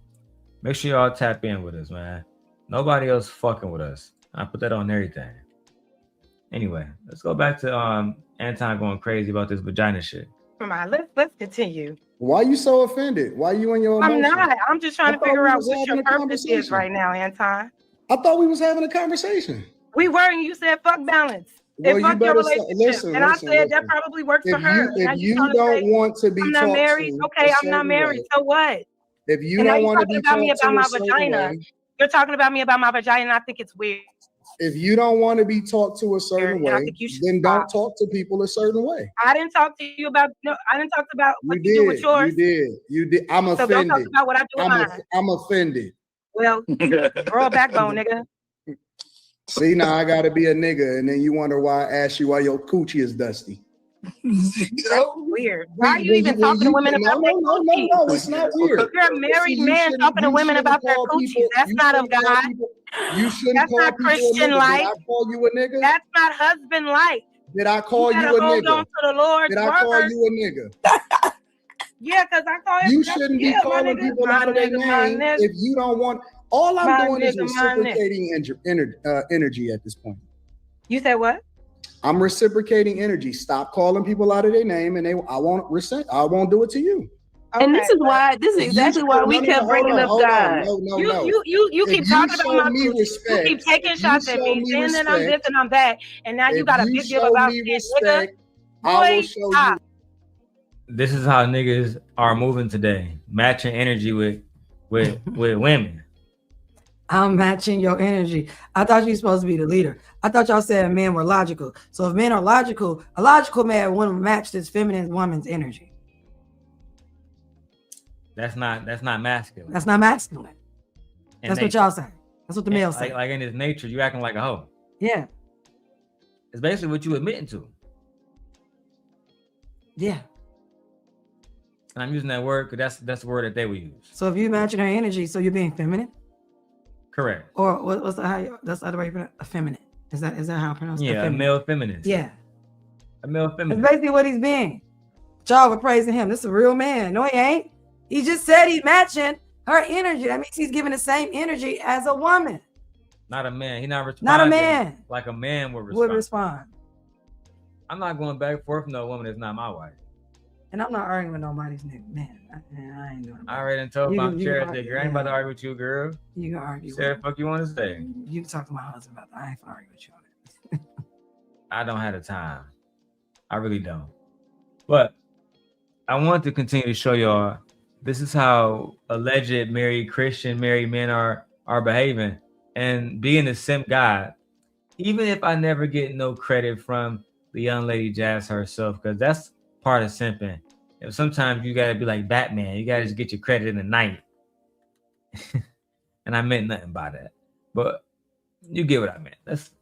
Make sure y'all tap in with us, man. Nobody else fucking with us. I put that on everything. Anyway, let's go back to Anton going crazy about this vagina shit. Come on, let's continue. Why you so offended? Why you in your emotions? I'm not. I'm just trying to figure out what your purpose is conversation right now, Anton. I thought we was having a conversation. We were, and you said fuck balance. Well, And you fuck your better relationship. listen. And I listen, said that listen. probably works for If her. you Now if you you trying to don't say, want to be I'm not talked married. to Okay, a I'm not certain married. way, So what? if you And now don't you're want to talking be about me talked to about a my certain vagina. way, You're talking about me about my vagina, and I think it's weird. if you don't want to be talked to a certain And I way, think you should then stop. don't talk to people a certain way. I didn't talk to you about I didn't talk about what you do with You yours. did. You did. I'm So don't talk offended. about what I do with mine. I'm offended. Well, grow a backbone, nigga. See, now I gotta be a nigga, and then you wonder why I asked you why your coochie is dusty. That's weird. Why are you even talking to women about their coochies? No, it's not weird. You're a married See, you man shouldn't- talking to you women shouldn't about their call coochies. people- That's you not of shouldn't call God. people- You shouldn't That's call not people a Christian nigga. like. Did I call you a nigga? That's not husband like. Did I call you gotta a hold nigga? on to the Lord's Did I call word. you a nigga? Yeah, because I call it. You shouldn't be calling people out of their name if you don't want. All I'm My doing is nigga, my nigga. reciprocating energy at this point. You said what? I'm reciprocating energy. Stop calling people out of their name, and I won't do it to you. And this is why. This is exactly why we kept bringing up God. You keep talking about my me coochie. respect, You keep taking shots at me, saying that I'm this respect, and I'm that, and now you if got a you big deal show about me it, nigga. respect, I will Boy, show stop. This is how niggas are moving today, matching energy with women. I'm matching your energy. I thought you were supposed to be the leader. I thought y'all said men were logical. So if men are logical, a logical man wouldn't match this feminine woman's energy. That's not masculine. That's not masculine. In That's nature. what y'all say. That's what the males say. Like in his nature, you acting like a hoe. Yeah. It's basically what you admitting to. Yeah. And I'm using that word because that's the word that they would use. So if you matching her energy, so you're being feminine? Correct. Or what's that's the other way you pronounce effeminate. Is that how I pronounce it? Yeah, a male feminist. Yeah. A male That's feminist. basically what he's being. Y'all were praising him. This is a real man. No, he ain't. He just said he's matching her energy. That means he's giving the same energy as a woman. Not a man. He's not responding. Not a man. Like a man would respond. Would respond. I'm not going back and forth with no woman that's not my wife. And I'm not arguing with nobody's nigga. Man, I ain't doing it. I already told You my can chair argue, that I ain't about to argue with you, girl. You can argue. Say the fuck you want to say. You can talk to my husband about that. I ain't gonna argue with you on it. I don't have the time. I really don't. But I want to continue to show y'all this is how alleged married Christian married men are behaving. And being a simp guy, even if I never get no credit from the young lady Jazz herself, because that's part of simping. And sometimes you gotta be like Batman, you gotta just get your credit in the night. And I meant nothing by that. But you get what I meant.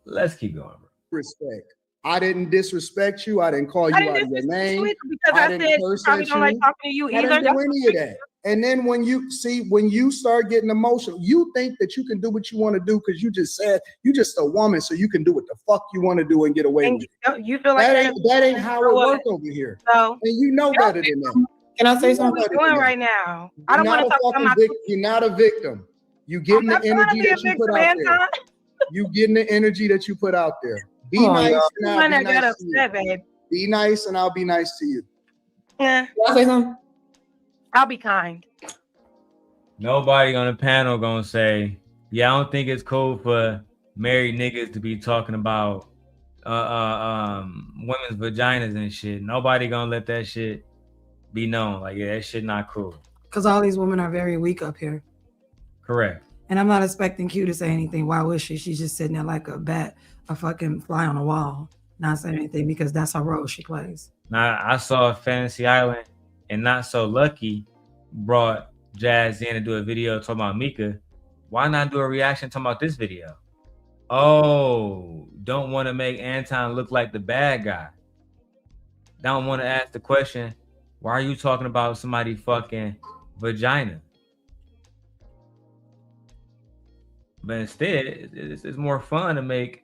Let's keep going, bro. Respect. I didn't disrespect you. I didn't call you out of your name. Because I said you probably don't like talking to you I either. didn't do any of that. And then when you start getting emotional, you think that you can do what you want to do because you just said you just a woman, so you can do what the fuck you want to do and get away with it. You feel like that ain't how it works over here. So, and you know better than that. Can I say You know something? better What than are that. you doing right now? I don't want to talk about my You're not a victim. You getting the energy that you put out there. You getting the energy that you put out there. Be nice and I'll be nice to you. Babe. Be nice and I'll be nice to you. Yeah. Can I say something? I'll be kind. Nobody on the panel gonna say, yeah, I don't think it's cool for married niggas to be talking about women's vaginas and shit. Nobody gonna let that shit be known. Like, yeah, that shit not cool. Because all these women are very weak up here. Correct. And I'm not expecting Q to say anything. Why would she? She's just sitting there like a bat, a fucking fly on the wall, not saying anything because that's her role she plays. Now I saw Fantasy Island and NotSoLucki brought Jazz in to do a video talking about Micca. Why not do a reaction talking about this video? Oh, don't want to make Anton look like the bad guy. Don't want to ask the question, why are you talking about somebody fucking vagina? But instead, it's more fun to make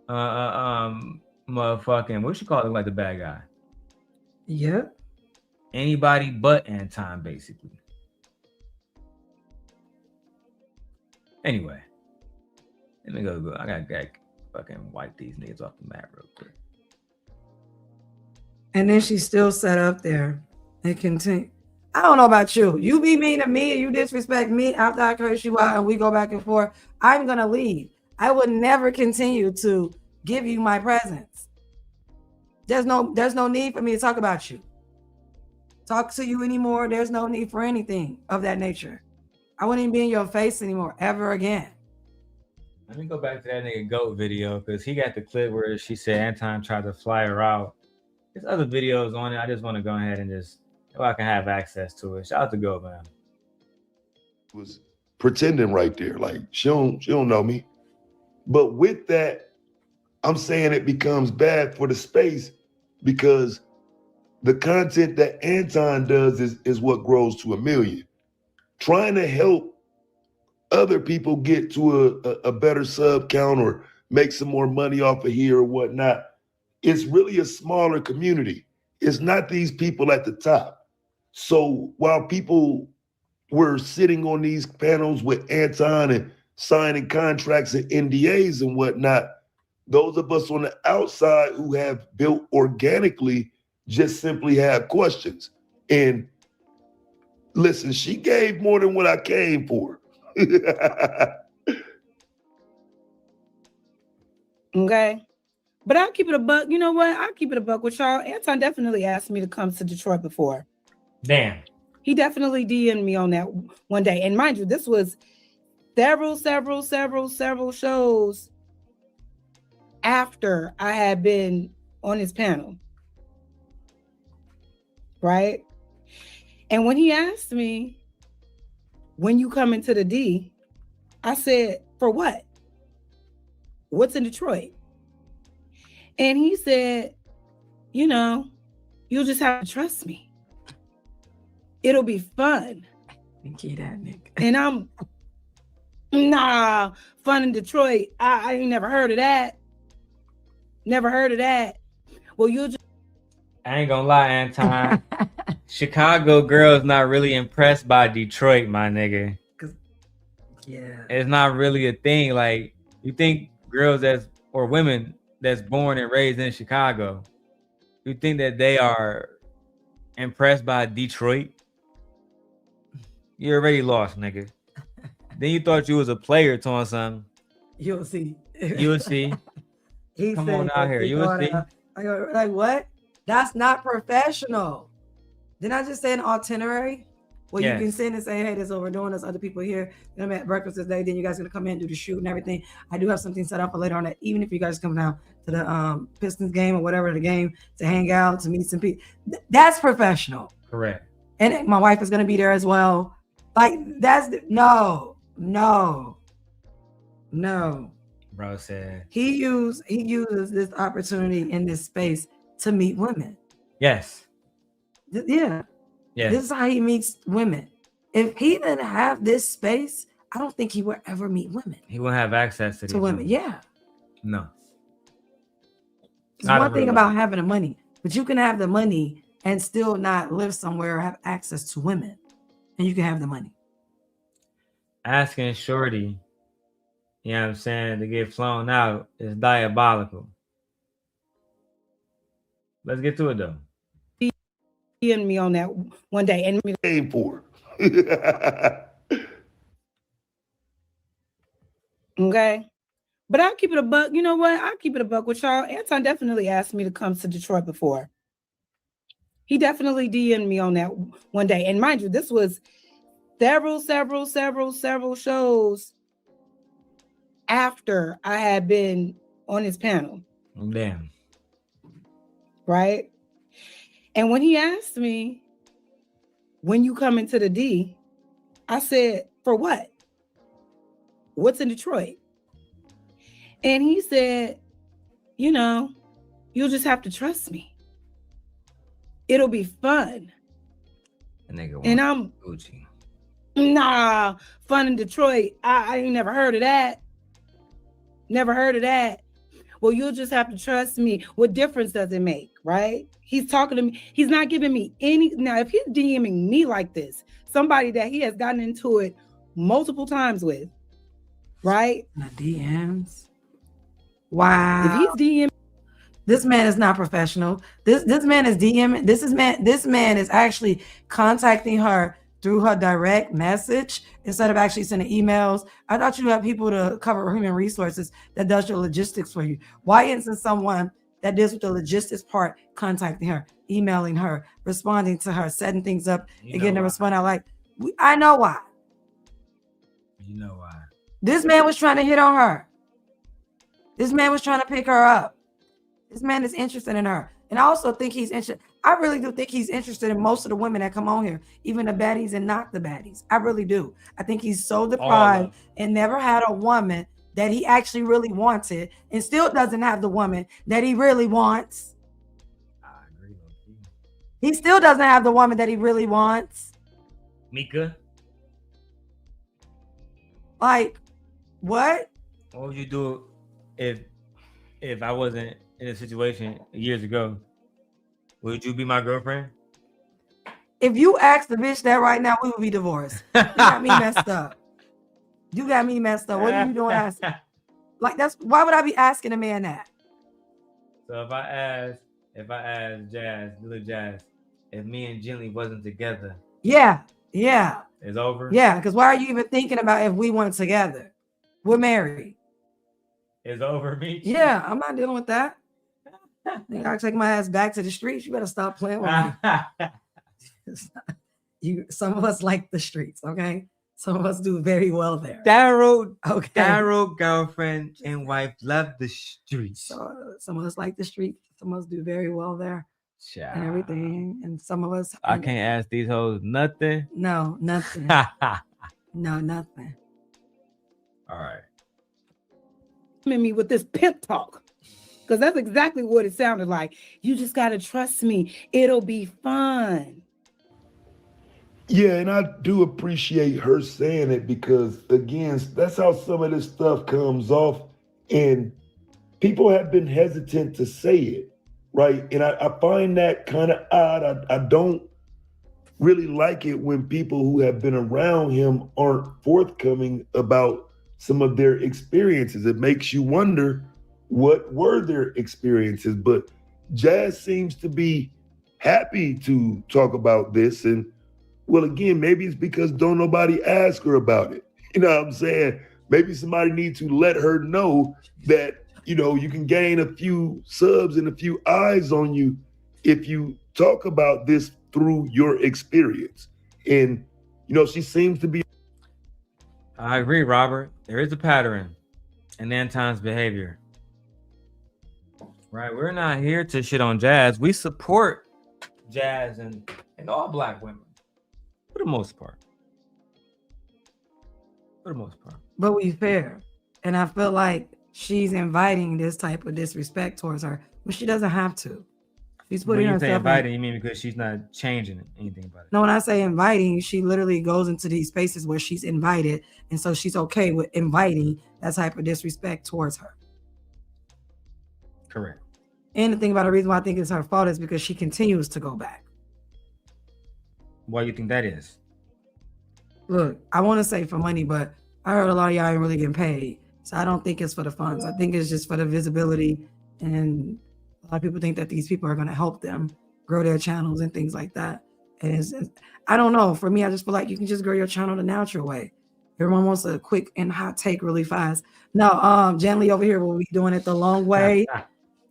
motherfucking, what you call it, like the bad guy? Yep. Anybody but Anton, basically. Anyway, let me go. I gotta fucking wipe these niggas off the map real quick. And then she still sat up there and continue. I don't know about you. You be mean to me and you disrespect me after I curse you out and we go back and forth. I'm gonna leave. I would never continue to give you my presence. There's no need for me to talk about you. Talk to you anymore. There's no need for anything of that nature. I wouldn't even be in your face anymore, ever again. Let me go back to that nigga GOAT video because he got the clip where she said Anton tried to fly her out. There's other videos on it. I just want to go ahead and just, so I can have access to it. Shout out to GOAT, man. Was pretending right there, like she don't know me. But with that, I'm saying it becomes bad for the space because the content that Anton does is what grows to 1 million. Trying to help other people get to a better sub count or make some more money off of here or whatnot. It's really a smaller community. It's not these people at the top. So while people were sitting on these panels with Anton and signing contracts and NDAs and whatnot, those of us on the outside who have built organically just simply have questions. And listen, she gave more than what I came for. Okay. But I'll keep it a buck. You know what? I'll keep it a buck with y'all. Anton definitely asked me to come to Detroit before. Damn. He definitely DM'd me on that one day. And mind you, this was several shows after I had been on his panel. Right? And when he asked me, when you come into the D, I said, for what? What's in Detroit? And he said, you know, you'll just have to trust me. It'll be fun. Thank that Nick. And I'm, nah, fun in Detroit. I ain't never heard of that. Never heard of that. Well, you'll just. I ain't gonna lie, Anton. Chicago girls not really impressed by Detroit, my nigga. Yeah. It's not really a thing. Like, you think girls or women that's born and raised in Chicago, you think that they are impressed by Detroit? You already lost, nigga. Then you thought you was a player doing something. You'll see. You'll see. Come on out here. You will see. I go, like, what? That's not professional. Didn't I just say an itinerary? Well, yes. You can send and say, hey, this is what we're doing. There's other people here. I'm at breakfast today. Then you guys are going to come in and do the shoot and everything. I do have something set up for later on that, even if you guys come down to the Pistons game or whatever the game to hang out, to meet some people. That's professional. Correct. And my wife is going to be there as well. Like, that's no. Bro said he uses this opportunity in this space to meet women. Yes. Yeah. Yeah. This is how he meets women. If he didn't have this space, I don't think he would ever meet women. He won't have access to women. Yeah. No. It's one thing about having the money, but you can have the money and still not live somewhere or have access to women. And you can have the money. Asking Shorty, you know what I'm saying, to get flown out is diabolical. Let's get to it though. And me on that one day and me came for. Okay. But I'll keep it a buck. You know what? I'll keep it a buck with y'all. Anton definitely asked me to come to Detroit before. He definitely DM'd me on that one day. And mind you, this was several shows after I had been on his panel. Damn. Right? And when he asked me, when you come into the D, I said, for what? What's in Detroit? And he said, you know, you'll just have to trust me. It'll be fun. And I'm Gucci. Nah, fun in Detroit. I ain't never heard of that. Never heard of that. Well, you'll just have to trust me. What difference does it make, right? He's talking to me. He's not giving me any. Now, if he's DMing me like this, somebody that he has gotten into it multiple times with, right? The DMs. Wow. If he's DMing, this man is not professional. This man is DMing. This man is actually contacting her through her direct message instead of actually sending emails. I thought you had people to cover human resources that does your logistics for you. Why isn't someone that deals with the logistics part contacting her, emailing her, responding to her, setting things up, and getting a response out? Like, I know why. You know why. This man was trying to hit on her. This man was trying to pick her up. This man is interested in her. And I also think he's interested. I really do think he's interested in most of the women that come on here, even the baddies and not the baddies. I really do. I think he's so deprived and never had a woman that he actually really wanted, and still doesn't have the woman that he really wants. I agree with you. He still doesn't have the woman that he really wants. Micca, Like, what? what would you do if I wasn't in a situation years ago? Would you be my girlfriend? If you ask the bitch that right now, we would be divorced. You got me messed up. You got me messed up. What are you doing asking? Like, that's why would I be asking a man that? So if I ask Jazz, little Jazz, if me and Jenny wasn't together, Yeah. it's over. Yeah, because why are you even thinking about if we weren't together? We're married. It's over, me. Yeah, I'm not dealing with that. I gotta take my ass back to the streets. You better stop playing with me. Some of us like the streets, okay? Some of us do very well there. Darrel, Okay. Darrel, girlfriend and wife love the streets. So some of us like the streets. Some of us do very well there Child. and everything. And some of us, I can't ask these hoes nothing. No, nothing. No, nothing. All right. me with this pimp talk, because that's exactly what it sounded like. You just got to trust me. It'll be fun. Yeah, and I do appreciate her saying it because, again, that's how some of this stuff comes off. And people have been hesitant to say it, right? And I find that kind of odd. I don't really like it when people who have been around him aren't forthcoming about some of their experiences. It makes you wonder, what were their experiences? But Jazz seems to be happy to talk about this. And well, again, maybe it's because don't nobody ask her about it. You know what I'm saying? Maybe somebody needs to let her know that, you know, you can gain a few subs and a few eyes on you if you talk about this through your experience. And, you know, she seems to be. I agree, Robert. There is a pattern in Anton's behavior. Right? We're not here to shit on Jazz. We support Jazz and all black women. For the most part. But we fair. And I feel like she's inviting this type of disrespect towards her, but she doesn't have to. She's putting when you say herself inviting, you mean because she's not changing anything about it? No, when I say inviting, she literally goes into these spaces where she's invited, and so she's okay with inviting that type of disrespect towards her. Correct. And the thing about the reason why I think it's her fault is because she continues to go back. Why do you think that is? Look, I want to say for money, but I heard a lot of y'all ain't really getting paid. So I don't think it's for the funds. I think it's just for the visibility. And a lot of people think that these people are going to help them grow their channels and things like that. And I don't know. For me, I just feel like you can just grow your channel the natural way. Everyone wants a quick and hot take really fast. No, Jen over here will be doing it the long way.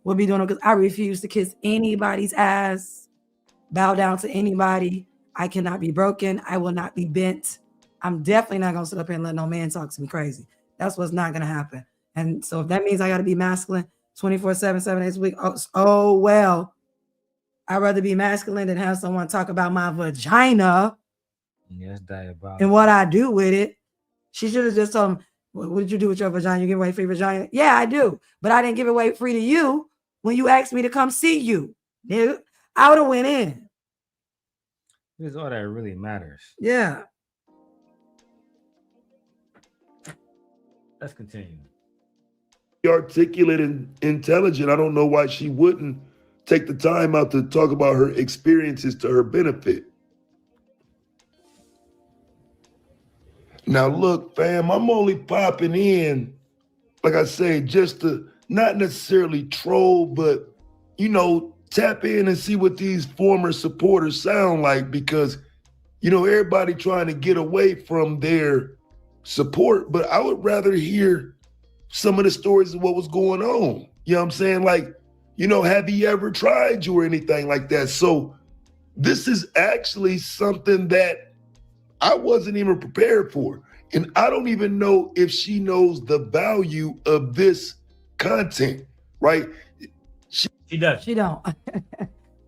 We'll be doing it because I refuse to kiss anybody's ass, bow down to anybody. I cannot be broken. I will not be bent. I'm definitely not gonna sit up here and let no man talk to me crazy. That's what's not gonna happen. And so if that means I gotta be masculine 24/7, 7 days a week, oh well. I'd rather be masculine than have someone talk about my vagina Yes, diabolical. and what I do with it. She should have just told him, what did you do with your vagina? You give away free vagina? Yeah, I do. But I didn't give it away free to you when you asked me to come see you. Nigga, I would have went in. This is all that really matters. Yeah. Let's continue. Articulate and intelligent. I don't know why she wouldn't take the time out to talk about her experiences to her benefit. Now, look, fam, I'm only popping in, like I say, just to not necessarily troll, but, you know, tap in and see what these former supporters sound like, because, you know, everybody trying to get away from their support, but I would rather hear some of the stories of what was going on. You know what I'm saying? Like, you know, have he ever tried you or anything like that? So this is actually something that I wasn't even prepared for. And I don't even know if she knows the value of this content, right? She does. She don't.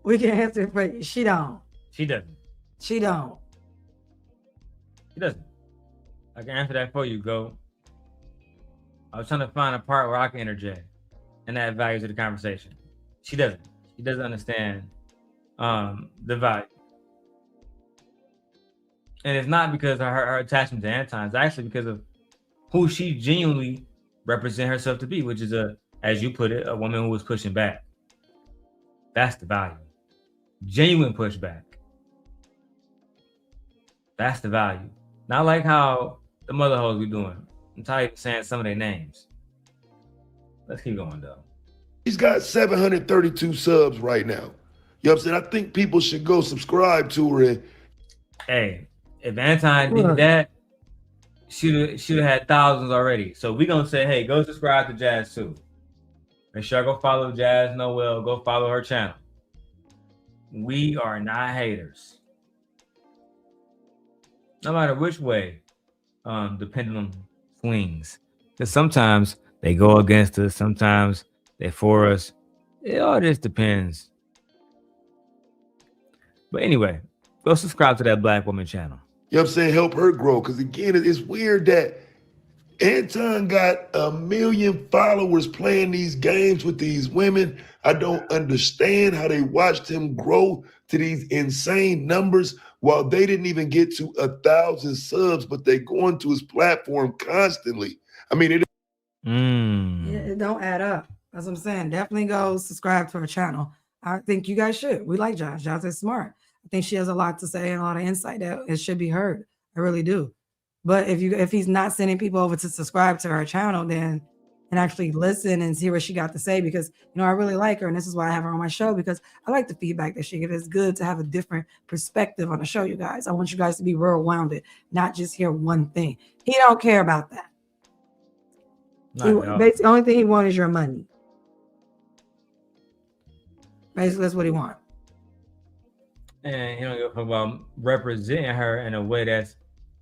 We can answer it for you. She don't. She doesn't. She don't. She doesn't. I can answer that for you, Go. I was trying to find a part where I can interject and add value to the conversation. She doesn't. She doesn't understand the value. And it's not because of her attachment to Anton. It's actually because of who she genuinely represents herself to be, which is as you put it, a woman who was pushing back. That's the value. Genuine pushback. That's the value. Not like how the mother hoes be doing. I'm tired of saying some of their names. Let's keep going, though. He's got 732 subs right now. You know what I'm saying? I think people should go subscribe to her. And hey, if Anton did that, she'd have had thousands already. So we're going to say, hey, go subscribe to Jazz too. Make sure I go follow Jazz Noelle. Go follow her channel. We are not haters. No matter which way the pendulum swings. Because sometimes they go against us. Sometimes they're for us. It all just depends. But anyway, go subscribe to that Black woman channel. You know what I'm saying? Help her grow. Because again, it's weird that Anton got 1 million followers playing these games with these women. I don't understand how they watched him grow to these insane numbers while they didn't even get to 1,000 subs, but they go into his platform constantly. I mean, It don't add up. That's what I'm saying. Definitely go subscribe to her channel. I think you guys should. We like Josh. Josh is smart. I think she has a lot to say and a lot of insight that it should be heard. I really do. But if he's not sending people over to subscribe to her channel, then and actually listen and see what she got to say, because you know I really like her, and this is why I have her on my show, because I like the feedback that she gives. It's good to have a different perspective on the show, you guys. I want you guys to be well-rounded, not just hear one thing. He don't care about that. Basically, the only thing he wants is your money. Basically, that's what he wants. And he don't give a fuck about representing her in a way that's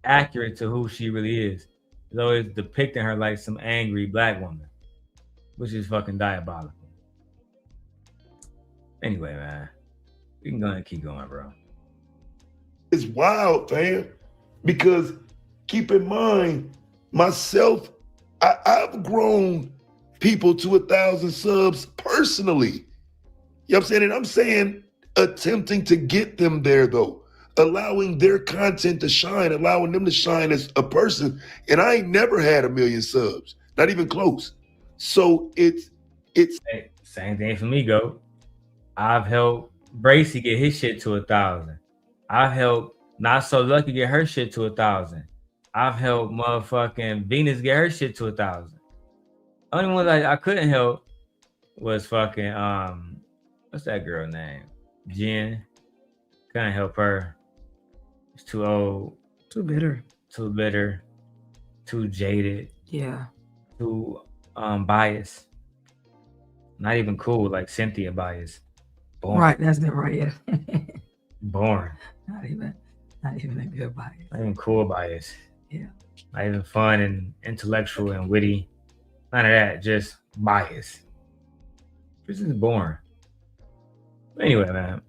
accurate to who she really is. He's always depicting her like some angry Black woman, which is fucking diabolical. Anyway, man, we can go and keep going, bro. It's wild, fam. Because keep in mind, myself, I've grown people to 1,000 subs personally. You know what I'm saying? And I'm saying attempting to get them there, though. Allowing their content to shine, allowing them to shine as a person. And I ain't never had 1 million subs, not even close. So it's hey, same thing for me, Go. I've helped Bracy get his shit to 1,000. I've helped NotSoLucki get her shit to 1,000. I've helped motherfucking Venus get her shit to 1,000. Only one that I couldn't help was fucking what's that girl name? Jen. Couldn't help her. It's too old. Too bitter. Too bitter. Too jaded. Yeah. Too biased. Not even cool like Cynthia biased. Boring. Right, that's the right. Yeah. Boring. Not even. Not even a good bias. Not even cool bias. Yeah. Not even fun and intellectual and witty. None of that. Just bias. This is boring. Anyway, man,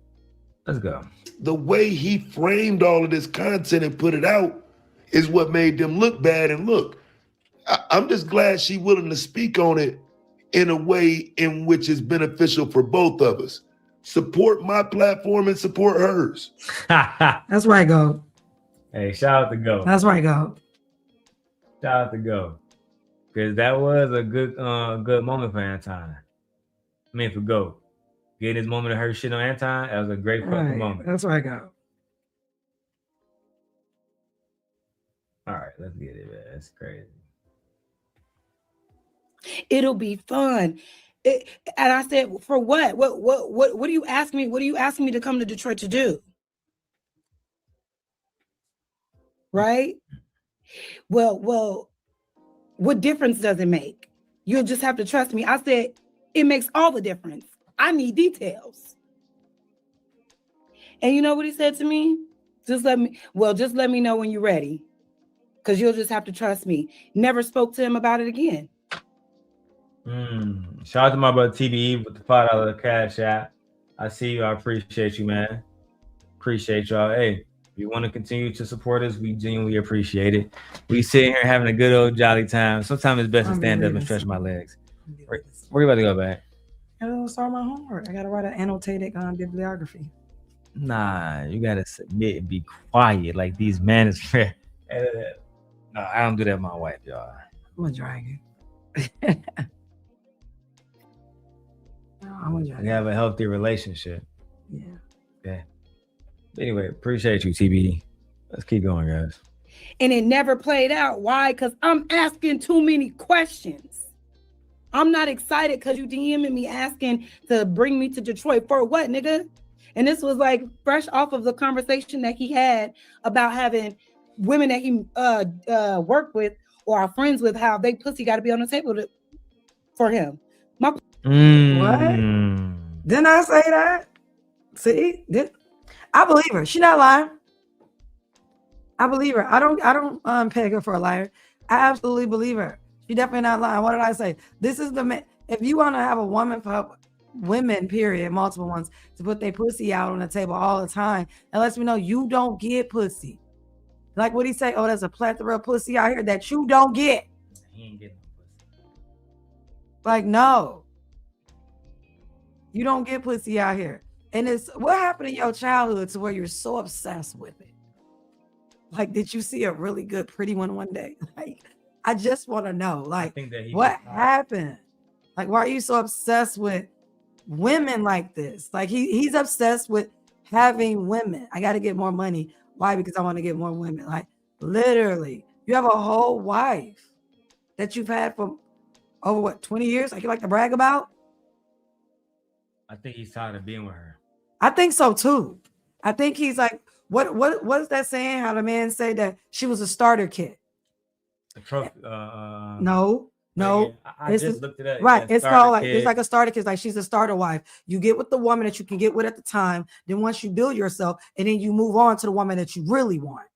let's go. The way he framed all of this content and put it out is what made them look bad. And look, I'm just glad she's willing to speak on it in a way in which is beneficial for both of us. Support my platform and support hers. That's right, Go. Hey, shout out to Go. That's right, Go. Shout out to Go. Because that was a good moment for Anton. I mean, for Go. Getting his moment of her shit on Anton, that was a great fucking moment. That's right, Go. All right, let's get it, man. That's crazy. It'll be fun. And I said, for what? What do you ask me? What do you ask me to come to Detroit to do? Right? Well, what difference does it make? You'll just have to trust me. I said, it makes all the difference. I need details. And you know what he said to me? Just let me know when you're ready. Because you'll just have to trust me. Never spoke to him about it again. Shout out to my brother TBE with the $5 cash app. I see you. I appreciate you, man. Appreciate y'all. Hey, if you want to continue to support us, we genuinely appreciate it. We sitting here having a good old jolly time. Sometimes it's best to stand up and stretch my legs. Where you about to go back? I gotta start my homework. I gotta write an annotated bibliography. Nah, you gotta submit and be quiet like these Manosphere. No, I don't do that with my wife, y'all. I'm a dragon. We have a healthy relationship. Yeah. Okay. Anyway, appreciate you, TBE. Let's keep going, guys. And it never played out. Why? Because I'm asking too many questions. I'm not excited because you DMing me asking to bring me to Detroit for what, nigga? And this was like fresh off of the conversation that he had about having women that he worked with or are friends with, how they pussy got to be on the table for him. What? Didn't I say that? See, I believe her. She not lying. I believe her. I don't peg her for a liar. I absolutely believe her. She definitely not lying. What did I say? This is the man. If you want to have a woman for women, period, multiple ones, to put their pussy out on the table all the time, and lets me know you don't get pussy. Like what he say? Oh, there's a plethora of pussy out here that you don't get. He ain't getting no pussy. Like, no. You don't get pussy out here. And it's what happened in your childhood to where you're so obsessed with it? Like, did you see a really good, pretty one day? Like, I just want to know, like, what happened? Like, why are you so obsessed with women like this? Like, he's obsessed with having women. I got to get more money. Why? Because I want to get more women. Like, literally, you have a whole wife that you've had for over 20 years? Like, you like to brag about? I think he's tired of being with her. I think so too. I think he's like, what is that saying? How the man say that she was a starter kit? A trophy. No. I just looked it up. Right. It's called like it's like a starter kit. Like she's a starter wife. You get with the woman that you can get with at the time. Then once you build yourself, and then you move on to the woman that you really want.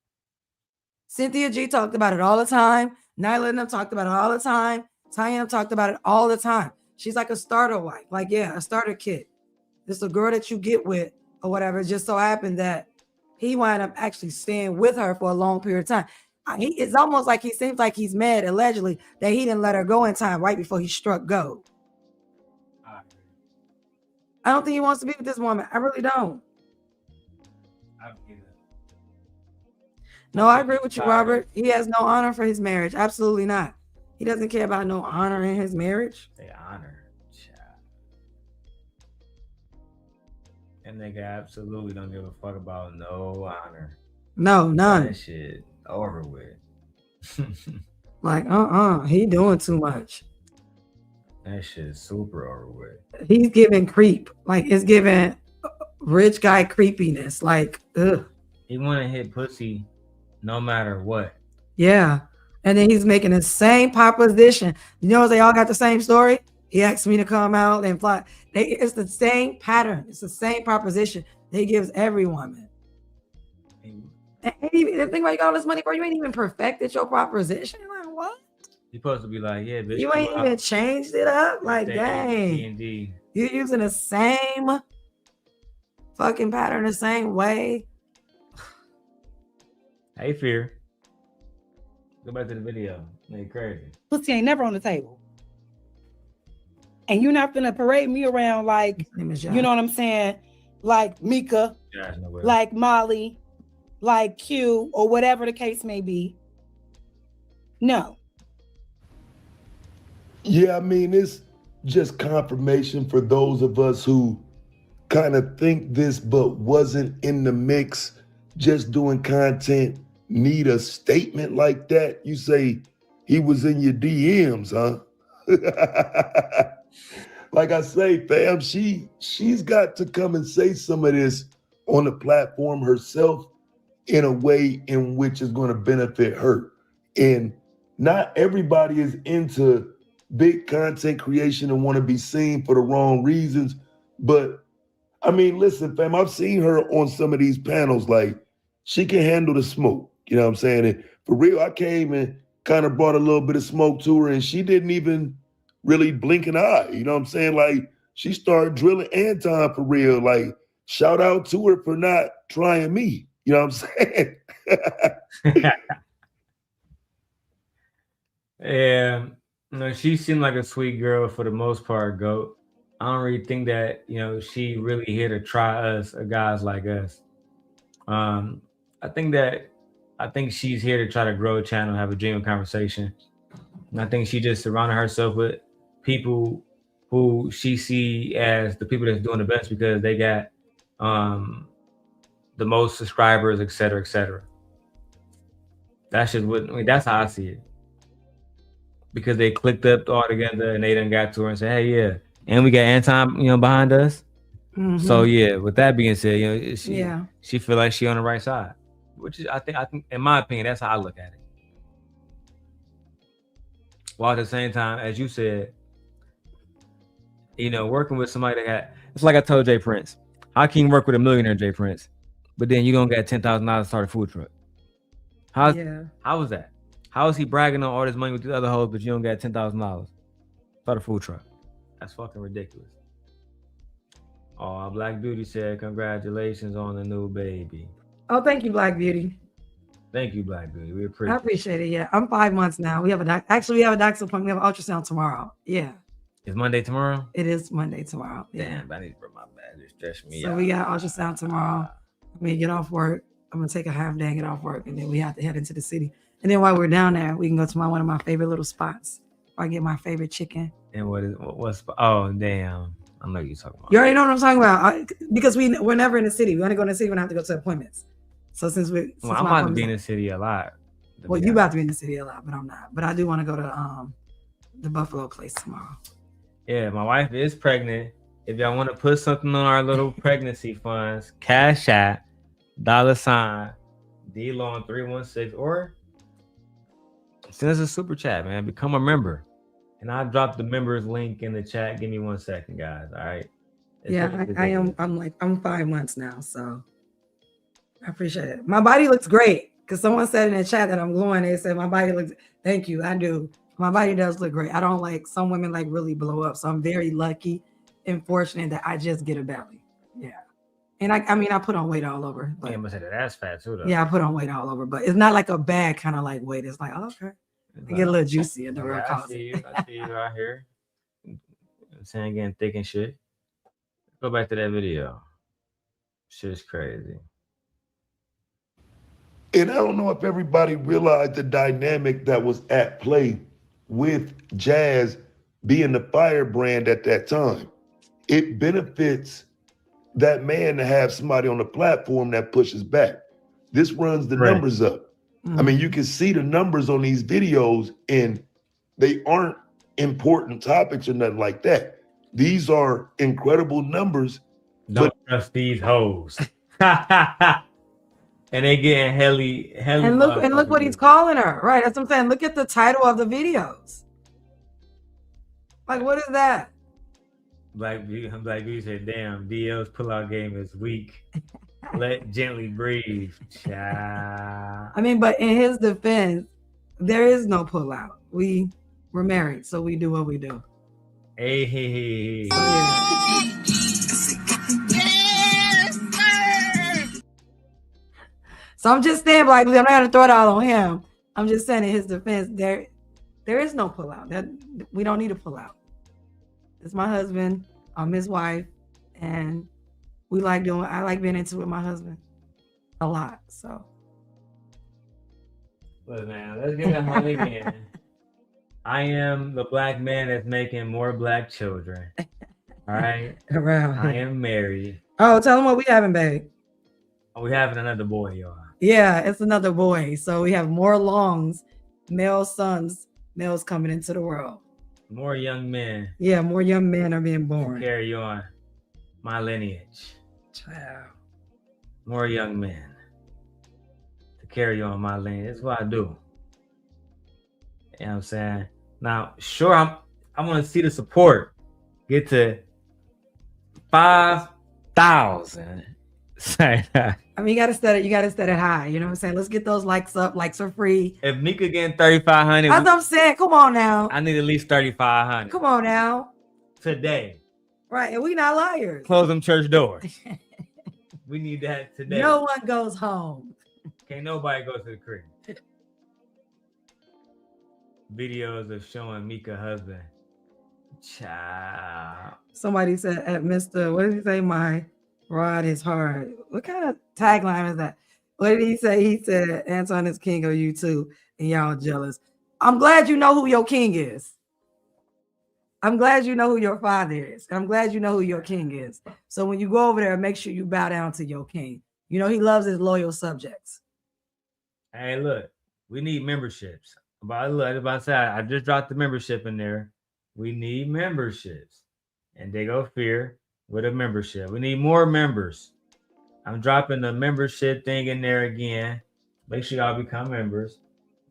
Cynthia G talked about it all the time. Nyla and them talked about it all the time. Tanya talked about it all the time. She's like a starter wife. Like, yeah, a starter kit. It's a girl that you get with or whatever. It just so happened that he wound up actually staying with her for a long period of time. It's almost like he seems like he's mad, allegedly, that he didn't let her go in time right before he struck gold. I don't think he wants to be with this woman. I really don't. No, I agree with you, Robert. He has no honor for his marriage. Absolutely not. He doesn't care about no honor in his marriage. They honor. And nigga absolutely don't give a fuck about no honor. No, none. That shit over with. Like, he doing too much. That shit is super over with. He's giving creep. Like, it's giving rich guy creepiness. Like, ugh. He want to hit pussy no matter what. Yeah. And then he's making the same proposition. You know, they all got the same story. He asked me to come out and fly. It's the same pattern. It's the same proposition that he gives every woman. And the thing about you got all this money, bro, you ain't even perfected your proposition. Like, what? You supposed to be like, yeah, bitch. You ain't even changed it up. Like, dang. P&D. You're using the same fucking pattern the same way. Hey, Fear. Go back to the video. They crazy. Pussy ain't never on the table. And you're not gonna parade me around like, you know what I'm saying? Like Micca, like Molly, like Q, or whatever the case may be. No. Yeah, I mean, it's just confirmation for those of us who kind of think this but wasn't in the mix, just doing content, need a statement like that. You say he was in your DMs, huh? Like I say, fam, she's got to come and say some of this on the platform herself in a way in which is going to benefit her. And not everybody is into big content creation and want to be seen for the wrong reasons. But I mean, listen, fam, I've seen her on some of these panels, like she can handle the smoke. You know what I'm saying? And for real, I came and kind of brought a little bit of smoke to her and she didn't even really blink an eye. You know what I'm saying? Like she started drilling Anton for real. Like shout out to her for not trying me. You know what I'm saying? Yeah, no, she seemed like a sweet girl for the most part, GOAT. I don't really think that, she really here to try us or guys like us. I think she's here to try to grow a channel, have a genuine conversation. And I think she just surrounded herself with people who she see as the people that's doing the best because they got the most subscribers, et cetera, et cetera. That's that's how I see it. Because they clicked up all together and they done got to her and said, hey, yeah. And we got Anton, behind us. Mm-hmm. So yeah, with that being said, she feel like she on the right side. Which is I think in my opinion, that's how I look at it. While at the same time, as you said, working with somebody it's like I told Jay Prince. How can you work with a millionaire, Jay Prince? But then you don't get $10,000 to start a food truck. How is that? How is he bragging on all this money with the other hoes, but you don't get $10,000? Start a food truck. That's fucking ridiculous. Oh, Black Beauty said, congratulations on the new baby. Oh, thank you, Black Beauty. Thank you, Black Beauty. We appreciate it. I appreciate it. Yeah, I'm 5 months now. We have a doctor's appointment. We have an ultrasound tomorrow. Yeah. It's Monday tomorrow? It is Monday tomorrow. Yeah. Damn, I need to bring my bag. It stressed me out. So we got ultrasound tomorrow. I'm gonna get off work. I'm gonna take a half day and get off work, and then we have to head into the city. And then while we're down there, we can go to one of my favorite little spots. I get my favorite chicken. And what's oh damn. I know you're talking about. You already know what I'm talking about. Because we're never in the city. We only go in the city when I have to go to appointments. So since I'm about to be in the city a lot. Well, you about to be in the city a lot, but I'm not. But I do want to go to the Buffalo place tomorrow. Yeah, my wife is pregnant. If y'all want to put something on our little pregnancy funds, Cash App, $ DLon 316, or send us a super chat, man. Become a member. And I'll drop the members link in the chat. Give me 1 second, guys. All right. I am. I'm 5 months now, so I appreciate it. My body looks great because someone said in the chat that I'm glowing. They said my body looks. Thank you. I do. My body does look great. I don't like some women like really blow up, so I'm very lucky and fortunate that I just get a belly. Yeah. And I mean, I put on weight all over. But, yeah, but that's fat too, though. Yeah, I put on weight all over, but it's not like a bad kind of like weight. It's like, oh, okay. I get a little juicy in the real I see you out here. I'm saying getting thick and shit. Go back to that video. Shit's crazy. And I don't know if everybody realized the dynamic that was at play with Jazz being the firebrand at that time. It benefits that man to have somebody on the platform that pushes back. This runs the numbers up. Mm-hmm. I mean, you can see the numbers on these videos and they aren't important topics or nothing like that. These are incredible numbers. Don't trust these hoes. And they getting heli. And look what he's calling her. Right. That's what I'm saying. Look at the title of the videos. Like, what is that? Black Beauty said, damn, DL's pullout game is weak. Let gently breathe, child. I mean, but in his defense, there is no pullout. We're married, so we do what we do. Hey. So, yeah. So I'm just saying, like, I'm not gonna throw it all on him. I'm just saying in his defense, there is no pullout. That we don't need a pullout. It's my husband, I'm his wife, and I like being into it with my husband a lot. So Look, man, let's get it home again. I am the black man that's making more black children. All right. Around. I am married. Oh, tell him what we having, babe. Oh, we having another boy, y'all. Yeah, it's another boy. So we have more longs, males coming into the world. More young men. Yeah, more young men are being born. Carry on my lineage. Child. More young men to carry on my lineage. That's what I do. You know what I'm saying? Now, sure, I want to see the support get to 5,000. I mean, you gotta set it high. You know what I'm saying? Let's get those likes up. Likes are free. If Micca getting 3,500, as I'm saying, come on now. I need at least 3,500. Come on now. Today. Right, and we not liars. Close them church doors. We need that today. No one goes home. Can't nobody go to the crib. Videos of showing Micca husband. Child. Somebody said at Mr. What did he say? My rod is hard. What kind of tagline is that? What did he say? He said Anton is king of you too, and y'all jealous. I'm glad you know who your king is. I'm glad you know who your father is. And I'm glad you know who your king is. So when you go over there, make sure you bow down to your king. You know, he loves his loyal subjects. Hey, look, we need memberships. I just dropped the membership in there. We need memberships. And they go fear with a membership. We need more members. I'm dropping the membership thing in there again. Make sure y'all become members.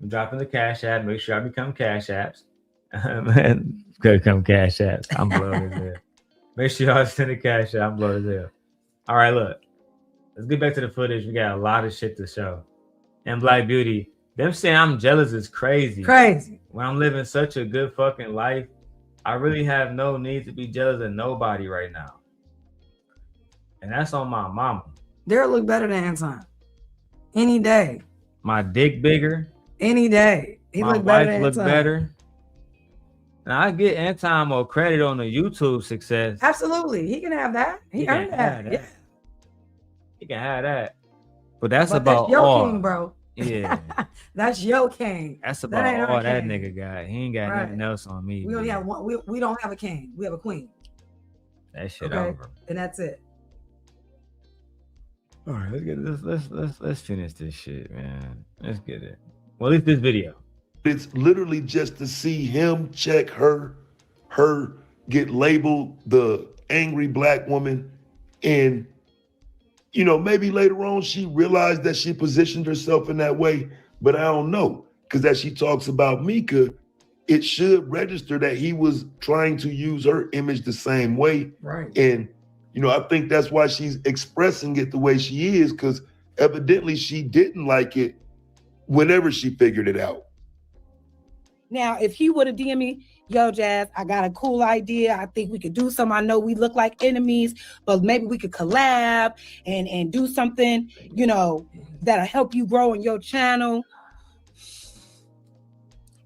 I'm dropping the Cash App. Make sure y'all become Cash Apps. Man, become Cash Apps. I'm blowed as hell. Make sure y'all send the Cash App. I'm blowed as hell. All right, look. Let's get back to the footage. We got a lot of shit to show. And Black Beauty, them saying I'm jealous is crazy. Crazy. When I'm living such a good fucking life, I really have no need to be jealous of nobody right now. And that's on my mama. Darrel look better than Anton. Any day. My dick bigger. Any day. He my look better wife than look Anton. better. Now I get Anton more credit on the YouTube success. Absolutely. He can have that. He earned that. Yeah. He can have that. But that's But about that's your all. king, bro. Yeah. That's your king. That's That about ain't our all that king. nigga got. He ain't got Right. nothing else on me. We only man. have one. We don't have a king. We have a queen. That shit Okay. over. And that's it. All right, let's get this. Let's finish this shit, man. Let's get it. Well, at least this video. It's literally just to see him check her get labeled the angry black woman. And, you know, maybe later on she realized that she positioned herself in that way, but I don't know. Because as she talks about Micca, it should register that he was trying to use her image the same way. Right. And, you know, I think that's why she's expressing it the way she is, because evidently she didn't like it whenever she figured it out. Now, if he would have DM'd me, yo, Jazz, I got a cool idea. I think we could do something. I know we look like enemies, but maybe we could collab and do something, you know, that'll help you grow in your channel.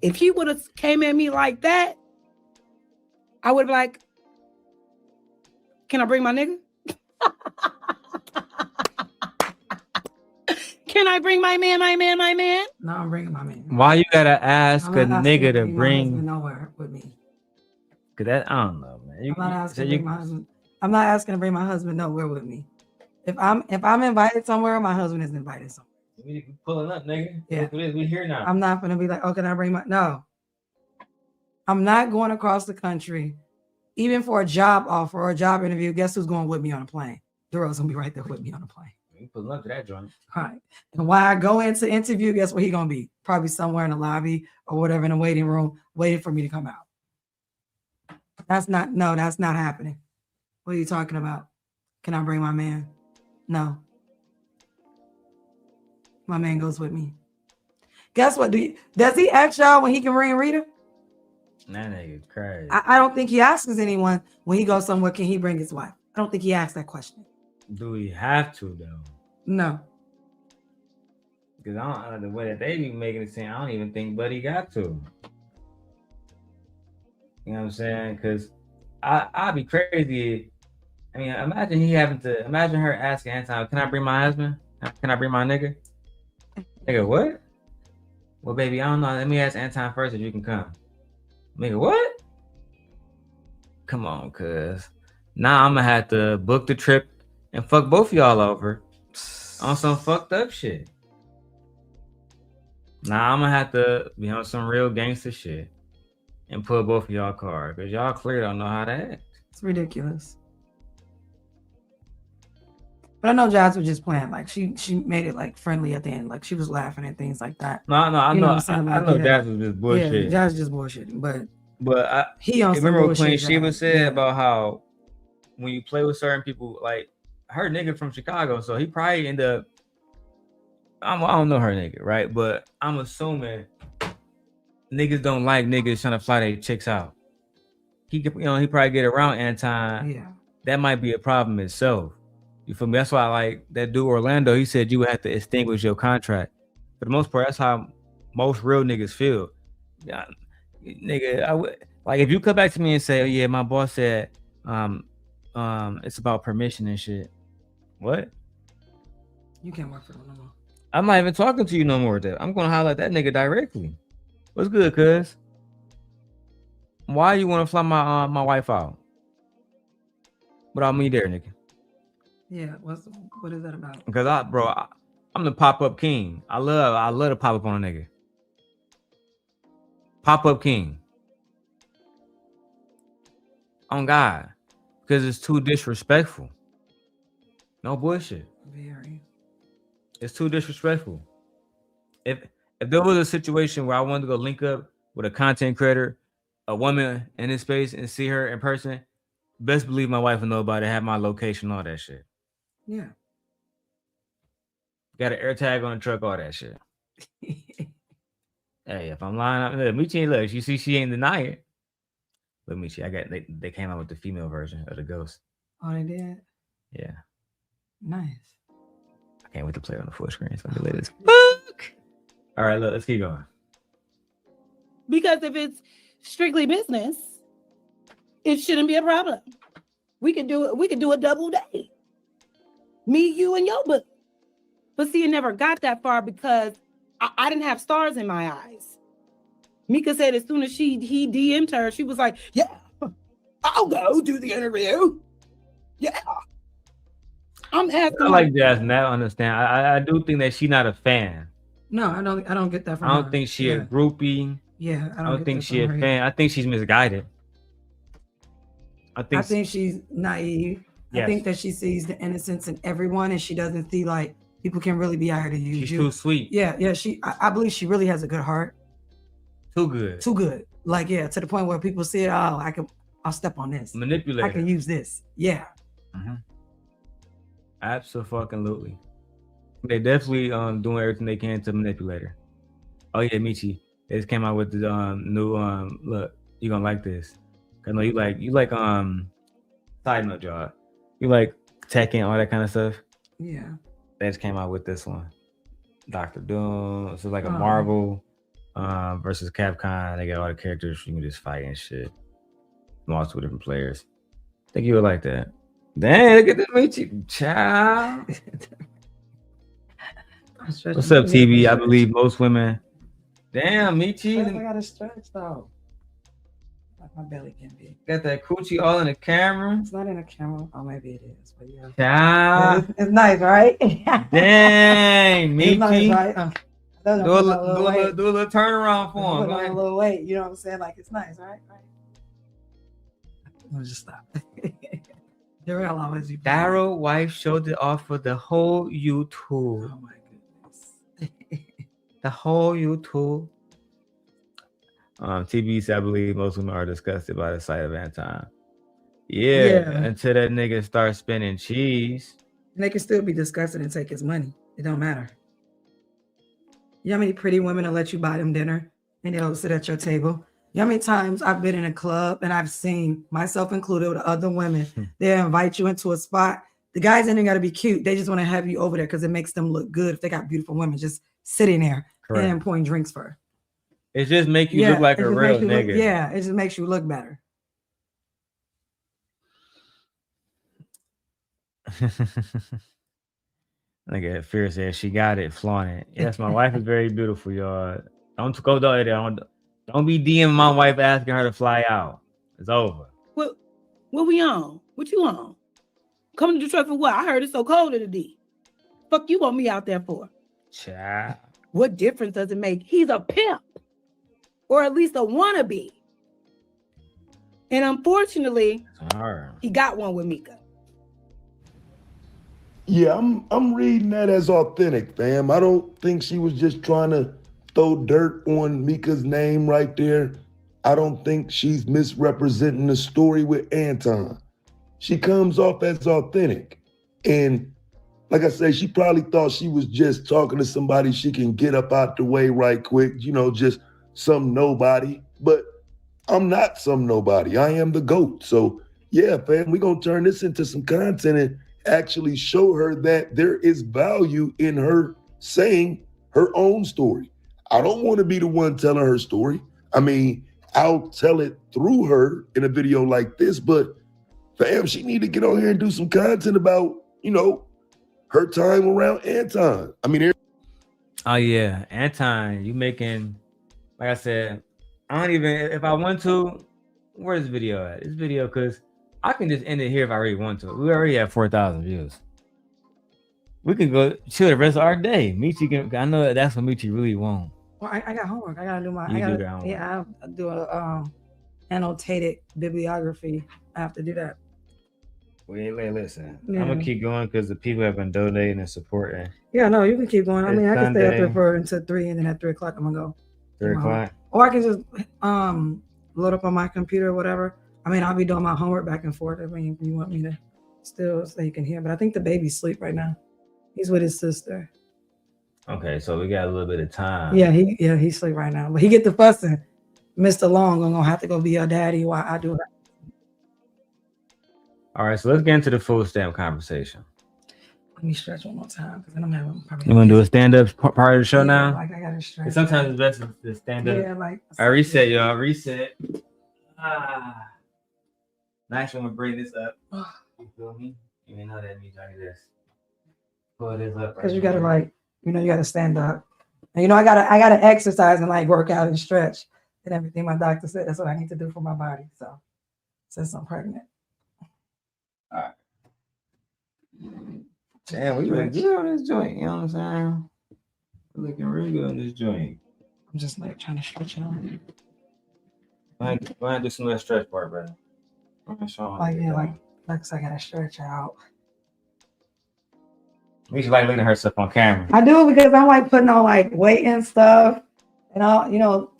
If he would have came at me like that, I would be like, can I bring my nigga? Can I bring my man? No, I'm bringing my man. Why you gotta ask I'm a not asking nigga to my bring? husband nowhere with me. Cause that I don't know, man. I'm not asking to bring my husband. I'm not asking to bring my husband nowhere with me. If I'm invited somewhere, my husband is invited somewhere. We pulling up, nigga. Yeah. We here now. I'm not gonna be like, oh, can I bring my no. I'm not going across the country, even for a job offer or a job interview. Guess who's going with me on a plane? Darrel's gonna be right there with me on a plane. We pulling up to that joint. All right. And while I go into interview, guess where he gonna be? Probably somewhere in the lobby or whatever in the waiting room, waiting for me to come out. That's not happening. What are you talking about? Can I bring my man? No. My man goes with me. Guess what? Does he ask y'all when he can bring Rita? That nigga crazy. I don't think he asks anyone when he goes somewhere, can he bring his wife? I don't think he asks that question. Do we have to though? No. Because I don't the way that they be making it seem, I don't even think Buddy got to. You know what I'm saying? Because I'd be crazy. I mean, imagine her asking Anton, can I bring my husband? Can I bring my nigga? Nigga, what? Well, baby, I don't know. Let me ask Anton first if you can come. Nigga, what? Come on, cuz. Now I'm gonna have to book the trip and fuck both of y'all over on some fucked up shit. Now I'm gonna have to be on some real gangster shit and pull both of y'all card because y'all clearly don't know how to act. It's ridiculous. But I know Jazz was just playing. Like she made it like friendly at the end. Like she was laughing and things like that. No, I know. I know yeah. Jazz was just bullshit. Yeah, Jazz just bullshitting. But he on some remember what bullshit. Queen Sheba said about how when you play with certain people, like her nigga from Chicago, so he probably end up. I don't know her nigga, right? But I'm assuming niggas don't like niggas trying to fly their chicks out. He probably get around Anton. Yeah, that might be a problem itself. You feel me? That's why, like that dude Orlando, he said you would have to extinguish your contract. For the most part, that's how most real niggas feel. Yeah, nigga, like if you come back to me and say, "Oh yeah, my boss said, it's about permission and shit." What? You can't work for them no more. I'm not even talking to you no more. I'm gonna holler at that nigga directly. What's good, cuz? Why you want to fly my wife out without me there, nigga? Yeah, what is that about? Because I'm the pop-up king. I love to pop up on a nigga. Pop-up king. On God. Because it's too disrespectful. No bullshit. Very. It's too disrespectful. If there was a situation where I wanted to go link up with a content creator, a woman in this space, and see her in person, best believe my wife will know about it, have my location, all that shit. Yeah. Got an air tag on the truck, all that shit. Hey, if I'm lying, look, Michi, look, you see, she ain't denying it. Look, Michi, they came out with the female version of the ghost. Oh, they did? Yeah. Nice. I can't wait to play it on the full screen. It's gonna be lit as fuck. All right, look, let's keep going. Because if it's strictly business, it shouldn't be a problem. We could do it. We could do a double date. Me, you, and your book. But see, it never got that far because I didn't have stars in my eyes. Micca said as soon as he DM'd her, she was like, "Yeah, I'll go do the interview." Yeah. I'm asking. I like Jasmine. I understand. I do think that she's not a fan. No, I don't get that from her. I don't her. think she a groupie. Yeah, I don't think she a fan. I think she's misguided. I think she's naive. Yes. I think that she sees the innocence in everyone, and she doesn't see like people can really be out here to use she's you. too sweet. Yeah. I believe she really has a good heart. Too good. Like, yeah, to the point where people say, "Oh, I'll step on this. Manipulate. I can use this." Yeah. Mm-hmm. Absolutely. They definitely doing everything they can to manipulate her. Oh yeah, Michi. They just came out with the new look. You gonna like this? I know you like side note, y'all. You like tech and all that kind of stuff. Yeah. They just came out with this one, Dr. Doom. So it's like a Marvel versus Capcom. They got all the characters you can just fight and shit. Multiple different players. I think you would like that. Dang, look at this Michi, child. What's up, TV? I believe most women. Damn, Michi. I got a stretch though. Like my belly can be. Got that coochie all in the camera. It's not in the camera. Oh, maybe it is. But yeah. Child. It's nice, right? Dang, Michi. It's nice, right? Do a little turnaround for him. A little weight. You know what I'm saying? Like it's nice, right? Let me just stop. Darrel always be. Darrel wife showed it off for the whole YouTube. Oh my goodness. The whole YouTube. TVs, I believe most women are disgusted by the sight of Anton. Yeah. Until that nigga starts spinning cheese. And they can still be disgusted and take his money. It don't matter. You know how many pretty women will let you buy them dinner and they'll sit at your table? You know how many times I've been in a club and I've seen, myself included, with other women, they invite you into a spot. The guys ain't got to be cute. They just want to have you over there because it makes them look good if they got beautiful women just sitting there and pouring drinks for her. It just makes you look like a real nigga. It just makes you look better. Look at Fear said she got it, flaunt it. Yes, my wife is very beautiful, y'all. Don't go there. Don't be DMing my wife asking her to fly out. It's over. What we on? What you on? Coming to Detroit for what? I heard it's so cold in the D. Fuck you want me out there for? Child. What difference does it make? He's a pimp. Or at least a wannabe. And unfortunately, he got one with Micca. Yeah, I'm reading that as authentic, fam. I don't think she was just trying to throw dirt on Micca's name right there. I don't think she's misrepresenting the story with Anton. She comes off as authentic. And like I say, she probably thought she was just talking to somebody she can get up out the way right quick, you know, just some nobody. But I'm not some nobody. I am the GOAT. So yeah, fam, we're going to turn this into some content and actually show her that there is value in her saying her own story. I don't want to be the one telling her story. I mean, I'll tell it through her in a video like this, but fam, she need to get on here and do some content about, you know, her time around Anton. I mean, oh yeah, Anton, you making, like I said, I don't even, if I want to, where's this video at? This video, because I can just end it here if I really want to. We already have 4,000 views. We can go chill the rest of our day. Michi can, I know that's what Michi really wants. Well, I got homework. I gotta do my. You do got homework. Yeah, I do a annotated bibliography. I have to do that. Wait, listen. Yeah. I'm gonna keep going because the people have been donating and supporting. Yeah, no, you can keep going. I mean, I can stay up Sunday. there for until 3, and then at 3 o'clock I'm gonna go. 3 o'clock. Or I can just load up on my computer or whatever. I mean, I'll be doing my homework back and forth. I mean, if you want me to still so you can hear, but I think the baby's asleep right now. He's with his sister. Okay, so we got a little bit of time. Yeah, he's asleep right now. But he get the fussing. Mr. Long, I'm gonna have to go be your daddy while I do that. All right, so let's get into the food stamp conversation. Let me stretch one more time because then I'm having probably. You want to do a stand-up part of the show now? Like I gotta stretch. Sometimes it's best to stand up. Yeah, like. I reset, y'all. Reset. Nice when we bring this up. You feel me? You know that means like this. Pull this up. Because you gotta like, you gotta stand up. And I gotta exercise and like work out and stretch and everything. My doctor said that's what I need to do for my body. So since I'm pregnant. All right. Damn, we look good on this joint. You know what I'm saying? We're looking real good on this joint. I'm just like trying to stretch out. Go ahead and do some of that stretch part, brother. Like I gotta stretch out. We should like looking at herself on camera. I do because I'm like putting on like weight and stuff. And all,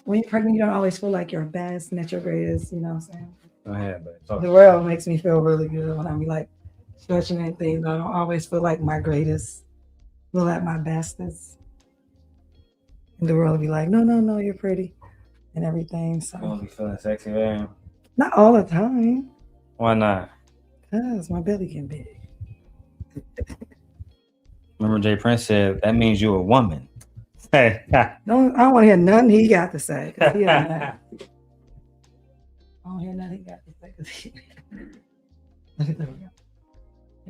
when you're pregnant, you don't always feel like your best and at your greatest, you know what I'm saying? Go ahead, but The world makes me feel really good when I'm like stretching and things. I don't always feel like my greatest, feel at my bestest. And the world will be like, no, you're pretty and everything. So you don't be feeling sexy, man. Not all the time. Why not? Because my belly can big. Remember Jay Prince said that means you're a woman. Hey. No, I don't want to hear nothing he got to say. I don't hear nothing he got to say.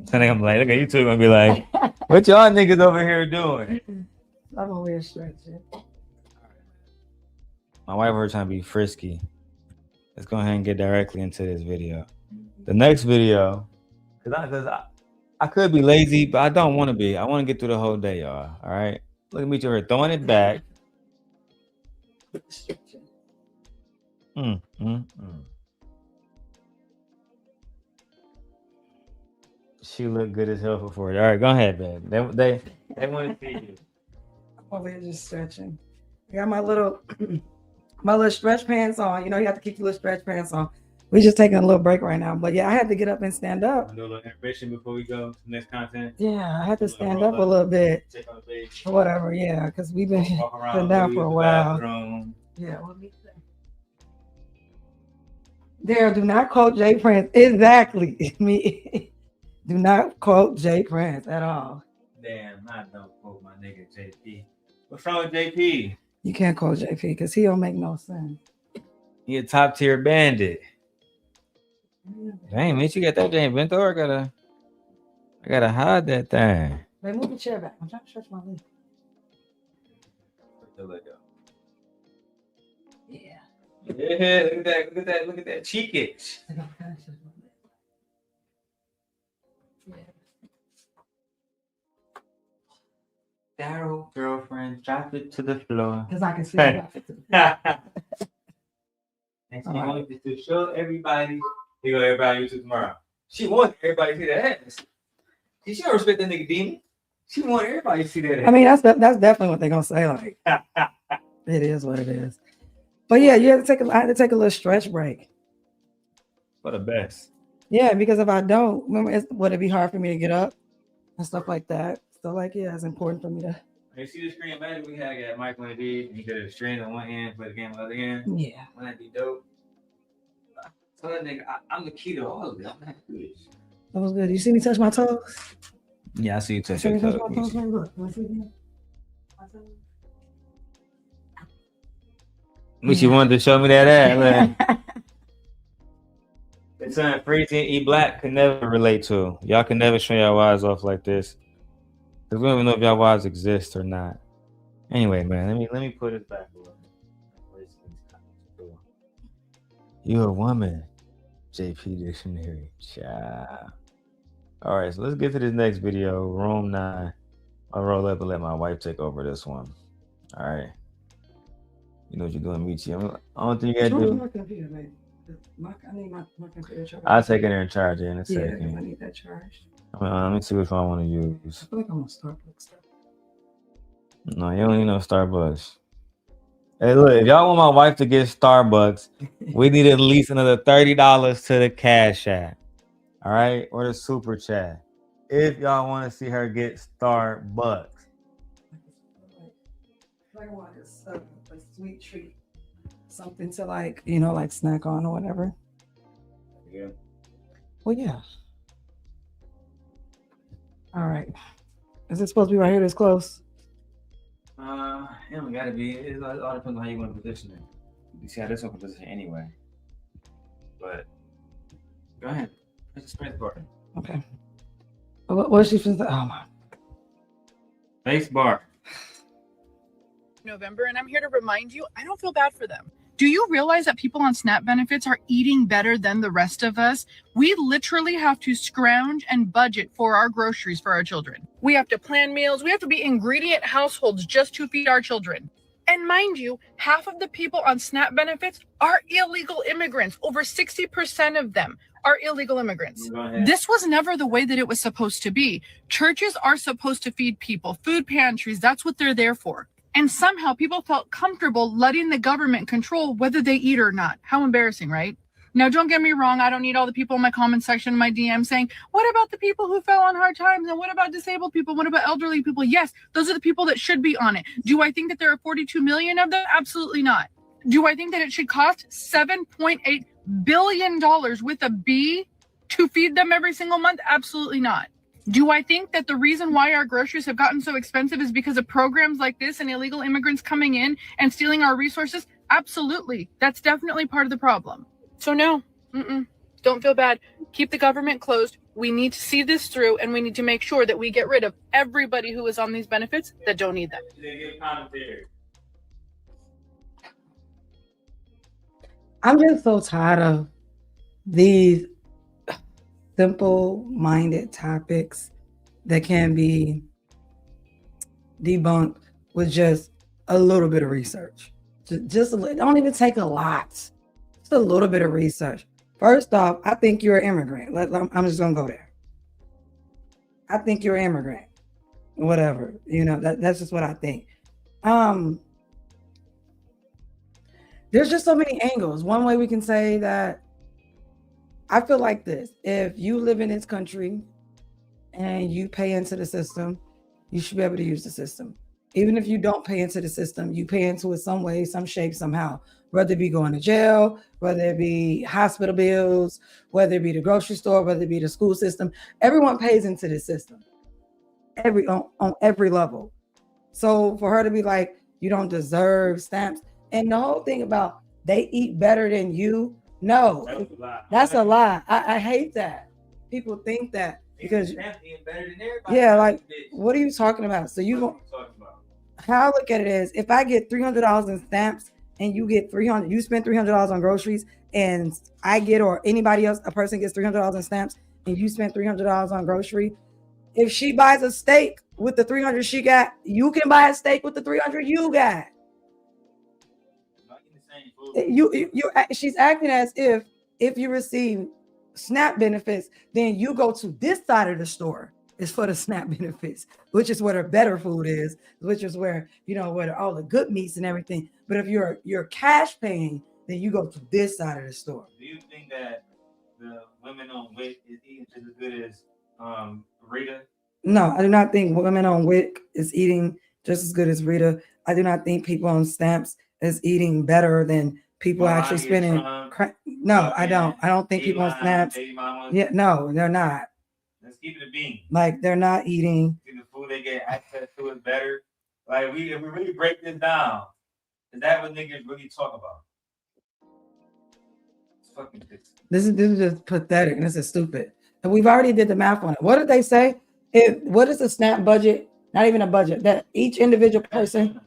So I'm like, look at you two gonna be like, what y'all niggas over here doing? I'm over here stretching. My wife was trying to be frisky. Let's go ahead and get directly into this video. The next video, because I could be lazy, but I don't want to be. I want to get through the whole day, y'all. All right. Look at me to her throwing it back. She looked good as hell for it. All right, go ahead, babe. They want to see you. I'm over here just stretching. I got my little stretch pants on. You have to keep your little stretch pants on. We're just taking a little break right now. But yeah, I had to get up and stand up. Do a little intermission before we go to the next content. Yeah, I had to stand up a little bit. Or whatever, yeah, because we've been sitting down for a while. Yeah, what me say? Darrel, do not quote Jay Prince. Exactly. Me. Do not quote Jay Prince at all. Damn, I don't quote my nigga JP. What's wrong with JP? You can't quote JP because he don't make no sense. He a top tier bandit. Dang, man, you got that thing bent over. I gotta hide that thing. Wait, move the chair back. I'm trying to stretch my leg. Yeah. Yeah, look at that. Chica. Darrel, girlfriend, drop it to the floor. Because I can see it. Drop it to the floor. And she wanted to show everybody. He go everybody on YouTube tomorrow. She wants everybody to see that ass. She don't respect that nigga demon. She want everybody to see that ass. I mean, that's definitely what they're gonna say. Like, it is what it is. But yeah, I had to take a little stretch break. For the best. Yeah, because if I don't, remember, would it be hard for me to get up and stuff like that? So like, yeah, it's important for me to. You see the screen magic we had? Got Mike when it did. He did a string on one end, play the game on the other end. Yeah. Wouldn't that be dope? So that nigga, I'm the key to all of it. I'm that good. That was good. You see me touch my toes? Yeah, I see you touch See your me touch toes. my toes? Look, wanna see again? Wish you wanted to show me that ass, man. It's something Freezy and E Black could never relate to. Y'all can never show y'all wives off like this. Because we don't even know if y'all wives exist or not. Anyway, man, let me put it back away. You a woman, JP Dictionary. Child. All right, so let's get to this next video, Room 9. I'll roll up and let my wife take over this one. All right. You know what you're doing, Michi. I don't think you gotta do. My computer, baby. I need my computer charged. I'll take it and charge it in a second. Yeah, I need that charged. Let me see which one I want to use. I feel like I'm on Starbucks. No, you don't need no Starbucks. Hey, look, if y'all want my wife to get Starbucks, we need at least another $30 to the Cash App. All right? Or the Super Chat. If y'all want to see her get Starbucks. I want a sweet treat. Something to like snack on or whatever. Yeah. Well, yeah. All right. Is it supposed to be right here this close? It don't gotta be. It all depends on how you want to position it. You see how this one can position anyway. But go ahead. Press the space bar. Okay. What's she finna say? Oh my. Space bar. November, and I'm here to remind you, I don't feel bad for them. Do you realize that people on SNAP benefits are eating better than the rest of us? We literally have to scrounge and budget for our groceries for our children. We have to plan meals. We have to be ingredient households just to feed our children. And mind you, half of the people on SNAP benefits are illegal immigrants. Over 60% of them are illegal immigrants. This was never the way that it was supposed to be. Churches are supposed to feed people, food pantries, that's what they're there for. And somehow people felt comfortable letting the government control whether they eat or not. How embarrassing, right? Now, don't get me wrong. I don't need all the people in my comment section, my DM saying, what about the people who fell on hard times? And what about disabled people? What about elderly people? Yes, those are the people that should be on it. Do I think that there are 42 million of them? Absolutely not. Do I think that it should cost $7.8 billion with a B to feed them every single month? Absolutely not. Do I think that the reason why our groceries have gotten so expensive is because of programs like this and illegal immigrants coming in and stealing our resources? Absolutely. That's definitely part of the problem. So no, don't feel bad. Keep the government closed. We need to see this through, and we need to make sure that we get rid of everybody who is on these benefits that don't need them. I'm just so tired of these simple-minded topics that can be debunked with just a little bit of research. Just it don't even take a lot. Just a little bit of research. First off, I think you're an immigrant. I'm just gonna go there. I think you're an immigrant. Whatever, that's just what I think. There's just so many angles. One way we can say that I feel like this. If you live in this country and you pay into the system, you should be able to use the system. Even if you don't pay into the system, you pay into it some way, some shape, somehow. Whether it be going to jail, whether it be hospital bills, whether it be the grocery store, whether it be the school system, everyone pays into the system. On every level. So for her to be like, you don't deserve stamps, and the whole thing about they eat better than you, no, that's a lie. I hate that. People think that because yeah, like what are you talking about? So you don't. How I look at it is, if I get $300 in stamps and you get $300, you spend $300 on groceries, and I get, or anybody else, a person gets $300 in stamps and you spend $300 on grocery. If she buys a steak with the 300 she got, you can buy a steak with the 300 you got. She's acting as if you receive SNAP benefits, then you go to this side of the store. It's for the SNAP benefits, which is where the better food is, which is where, where all the good meats and everything. But if you're cash paying, then you go to this side of the store. Do you think that the women on WIC is eating just as good as Rita? No, I do not think women on WIC is eating just as good as Rita. I do not think people on stamps is eating better than people actually spending. No, I don't. I don't think people on stamps. Yeah, no, they're not. Let's keep it a bean. Like they're not eating. The food they get access to is better. Like if we really break this down, is that what niggas really talk about? It's fucking This is just pathetic and this is stupid. And we've already did the math on it. What did they say? What is the SNAP budget? Not even a budget. That each individual person.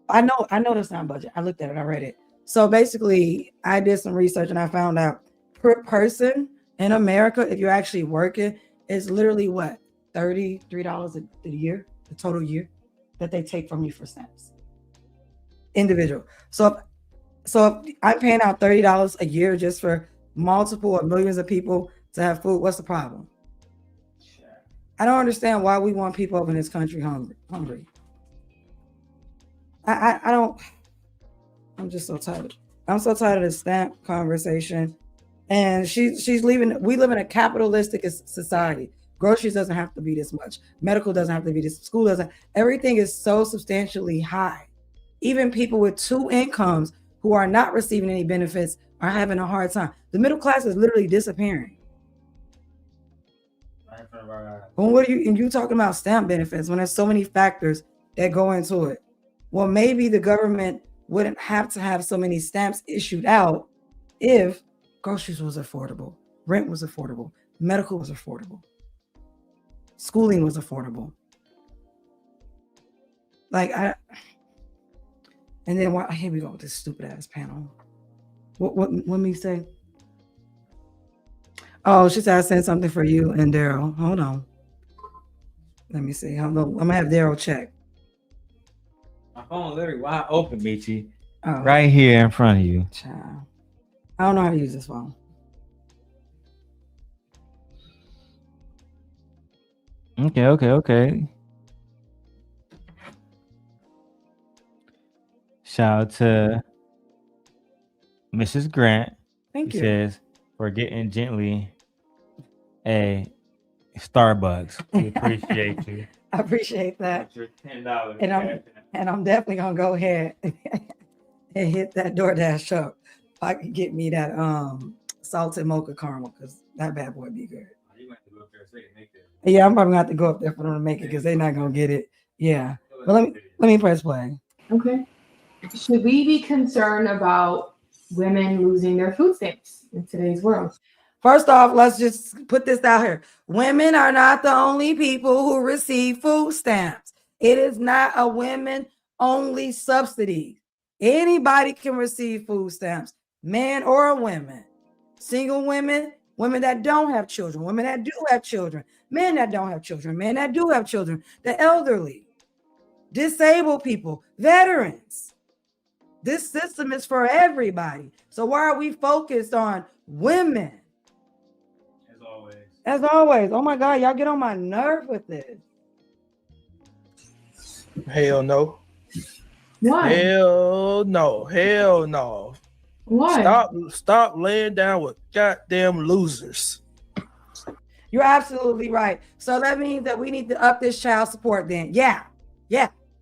I know the SNAP budget. I looked at it. I read it. So basically, I did some research and I found out per person in America, if you're actually working, it's literally what, $33 a year, the total year that they take from you for stamps. Individual. So if I'm paying out $30 a year just for multiple or millions of people to have food, what's the problem? I don't understand why we want people over in this country hungry. I don't. I'm just so tired. I'm so tired of the stamp conversation. And she's leaving. We live in a capitalistic society. Groceries doesn't have to be this much. Medical doesn't have to be this. School doesn't. Everything is so substantially high. Even people with 2 incomes who are not receiving any benefits are having a hard time. The middle class is literally disappearing. Well, what are you talking about stamp benefits when there's so many factors that go into it? Well, maybe the government wouldn't have to have so many stamps issued out if groceries was affordable, rent was affordable, medical was affordable, schooling was affordable. And then here we go with this stupid ass panel. What me say? Oh, she said I sent something for you and Darrel. Hold on. Let me see. I'm gonna have Darrel check. My phone literally wide open, Michi. Oh. Right here in front of you. Child. I don't know how to use this phone. Okay. Shout out to Mrs. Grant. Thank you. Says, we're getting gently a Starbucks. We appreciate you. I appreciate that. Your $10. And I'm definitely gonna go ahead and hit that DoorDash up. If I can get me that salted mocha caramel, because that bad boy be good. You might have to go up there so you can make that. Yeah, I'm probably gonna have to go up there for them to make it because they're not gonna get it. Yeah. But let me press play. Okay. Should we be concerned about women losing their food stamps in today's world? First off, let's just put this out here. Women are not the only people who receive food stamps. It is not a women-only subsidy. Anybody can receive food stamps, men or women. Single women, women that don't have children, women that do have children, men that don't have children, men that do have children, the elderly, disabled people, veterans. This system is for everybody. So why are we focused on women? As always. Oh my God, y'all get on my nerve with this. Hell no. Why? Hell no. Why? Stop laying down with goddamn losers. You're absolutely right. So that means that we need to up this child support then. Yeah.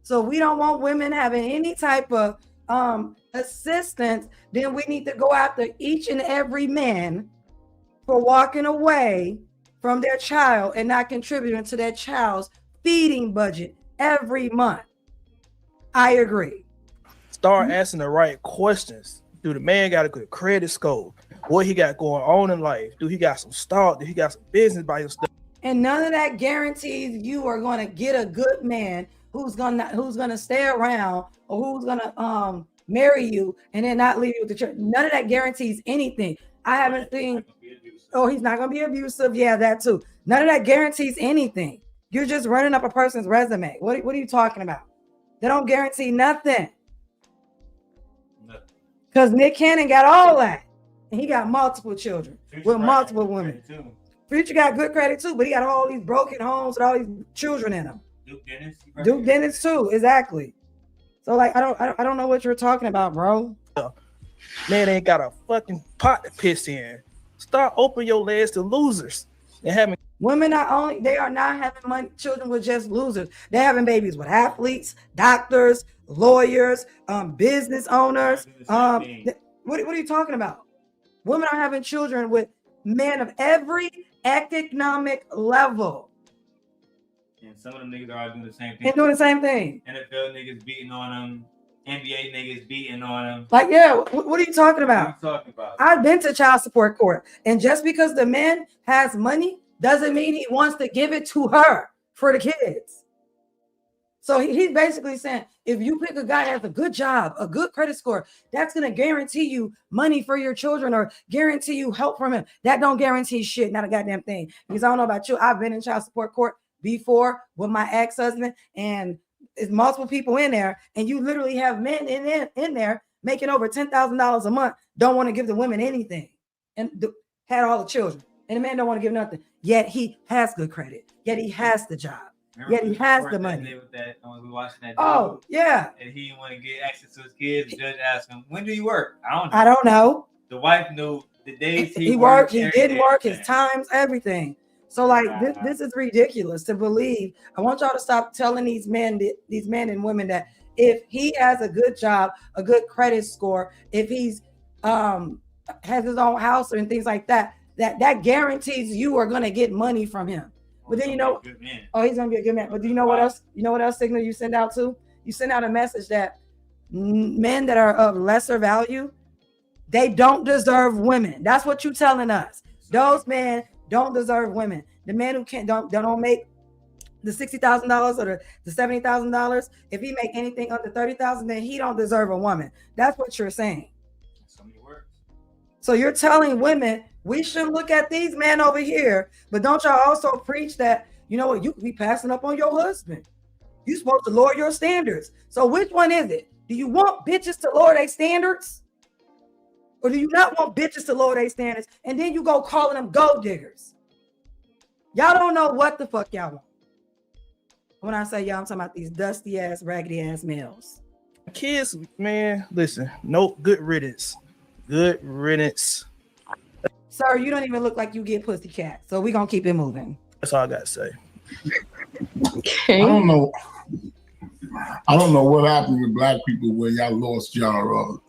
So we don't want women having any type of assistance, then we need to go after each and every man for walking away from their child and not contributing to their child's feeding budget every month. I agree. Start asking the right questions. Do the man got a good credit score? What he got going on in life? Do he got some stock? Do he got some business by himself? And none of that guarantees you are going to get a good man who's gonna stay around or who's gonna marry you and then not leave you with the church. None of that guarantees anything. I haven't seen. Oh, he's not gonna be abusive. Yeah, that too. None of that guarantees anything. You're just running up a person's resume. What are you talking about? They don't guarantee nothing. Because Nick Cannon got all that. And he got multiple children with multiple women. Future got good credit too, but he got all these broken homes with all these children in them. Duke Dennis too, exactly. So like, I don't know what you're talking about, bro. Man ain't got a fucking pot to piss in. Start opening your legs to losers and having women. They are not having children with just losers. They're having babies with athletes, doctors, lawyers, business owners. What are you talking about? Women are having children with men of every economic level. And some of them niggas are doing the same thing. And doing the same thing. NFL niggas beating on them. NBA niggas beating on them. Like, yeah, what are you talking about? What are you talking about? I've been to child support court. And just because the man has money doesn't mean he wants to give it to her for the kids. So he's basically saying, if you pick a guy that has a good job, a good credit score, that's going to guarantee you money for your children or guarantee you help from him. That don't guarantee shit, not a goddamn thing. Because I don't know about you. I've been in child support court before with my ex-husband, and it's multiple people in there, and you literally have men in there making over $10,000 a month, don't want to give the women anything, and had all the children, and the man don't want to give nothing. Yet he has good credit. Yet he has the job. Yet he has the money. We watching that. Oh, yeah. And he didn't want to get access to his kids. The judge asked him, "When do you work?" I don't know. The wife knew the days he worked. He didn't work. His times, everything. So like this is ridiculous to believe. I want y'all to stop telling these men and women that if he has a good job, a good credit score, if he's has his own house and things like that, that guarantees you are gonna get money from him. But then he's gonna be a good man. But do you know what else? You know what else signal you send out to? You send out a message that men that are of lesser value, they don't deserve women. That's what you're telling us. Those men don't deserve women. The man who don't make the $60,000 or the $70,000, if he make anything under $30,000, then he don't deserve a woman. That's what you're saying. So you're telling women we should look at these men over here, but don't y'all also preach that, you know what, you could be passing up on your husband. You're supposed to lower your standards. So which one is it? Do you want bitches to lower their standards? Or do you not want bitches to lower their standards? And then you go calling them gold diggers. Y'all don't know what the fuck y'all want. When I say y'all, I'm talking about these dusty ass, raggedy ass males. Kids, man, listen, no, good riddance. Good riddance. Sir, you don't even look like you get pussy cat. So we're going to keep it moving. That's all I got to say. Okay. I don't know what happened with black people where y'all lost y'all,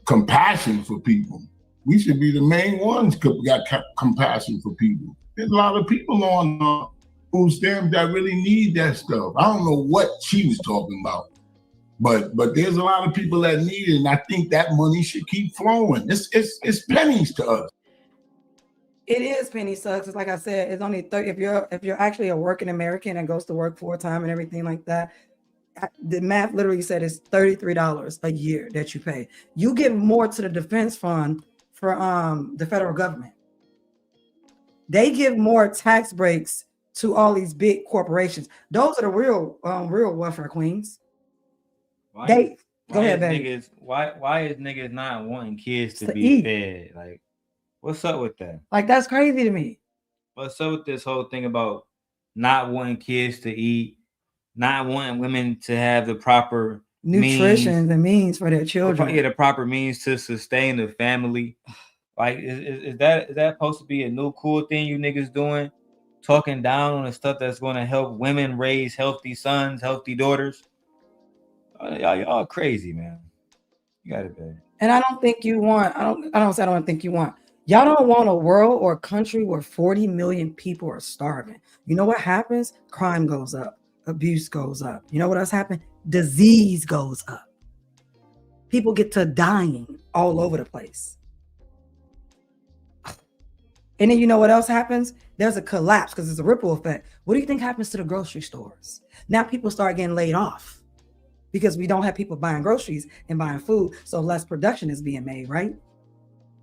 compassion for people. We should be the main ones got compassion for people. There's a lot of people on food stamps that really need that stuff. I don't know what she was talking about, but there's a lot of people that need it, and I think that money should keep flowing. It's pennies to us. It is penny sucks. It's like I said, it's only 30. If you're actually a working American and goes to work full-time and everything like that, the math literally said it's $33 a year that you pay. You give more to the defense fund for the federal government. They give more tax breaks to all these big corporations. Those are the real welfare queens. Go ahead, baby. Why is niggas not wanting kids to be fed? Like, what's up with that? Like, that's crazy to me. What's up with this whole thing about not wanting kids to eat, not wanting women to have the proper nutrition and means for their children. The proper means to sustain the family. Like, is that supposed to be a new cool thing you niggas doing? Talking down on the stuff that's going to help women raise healthy sons, healthy daughters. Y'all crazy, man. You got it, babe. And I don't think you want. I don't think you want. Y'all don't want a world or a country where 40 million people are starving. You know what happens? Crime goes up. Abuse goes up. You know what else happens? Disease goes up. People get to dying all over the place. And then you know what else happens? There's a collapse because it's a ripple effect. What do you think happens to the grocery stores? Now people start getting laid off because we don't have people buying groceries and buying food, so less production is being made, right?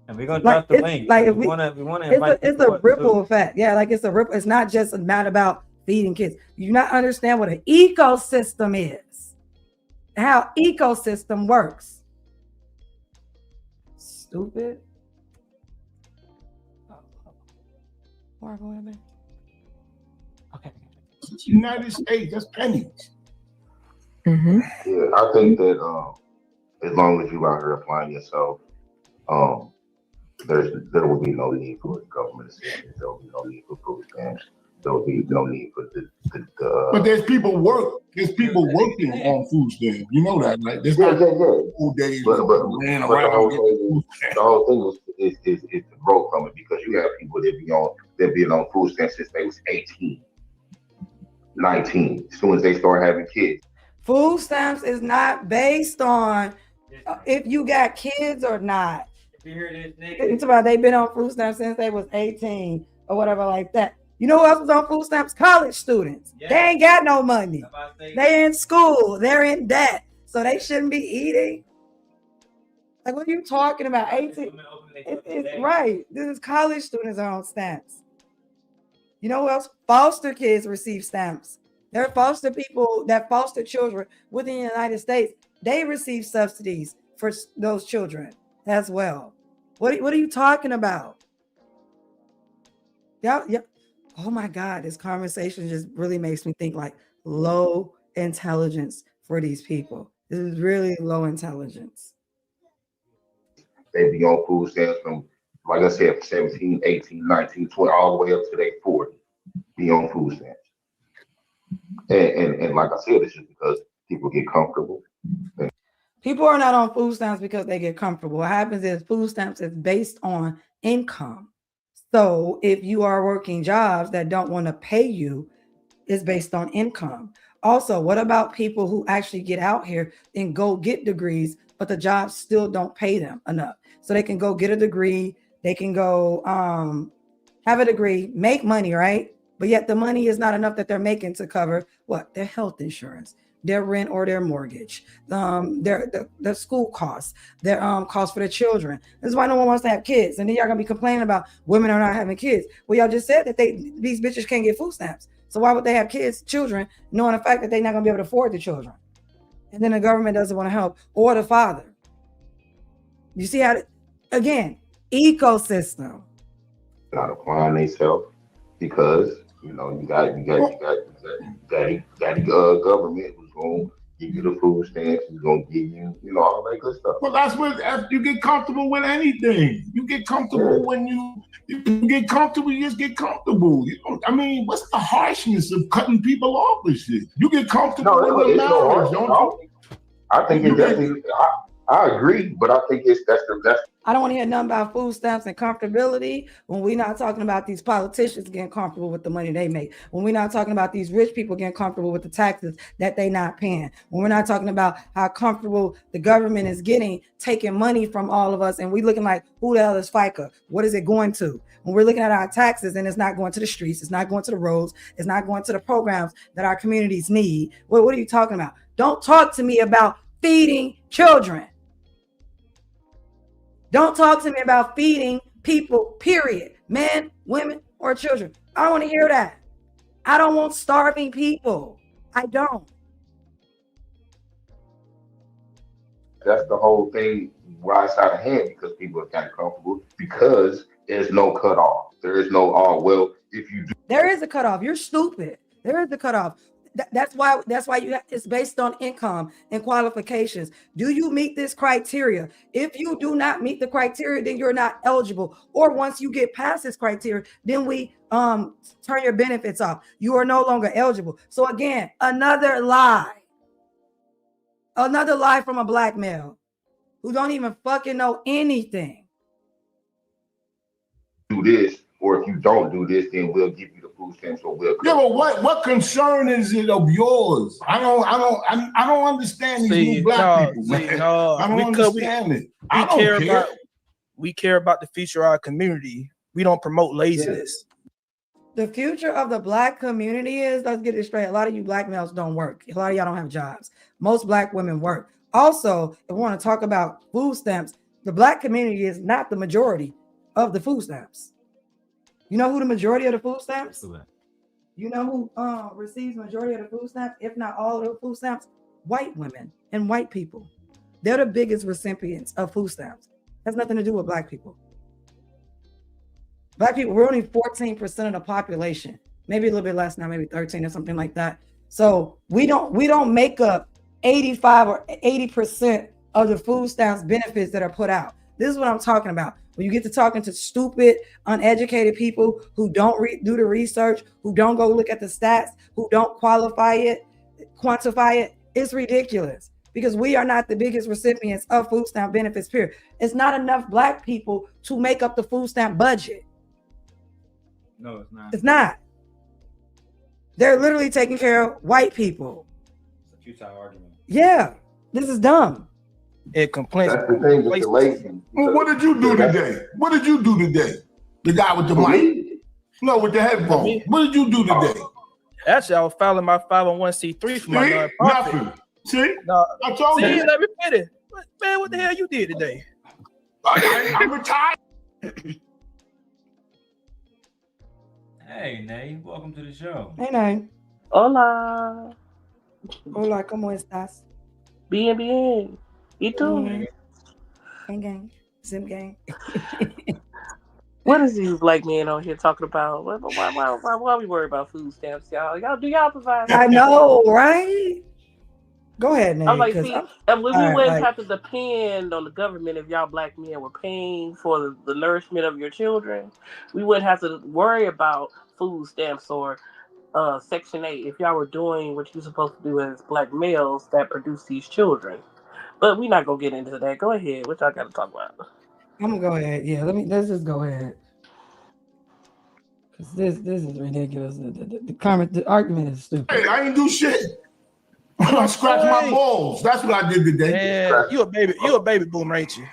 And we're gonna drop the link. Like we want to invite. It's a ripple effect. Yeah, like it's a ripple. It's not just not about feeding kids. You not understand what an ecosystem is, how ecosystem works. Stupid. Okay. United States, that's pennies. Yeah, I think that as long as you out here applying yourself, there will be no need for government assistance. There will be no need for food stamps. There will be no need for the But there's people working on food stamps. You know that, right? There's not full days laying around. The whole thing is the growth from it, because you have people that been on food stamps since they was 18, 19. As soon as they start having kids. Food stamps is not based on if you got kids or not. It's about they've been on food stamps since they was 18 or whatever like that. You know who else was on food stamps? College students. Yeah. They ain't got no money. They in school. They're in debt. So they shouldn't be eating. Like, what are you talking about? 18. It's right. This is college students are on stamps. You know who else? Foster kids receive stamps. There are foster people that foster children within the United States. They receive subsidies for those children as well. What are you talking about? Yeah. Oh my God, this conversation just really makes me think like low intelligence for these people. This is really low intelligence. They be on food stamps from, like I said, 17, 18, 19, 20, all the way up to they 40, be on food stamps. And like I said, it's just because people get comfortable. People are not on food stamps because they get comfortable. What happens is food stamps is based on income. So if you are working jobs that don't want to pay you, it's based on income. Also, what about people who actually get out here and go get degrees, but the jobs still don't pay them enough? So they can go get a degree, they can go have a degree, make money, right? But yet the money is not enough that they're making to cover what? Their health insurance, their rent or their mortgage, their school costs, their costs for their children. This is why no one wants to have kids. And then y'all gonna be complaining about women are not having kids. Well, y'all just said that these bitches can't get food stamps. So why would they have children, knowing the fact that they're not gonna be able to afford the children? And then the government doesn't want to help, or the father. You see how, again, ecosystem. Not applying themselves because you got government who's gonna give you the food stamps, who's gonna give you, all that good stuff. Well, that's what after you get comfortable with anything. You get comfortable when you get comfortable. You just get comfortable. What's the harshness of cutting people off with shit? You get comfortable with the marriage, don't you? I think it definitely. I agree, but I think that's. I don't want to hear nothing about food stamps and comfortability when we're not talking about these politicians getting comfortable with the money they make. When we're not talking about these rich people getting comfortable with the taxes that they're not paying. When we're not talking about how comfortable the government is getting, taking money from all of us, and we looking like, who the hell is FICA? What is it going to? When we're looking at our taxes and it's not going to the streets, it's not going to the roads, it's not going to the programs that our communities need. What are you talking about? Don't talk to me about feeding children. Don't talk to me about feeding people, period. Men, women, or children. I don't want to hear that. I don't want starving people. I don't. That's the whole thing why it's out of hand, because people are kind of comfortable because there's no cutoff. There is no, if you do. There is a cutoff. You're stupid. There is a cutoff. That's why it's based on income and qualifications. Do you meet this criteria? If you do not meet the criteria, then you're not eligible. Or once you get past this criteria, then we turn your benefits off. You are no longer eligible. So again, another lie from a black male who don't even fucking know anything. Do this, or if you don't do this, then we'll give you the food stamps, or we'll. Yeah, but what concern is it of yours? I don't understand these new black people, man. I don't understand it. We care about the future of our community. We don't promote laziness. The future of the black community is, let's get it straight, a lot of you black males don't work. A lot of y'all don't have jobs. Most black women work. Also, if we want to talk about food stamps, the black community is not the majority of the food stamps. You know who the majority of the food stamps? You know who receives majority of the food stamps, if not all of the food stamps? White women and white people. They're the biggest recipients of food stamps. Has nothing to do with black people. Black people, we're only 14% of the population, maybe a little bit less now, maybe 13 or something like that. So we don't make up 85 or 80% of the food stamps benefits that are put out. This is what I'm talking about. When you get to talking to stupid, uneducated people who don't do the research, who don't go look at the stats, who don't quantify it, it's ridiculous. Because we are not the biggest recipients of food stamp benefits, period. It's not enough black people to make up the food stamp budget. No, it's not. It's not. They're literally taking care of white people. It's a futile argument. Yeah, this is dumb. It complains. That's the thing with the lazy. Well, what did you do today? What did you do today? The guy with the mic? No, with the headphone. What did you do today? Actually, I was filing my 501c3 for my nonprofit. Nothing. See? No, I told you. Let me finish. Man, what the hell you did today? I'm retired. Hey, Nay, welcome to the show. Hey, Nay. Hola. Hola, ¿cómo estás? Bien, bien. ¿Y tú? Gang, gang. Zim gang. What is these black men on here talking about? Why we worry about food stamps, y'all? Do y'all provide? I know, right? Go ahead, Nay. I'm like, see, we wouldn't have to depend on the government if y'all black men were paying for the nourishment of your children. We wouldn't have to worry about food stamps or Section 8 if y'all were doing what you're supposed to do as black males that produce these children. But we're not gonna get into that. Go ahead. What y'all got to talk about? I'm gonna go ahead. Yeah, let's just go ahead. Cause this is ridiculous. The argument is stupid. Hey, I ain't do shit. I scratched my balls. That's what I did today. Yeah, you a baby boomer, ain't you?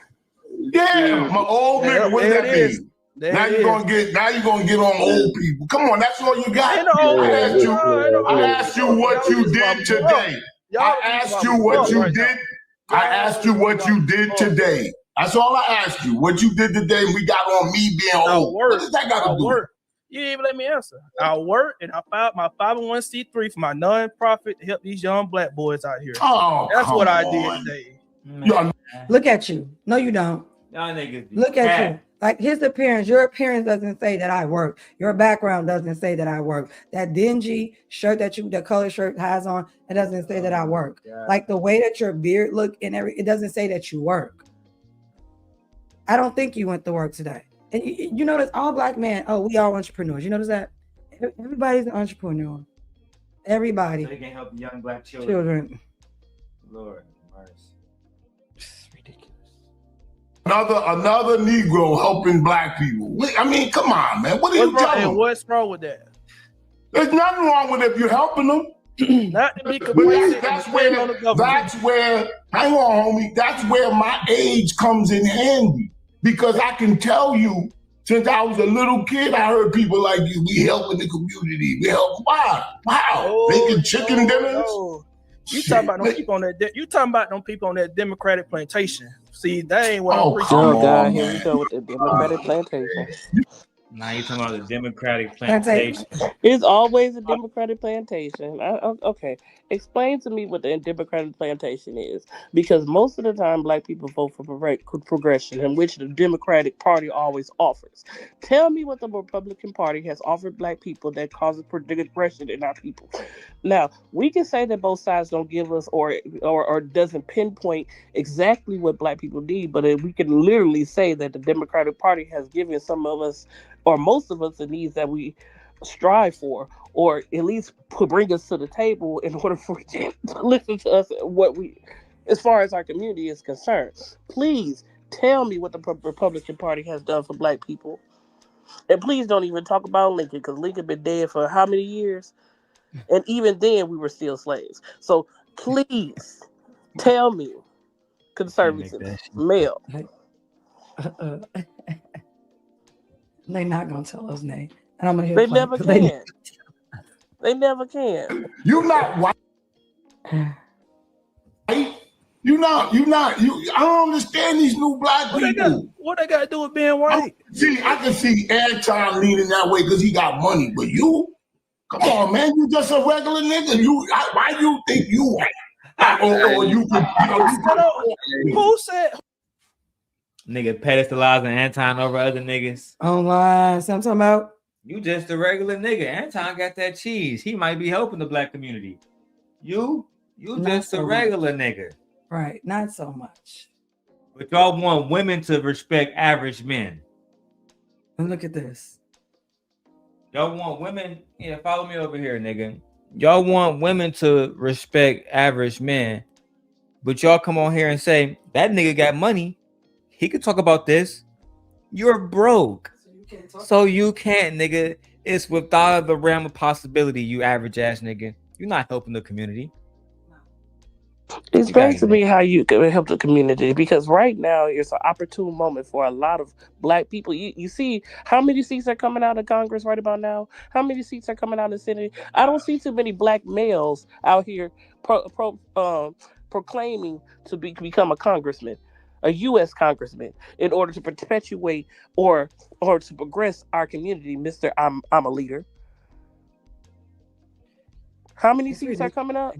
Yeah, my old nigga. What does that mean? Now you're gonna get on old people. Come on, that's all you got. I asked you what you did today. I asked you what you did. I asked you what you did today. That's all I asked you. What you did today. We got on me being old. What does that got to do? You didn't even let me answer. I work and I filed my 501c3 for my nonprofit to help these young black boys out here. Oh, that's what I did today. Look at you. No, you don't. Y'all niggas. Look at you. Like his appearance, your appearance doesn't say that I work. Your background doesn't say that I work. That dingy shirt the color shirt has on, it doesn't say that I work. Like the way that your beard look and it doesn't say that you work. I don't think you went to work today. And you notice all black men, we all entrepreneurs. You notice that? Everybody's an entrepreneur. Everybody. So they can help young black children. Lord mercy. It's ridiculous. Another Negro helping black people. I mean, come on, man. What are you doing? What's wrong with that? There's nothing wrong with it if you're helping them. Not to be complacent. That's where, hang on, homie. That's where my age comes in handy. Because I can tell you, since I was a little kid, I heard people like you, we helping the community. We help. Wow. Making chicken dinners. You talking about them people on that? You talking about them people on that Democratic plantation? See, that ain't what I'm preaching. Oh God, here we go with the Democratic plantation. Now you talking about the Democratic plantation? It's always a Democratic plantation. Okay. Explain to me what the Democratic plantation is, because most of the time Black people vote for progression, in which the Democratic Party always offers. Tell me what the Republican Party has offered Black people that causes progression in our people. Now we can say that both sides don't give us or doesn't pinpoint exactly what Black people need, but we can literally say that the Democratic Party has given some of us or most of us the needs that we strive for, or at least bring us to the table in order for you to listen to us what we, as far as our community is concerned. Please tell me what the Republican Party has done for Black people, and please don't even talk about Lincoln, because Lincoln been dead for how many years, and even then we were still slaves. So please tell me, conservatives, male. They're not gonna tell us, Nate, and I'm gonna hear They play. never can. They never can. You not white. I don't understand these new Black people. What they got to do with being white? I can see Anton leaning that way because he got money, but you, come on, man, you just a regular nigga. Why you think you white? Or you could, Who said? Nigga pedestalizing Anton over other niggas. Online, see what I'm talking about? You just a regular nigga. Anton got that cheese. He might be helping the Black community. You Not just a so regular nigga. Right, not so much. But y'all want women to respect average men. And look at this. Y'all want women, follow me over here, nigga. Y'all want women to respect average men, but y'all come on here and say, that nigga got money. He could talk about this. You're broke. So you can't, nigga. It's without the realm of possibility, you average ass nigga. You're not helping the community. Explain to me how you can help the community, because right now it's an opportune moment for a lot of Black people. You see how many seats are coming out of Congress right about now? How many seats are coming out of the Senate? I don't see too many Black males out here proclaiming to become a congressman, a U.S. congressman, in order to perpetuate or to progress our community. Mr. I'm a leader. How many seats are coming up?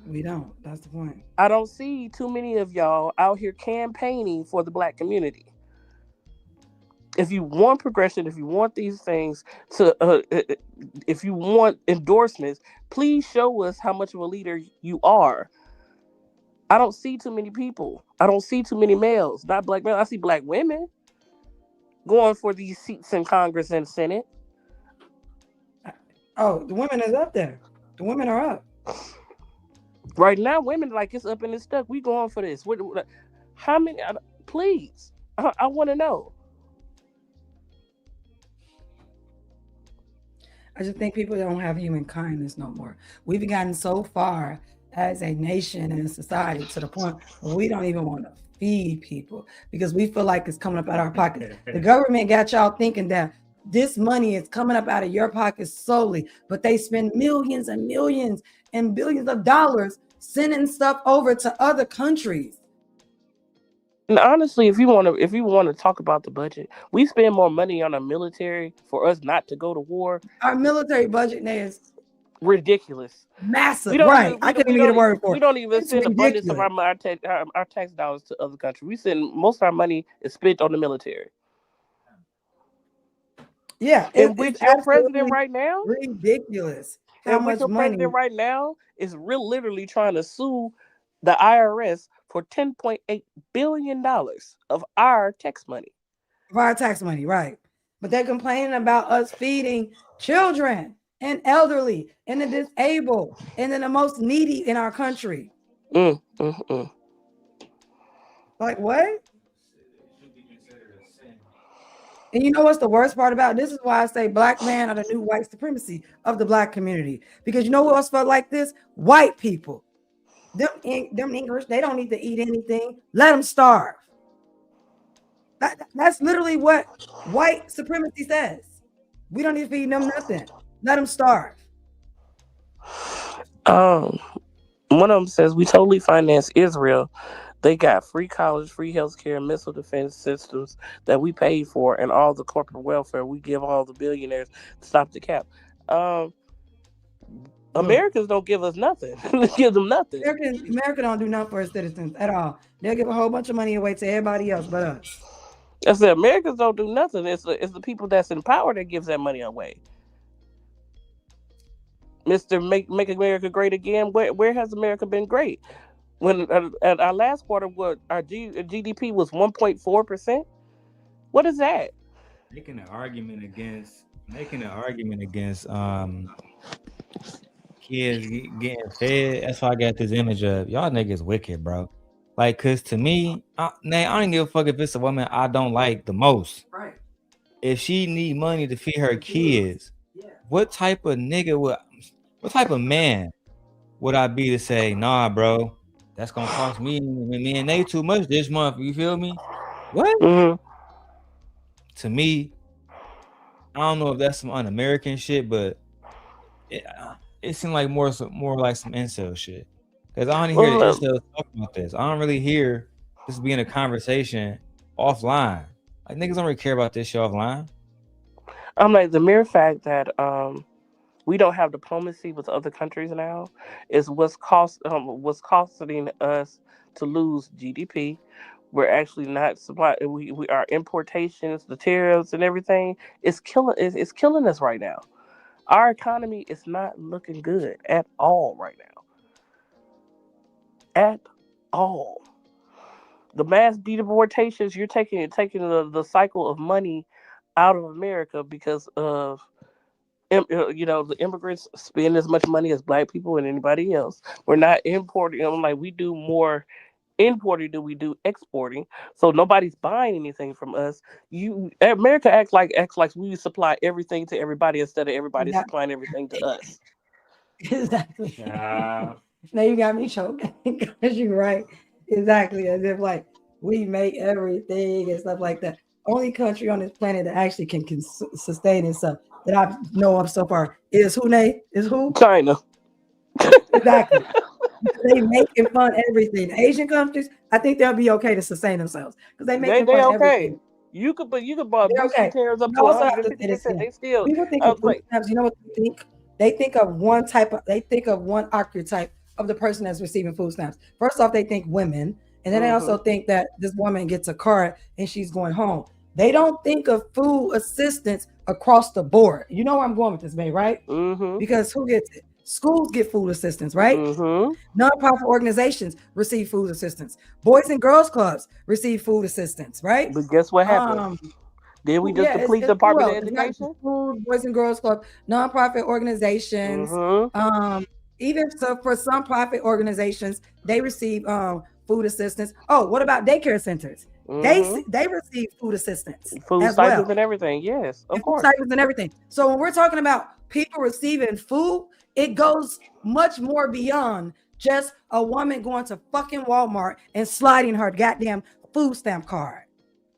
We don't. That's the point. I don't see too many of y'all out here campaigning for the Black community. If you want progression, if you want these things if you want endorsements, please show us how much of a leader you are. I don't see too many people. I don't see too many males, not Black males. I see Black women going for these seats in Congress and Senate. Oh, the women is up there. The women are up. Right now, women like it's up and it's stuck. We going for this. How many? Please, I want to know. I just think people don't have human kindness no more. We've gotten so far as a nation and a society to the point where we don't even want to feed people because we feel like it's coming up out of our pocket. The government got y'all thinking that this money is coming up out of your pocket solely, but they spend millions and millions and billions of dollars sending stuff over to other countries. And honestly, if you want to talk about the budget, we spend more money on our military for us not to go to war. Our military budget now is ridiculous, massive. Right? I can't even get a word for it. We don't even send ridiculous. abundance of our tax dollars to other countries. We send most of our money is spent on the military. Yeah, and with your president right now, ridiculous. How and much with your money? president right now is literally trying to sue the IRS for $10.8 billion of our tax money. Of our tax money, right? But they're complaining about us feeding children and elderly and the disabled and then the most needy in our country. Like what? And you know what's the worst part about it? This is why I say Black men are the new white supremacy of the Black community. Because you know who else felt like this? White people. Them English, they don't need to eat anything. Let them starve. That's literally what white supremacy says. We don't need to feed them nothing. Let them starve. One of them says we totally finance Israel. They got free college, free healthcare, missile defense systems that we paid for, and all the corporate welfare we give all the billionaires to stop the cap. Americans don't give us nothing. Give them nothing. America don't do nothing for its citizens at all. They'll give a whole bunch of money away to everybody else but us. I said Americans don't do nothing. It's the people that's in power that gives that money away. Mr. Make America Great Again. Where has America been great? When at our last quarter, what our GDP was 1.4%. What is that? Making an argument against kids getting fed. That's why I got this image of y'all niggas wicked, bro. Like, cause to me, I don't give a fuck if it's a woman I don't like the most. Right. If she need money to feed her kids, what type of man would I be to say, nah, bro, that's gonna cost me and they too much this month? You feel me? What? Mm-hmm. To me, I don't know if that's some un-American shit, but it seemed like more like some incel shit. Because I don't hear the incels talking about this. I don't really hear this being a conversation offline. Like, niggas don't really care about this shit offline. I'm like, the mere fact that we don't have diplomacy with other countries now is what's costing us to lose GDP. We're actually not supply. We our importations, the tariffs, and everything is killing. It's killing us right now. Our economy is not looking good at all right now. At all. The mass deportations, you're taking the cycle of money out of America because of the immigrants spend as much money as black people and anybody else. We're not importing. Like, we do more importing than we do exporting, so nobody's buying anything from us. America acts like we supply everything to everybody instead of everybody supplying everything to us. Exactly. Now you got me choking because you're right. Exactly, as if like we make everything and stuff like that. Only country on this planet that actually can sustain itself that I know of so far is who? China. Exactly. They making fun of everything. Asian countries, I think they'll be okay to sustain themselves because they making fun of everything. You could buy biscuit tariffs up to also have to 150%. They still. People think of food stamps. You know what they think? They think of one archetype of the person that's receiving food stamps. First off, they think women, and then they also think that this woman gets a card and she's going home. They don't think of food assistance across the board. You know where I'm going with this, babe, right? Because who gets it? Schools get food assistance, right? Nonprofit organizations receive food assistance. Boys and girls clubs receive food assistance, right? But guess what happened? Did we just deplete the Department of Education? Food, Boys and Girls Club, nonprofit organizations. Even so, for some profit organizations, they receive food assistance. Oh, what about daycare centers? They receive food assistance, food as stipends well. and everything. Yes, of course. Food stipends and everything. So when we're talking about people receiving food, it goes much more beyond just a woman going to fucking Walmart and sliding her goddamn food stamp card,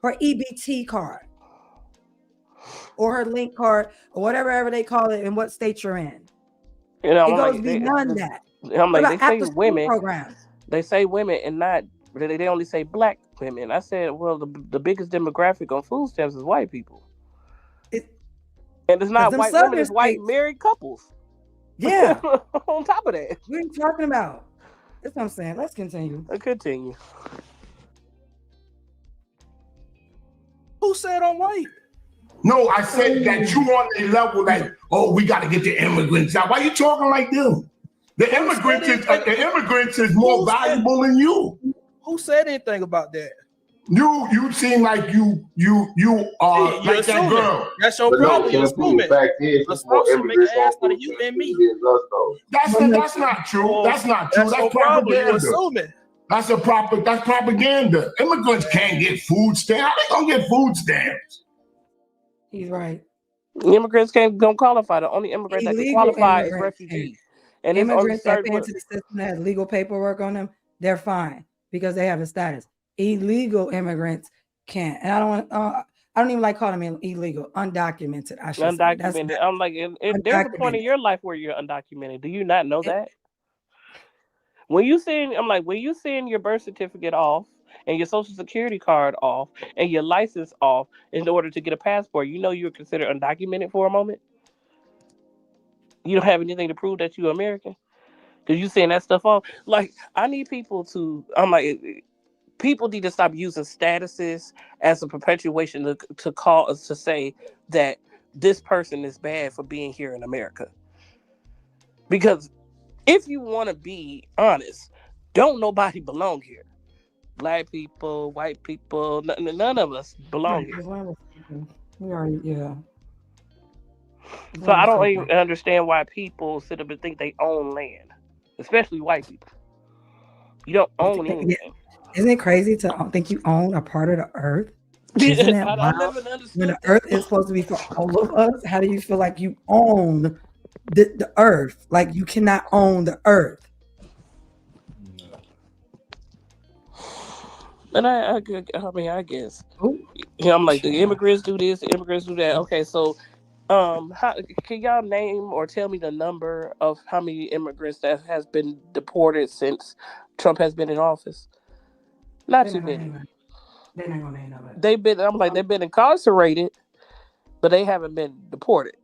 her EBT card, or her link card, or whatever they call it in what state you're in. You know, it goes beyond that. I'm like, they say women programs. They say women and not, they only say black women. I said, well, the biggest demographic on food stamps is white people. And it's not white women, it's white married couples. Yeah. On top of that. What are you talking about? That's what I'm saying. Let's continue. Continue. Who said I'm white? No, I said that you on a level like, oh, we got to get the immigrants out. Why you talking like them? The immigrants is more valuable than you. Who said anything about that? You seem like you are like assuming. that girl. That's your problem. You're assuming. Assumption make an ass out of you and me. That's not true. That's not true. That's propaganda. That's propaganda. Immigrants can't get food stamps. How they gonna get food stamps? He's right. Immigrants don't qualify. The only immigrant that can qualify is refugees. And immigrants that pay into the system that has legal paperwork on them, they're fine because they have a status. Illegal immigrants can't. And I don't even like calling them illegal. Undocumented, I should say. Undocumented. I'm like, if there's a point in your life where you're undocumented, do you not know that? When you send your birth certificate off and your social security card off and your license off in order to get a passport, you know you're considered undocumented for a moment? You don't have anything to prove that you're American? Because you saying that stuff all like I need people to. I'm like people need to stop using statuses as a perpetuation to call us to say that this person is bad for being here in America. Because if you want to be honest, don't nobody belong here. Black people, white people, none of us belong here. We already, yeah. So I don't even understand why people sit up and think they own land, especially white people. You don't own anything. Isn't it crazy to think you own a part of the earth? Isn't that I wild? never understood When the earth is supposed to be for all of us, how do you feel like you own the earth? Like you cannot own the earth. And I mean, I guess. I'm like the immigrants do this, the immigrants do that. Okay, so, how can y'all name or tell me the number of how many immigrants that has been deported since Trump has been in office? Not too many. They're not gonna name it. They've been. I'm like they've been incarcerated, but they haven't been deported.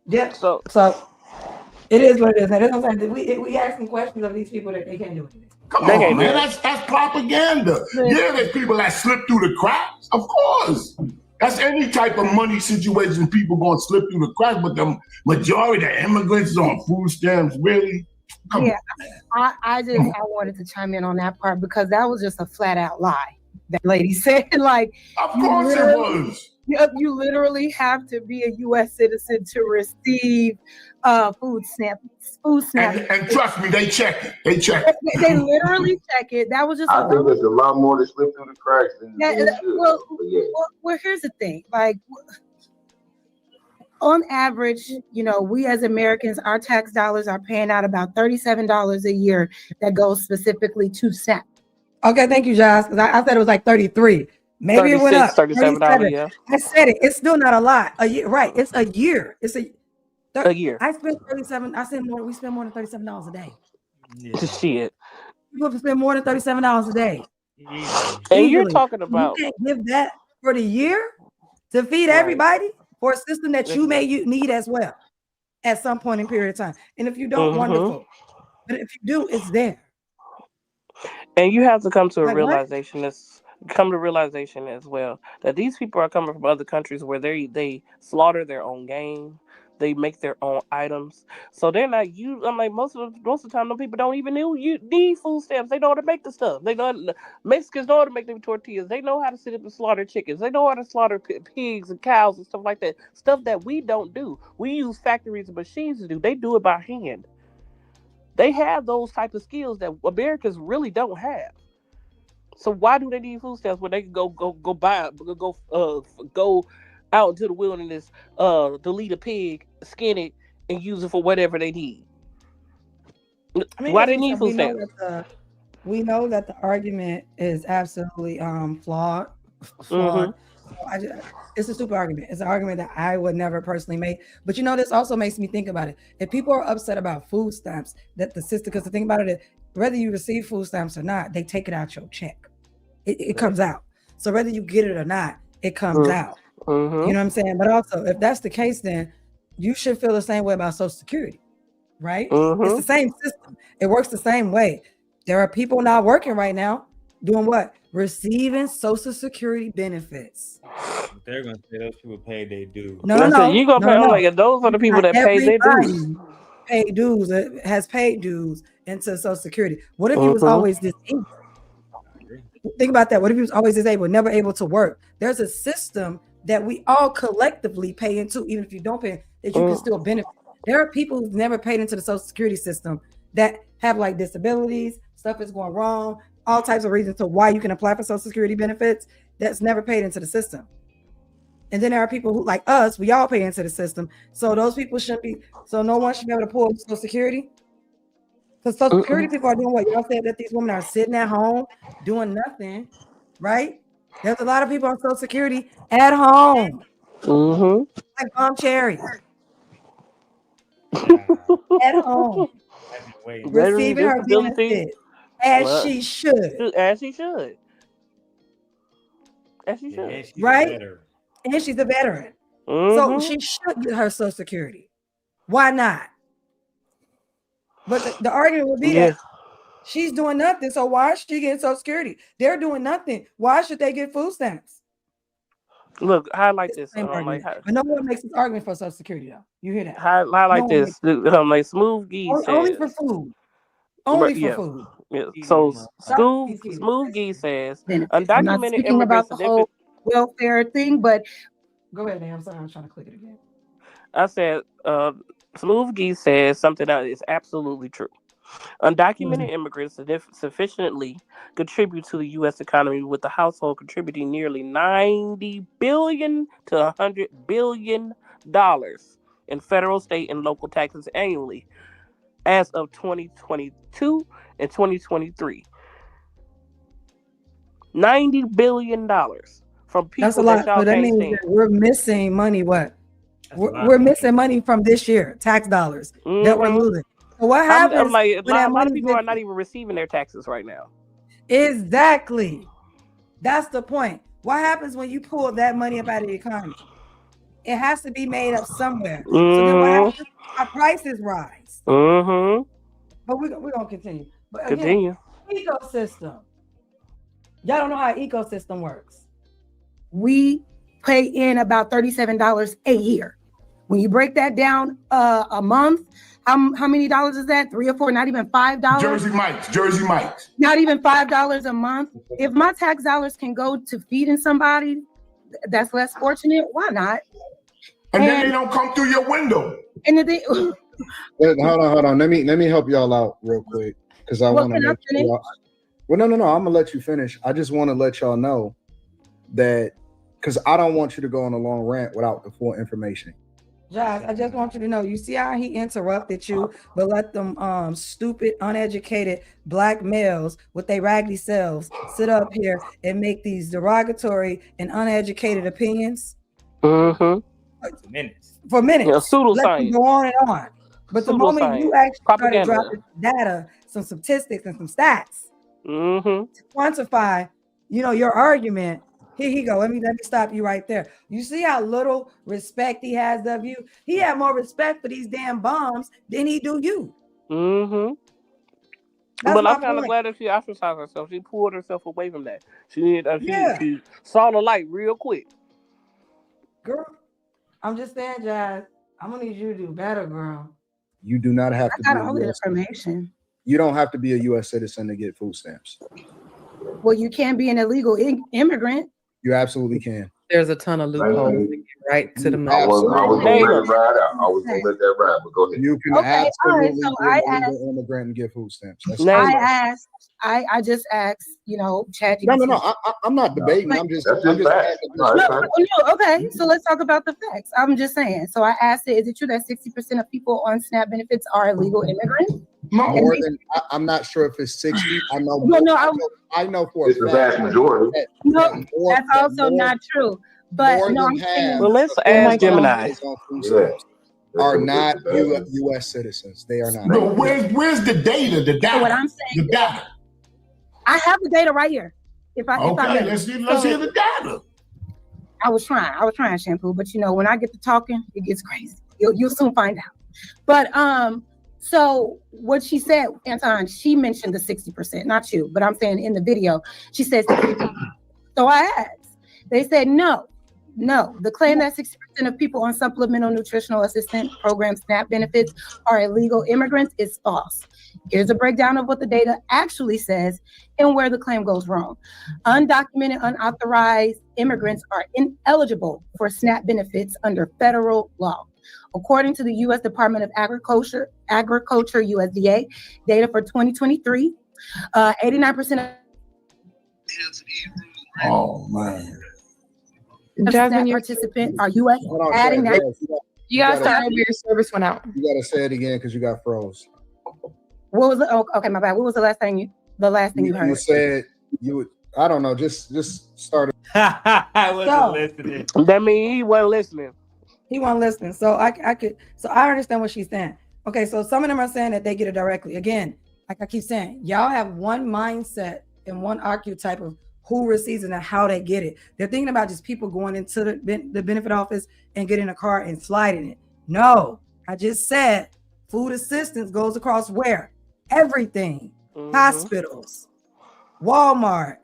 Yeah. So it is what it is. That's what I'm saying. We asking questions of these people that they can't do it. Come on, man. That's propaganda. Yeah, there's people that slip through the cracks. Of course. That's any type of money situation, people going to slip through the cracks, but the majority of immigrants is on food stamps, really? Come on. I wanted to chime in on that part because that was just a flat out lie that lady said. Like, of course it was. You literally have to be a U.S. citizen to receive food stamps. And trust me, they check it. They check it. They literally check it. That was just. I think there's a lot more that slip through the cracks than well, here's the thing. Like, on average, we as Americans, our tax dollars are paying out about $37 a year that goes specifically to SNAP. Okay, thank you, Josh. Because I said it was like 33. Maybe it went up. $37, yeah. I said it. It's still not a lot. A year, right? It's a year. It's a year. I spend 37. I said more. We spend more than $37 a day. Shit. People spend more than $37 a day. And you're talking about you can't give that for the year to feed everybody for a system that you may need as well at some point in period of time. And if you don't, wonderful. But if you do, it's there. And you have to come to a realization as well that these people are coming from other countries where they slaughter their own game, they make their own items, so they're not you. I'm like most of the time, those people don't even need food stamps. They know how to make the stuff. Mexicans know how to make them tortillas. They know how to sit up and slaughter chickens. They know how to slaughter pigs and cows and stuff like that. Stuff that we don't do. We use factories and machines to do. They do it by hand. They have those type of skills that Americans really don't have. So why do they need food stamps when they can go out into the wilderness, delete a pig, skin it, and use it for whatever they need? Why they need food stamps? We know that the argument is absolutely flawed. It's a stupid argument. It's an argument that I would never personally make. But this also makes me think about it. If people are upset about food stamps, that the system, because the thing about it is, whether you receive food stamps or not, they take it out your check. It comes out. So whether you get it or not, it comes out. You know what I'm saying? But also, if that's the case, then you should feel the same way about Social Security, right? It's the same system. It works the same way. There are people not working right now doing what? Receiving Social Security benefits. They're going to say those people paid their dues. No. You gonna pay? Like those are the people that pay their dues. Paid dues, has paid dues into Social Security. What if he was always disabled? Think about that. What if he was always disabled, never able to work? There's a system that we all collectively pay into, even if you don't pay, that you can still benefit. There are people who've never paid into the Social Security system that have like disabilities, stuff is going wrong, all types of reasons to why you can apply for Social Security benefits that's never paid into the system. And then there are people who, like us, we all pay into the system. So those people no one should be able to pull Social Security. Because Social Security people are doing what? Y'all said that these women are sitting at home doing nothing, right? There's a lot of people on Social Security at home. Like Mom Cherry. At home. Receiving her benefits as she should. As she should. As she should. Right? And she's a veteran. So she should get her Social Security. Why not? But the argument would be that she's doing nothing. So why is she getting Social Security? They're doing nothing. Why should they get food stamps? Look, highlight this. But no one makes this argument for Social Security, though. You hear that? Highlight this. Like Smooth Gee says. Only for food. Only for food. Yeah. So Smooth Gee says I'm not undocumented speaking about immigrants the whole welfare thing, but go ahead, man. I'm sorry, I'm trying to click it again. I said Smooth Gee says something that is absolutely true. Undocumented immigrants sufficiently contribute to the U.S. economy, with the household contributing nearly $90 billion to $100 billion in federal, state, and local taxes annually as of 2022 and 2023. $90 billion from people. That's a lot. that So that can't means stand. that we're missing money. What? We're missing money from this year, tax dollars that we're losing. So what happens? I'm like, when that a lot of money people are not even receiving their taxes right now. Exactly. That's the point. What happens when you pull that money up out of the economy? It has to be made up somewhere. So then what happens? Our prices rise. But we're going to continue. But again, ecosystem. Y'all don't know how an ecosystem works. we pay in about $37 a year. When you break that down a month, how many dollars is that? 3 or 4, not even $5. Jersey Mike's. Not even $5 a month. If my tax dollars can go to feeding somebody that's less fortunate, why not? And then they don't come through your window. And then Hold on. Let me help y'all out real quick, because I want to let y'all. Well, no. I'm gonna let you finish. I just want to let y'all know that, because I don't want you to go on a long rant without the full information. Josh, I just want you to know, you see how he interrupted you, but let them stupid, uneducated black males with their raggedy selves sit up here and make these derogatory and uneducated opinions? For minutes. Yeah, pseudoscience. Let them go on and on. But the moment you actually started dropping data, some statistics and some stats to quantify, your argument, here he go. Let me stop you right there. You see how little respect he has of you? He had more respect for these damn bombs than he do you. But I'm kind of glad that she ostracized herself. She pulled herself away from that. She saw the light real quick. Girl, I'm just saying, Jazz, I'm gonna need you to do better, girl. You do not have to I be got all the US information. You don't have to be a U.S. citizen to get food stamps. Well, you can be an illegal immigrant. You absolutely can. There's a ton of loopholes to get right to the I was gonna let it ride out. I was gonna let that ride, but go ahead. You can absolutely be an illegal immigrant and get food stamps. I just asked, ChatGPT. No. I'm not debating. I'm just asking. Okay, so let's talk about the facts. I'm just saying. So I asked it, is it true that 60% of people on SNAP benefits are illegal immigrants? More than I'm not sure if it's 60. I know. I know for it's the vast majority. That's also not true. But I'm saying, well, let's ask Gemini. Are not U.S. citizens. They are not. No, where's the data? The data. So what I'm saying, the data. I have the data right here. If I let's hear the data. I was trying, Shampoo, but when I get to talking, it gets crazy. You'll soon find out. But so what she said, Anton, she mentioned the 60%, not you, but I'm saying in the video, she said 60%. So I asked. They said no. The claim that 60% of people on supplemental nutritional assistance program SNAP benefits are illegal immigrants is false. Here's a breakdown of what the data actually says and where the claim goes wrong. Undocumented, unauthorized immigrants are ineligible for SNAP benefits under federal law. According to the U.S. Department of Agriculture, USDA, data for 2023, 89% of oh man. SNAP participants are U.S. adding that. You gotta start over. Your service went out. You gotta say it again because you got froze. What was okay, my bad. What was the last thing you heard? You said you would. I don't know. Just start. I wasn't listening. That means he wasn't listening. He wasn't listening. So I understand what she's saying. Okay, so some of them are saying that they get it directly. Again, like I keep saying, y'all have one mindset and one archetype of who receives it and how they get it. They're thinking about just people going into the benefit office and getting a car and sliding it. No, I just said food assistance goes across where? Everything. Hospitals, Walmart,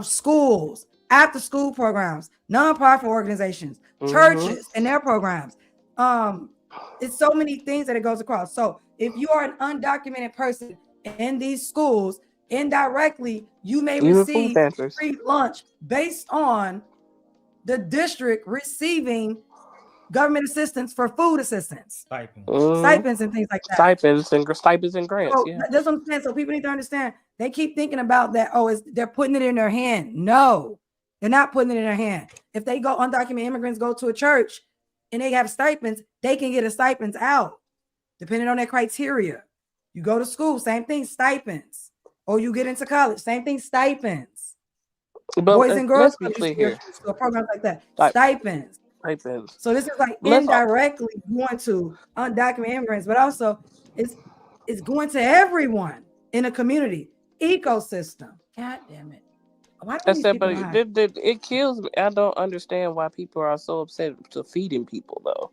schools, after school programs, nonprofit organizations, churches and their programs. It's so many things that it goes across. So if you are an undocumented person in these schools, indirectly, you may receive free lunch based on the district receiving government assistance for food assistance, stipends and things like that. Stipends and grants. So Yeah, that's what I'm saying. So people need to understand. They keep thinking about that. Oh, they're putting it in their hand. No, they're not putting it in their hand. If they go, undocumented immigrants go to a church and they have stipends, they can get a stipends out, depending on their criteria. You go to school, same thing, stipends. Or you get into college, same thing, stipends. but Boys and girls let's be clear here. so programs like that, stipends. Stipends. So this is like indirectly going to undocumented immigrants, but also it's going to everyone in a community ecosystem. God damn it! Why do these people hide? It kills me. I don't understand why people are so upset to feeding people though.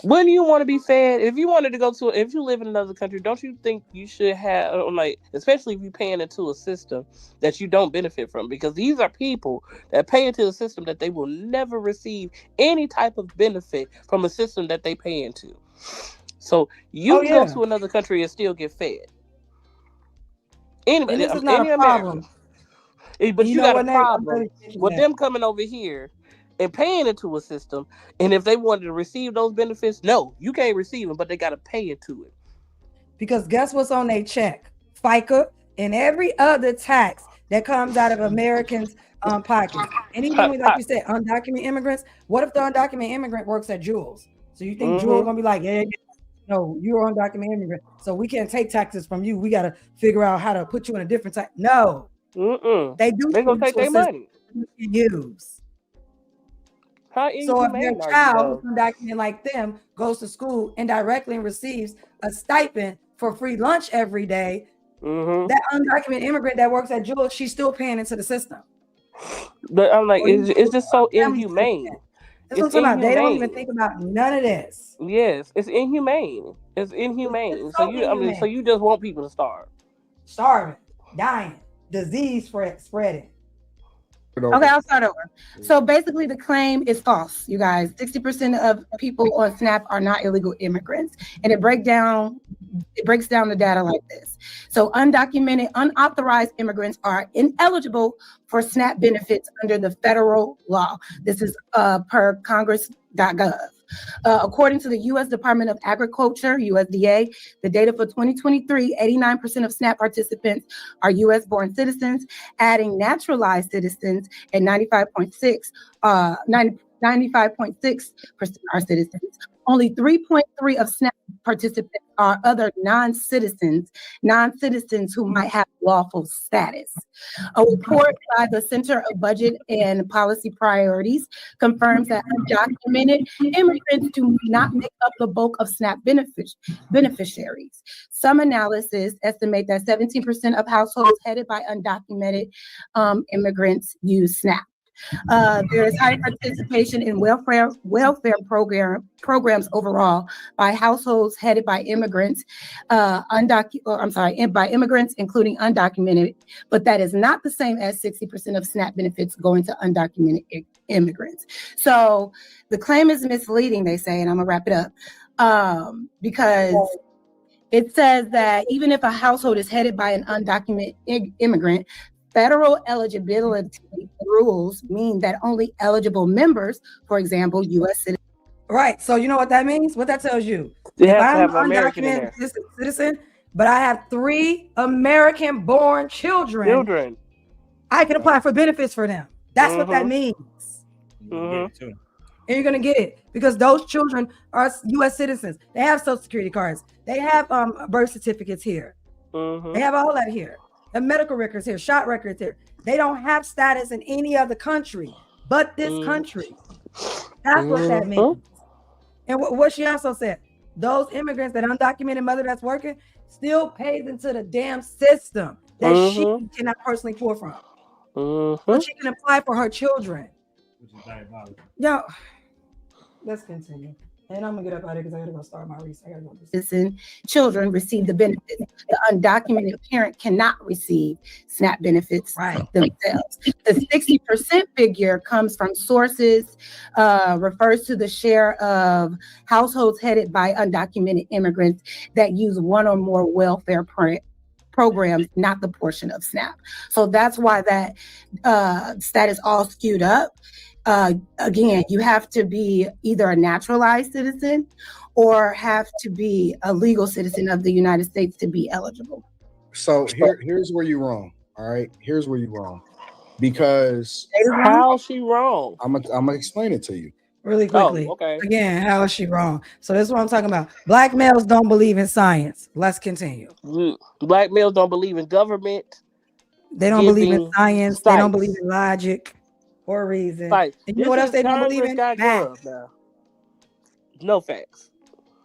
Wouldn't you want to be fed? If you wanted to go to, if you live in another country, don't you think you should have, like, especially if you're paying into a system that you don't benefit from? Because these are people that pay into a system that they will never receive any type of benefit from a system that they pay into. So you go to another country and still get fed. Anybody, and this is not a problem. But you got a problem with them coming over here and paying into a system, and if they wanted to receive those benefits, no, you can't receive them, but they got to pay into it. Because guess what's on their check? FICA and every other tax that comes out of Americans' pockets. And even like you said, undocumented immigrants. What if the undocumented immigrant works at Jewel's? So you think Jewel's gonna be like, yeah, no, you're an undocumented immigrant, so we can't take taxes from you. We got to figure out how to put you in a different tax. No, they do. They're gonna take their money. Use. So if their child who's undocumented like them goes to school indirectly and receives a stipend for free lunch every day, that undocumented immigrant that works at Jewel's, she's still paying into the system. But I'm like, it's just so inhumane. That's what I'm talking about. They don't even think about none of this. Yes, it's inhumane. It's inhumane. So you just want people to starve. Starving, dying, disease spreading. Okay, I'll start over. So basically the claim is false, you guys. 60% of people on SNAP are not illegal immigrants. And it breaks down the data like this. So undocumented, unauthorized immigrants are ineligible for SNAP benefits under the federal law. This is per congress.gov. According to the U.S. Department of Agriculture, USDA, the data for 2023, 89% of SNAP participants are U.S.-born citizens, adding naturalized citizens at 95.6% are citizens. Only 3.3% of SNAP participants are other non-citizens who might have lawful status. A report by the Center of Budget and Policy Priorities confirms that undocumented immigrants do not make up the bulk of SNAP beneficiaries. Some analysis estimate that 17% of households headed by undocumented immigrants use SNAP. There is high participation in welfare programs overall by households headed by immigrants, by immigrants, including undocumented, but that is not the same as 60% of SNAP benefits going to undocumented immigrants. So the claim is misleading, they say, and I'm gonna wrap it up, because it says that even if a household is headed by an undocumented immigrant, federal eligibility rules mean that only eligible members, for example, U.S. citizens. Right. So you know what that means? What that tells you? They if have I'm an American in undocumented citizen, but I have 3 American-born children, I can apply for benefits for them. That's what that means. And you're gonna get it because those children are U.S. citizens. They have Social Security cards. They have birth certificates here. They have all that here. The medical records here, shot records here. They don't have status in any other country but this country. That's what that means. And what she also said, those immigrants, that undocumented mother that's working, still pays into the damn system that she cannot personally pour from. so she can apply for her children. Yo, let's continue. And I'm gonna get up out of here because I gotta go start my research. I gotta go. And children receive the benefits. The undocumented parent cannot receive SNAP benefits themselves. The 60% figure comes from sources, refers to the share of households headed by undocumented immigrants that use one or more welfare programs, not the portion of SNAP. So that's why that status all skewed up. Again, you have to be either a naturalized citizen or have to be a legal citizen of the United States to be eligible. So here's where you're wrong. All right, here's where you're wrong. Because how is she wrong? I'm gonna explain it to you really quickly. Oh, okay. Again, how is she wrong? So that's what I'm talking about. Black males don't believe in science. Let's continue. Black males don't believe in government. They don't believe in science. They don't believe in logic or reason. And you know what else they don't believe in? Facts. No facts.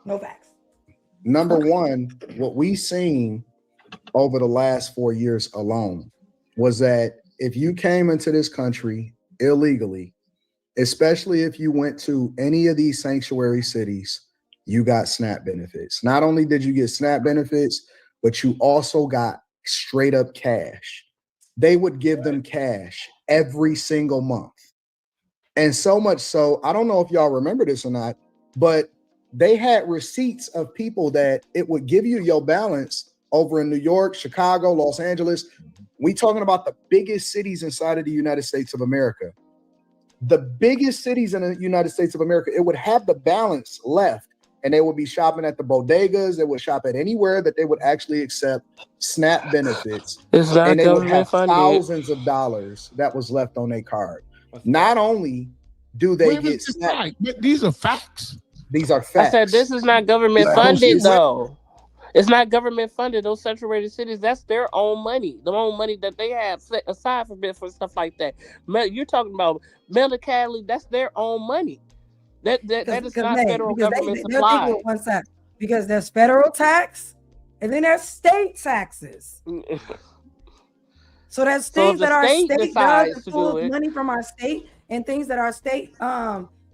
No facts. Number one, what we seen over the last 4 years alone was that if you came into this country illegally, especially if you went to any of these sanctuary cities, you got SNAP benefits. Not only did you get SNAP benefits, but you also got straight up cash. They would give them cash every single month. And so much so, I don't know if y'all remember this or not, but they had receipts of people that it would give you your balance over in New York, Chicago, Los Angeles. We talking about the biggest cities inside of the United States of America. The biggest cities in the United States of America, it would have the balance left, and they would be shopping at the bodegas. They would shop at anywhere that they would actually accept SNAP benefits. And they would have thousands of dollars that was left on their card. Not only do they get SNAP, these are facts. These are facts. I said this is not government funded though. It's not government funded. Those saturated cities, that's their own money. The own money that they have set aside for stuff like that. You're talking about Medi-Cal, that's their own money. That is not federal government supply. One side, because there's federal tax and then there's state taxes. So there's things that our state does to pull money from our state and things that our state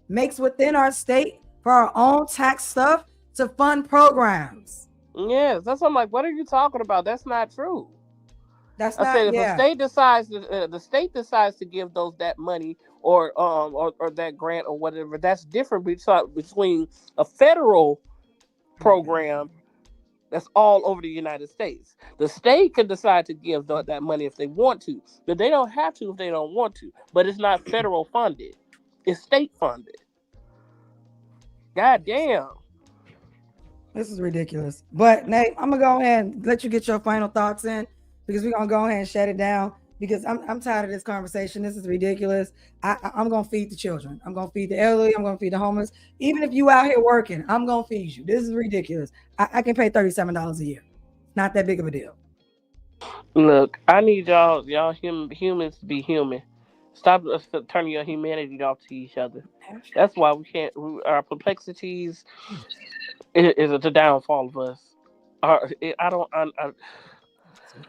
makes within our state for our own tax stuff to fund programs. Yes, that's what I'm like. What are you talking about? That's not true. That's I not. said if the state decides to give those that money or that grant or whatever, that's different between a federal program that's all over the United States. The state can decide to give that money if they want to, but they don't have to if they don't want to. But it's not federal funded; it's state funded. God damn. This is ridiculous. But Nate, I'm gonna go ahead and let you get your final thoughts in because we're gonna go ahead and shut it down because I'm tired of this conversation. This is ridiculous. I'm gonna feed the children. I'm gonna feed the elderly. I'm gonna feed the homeless. Even if you out here working, I'm gonna feed you. This is ridiculous. I can pay $37 a year. Not that big of a deal. Look, I need y'all humans to be human. Stop turning your humanity off to each other. That's why we can't. Our perplexities is the downfall of us.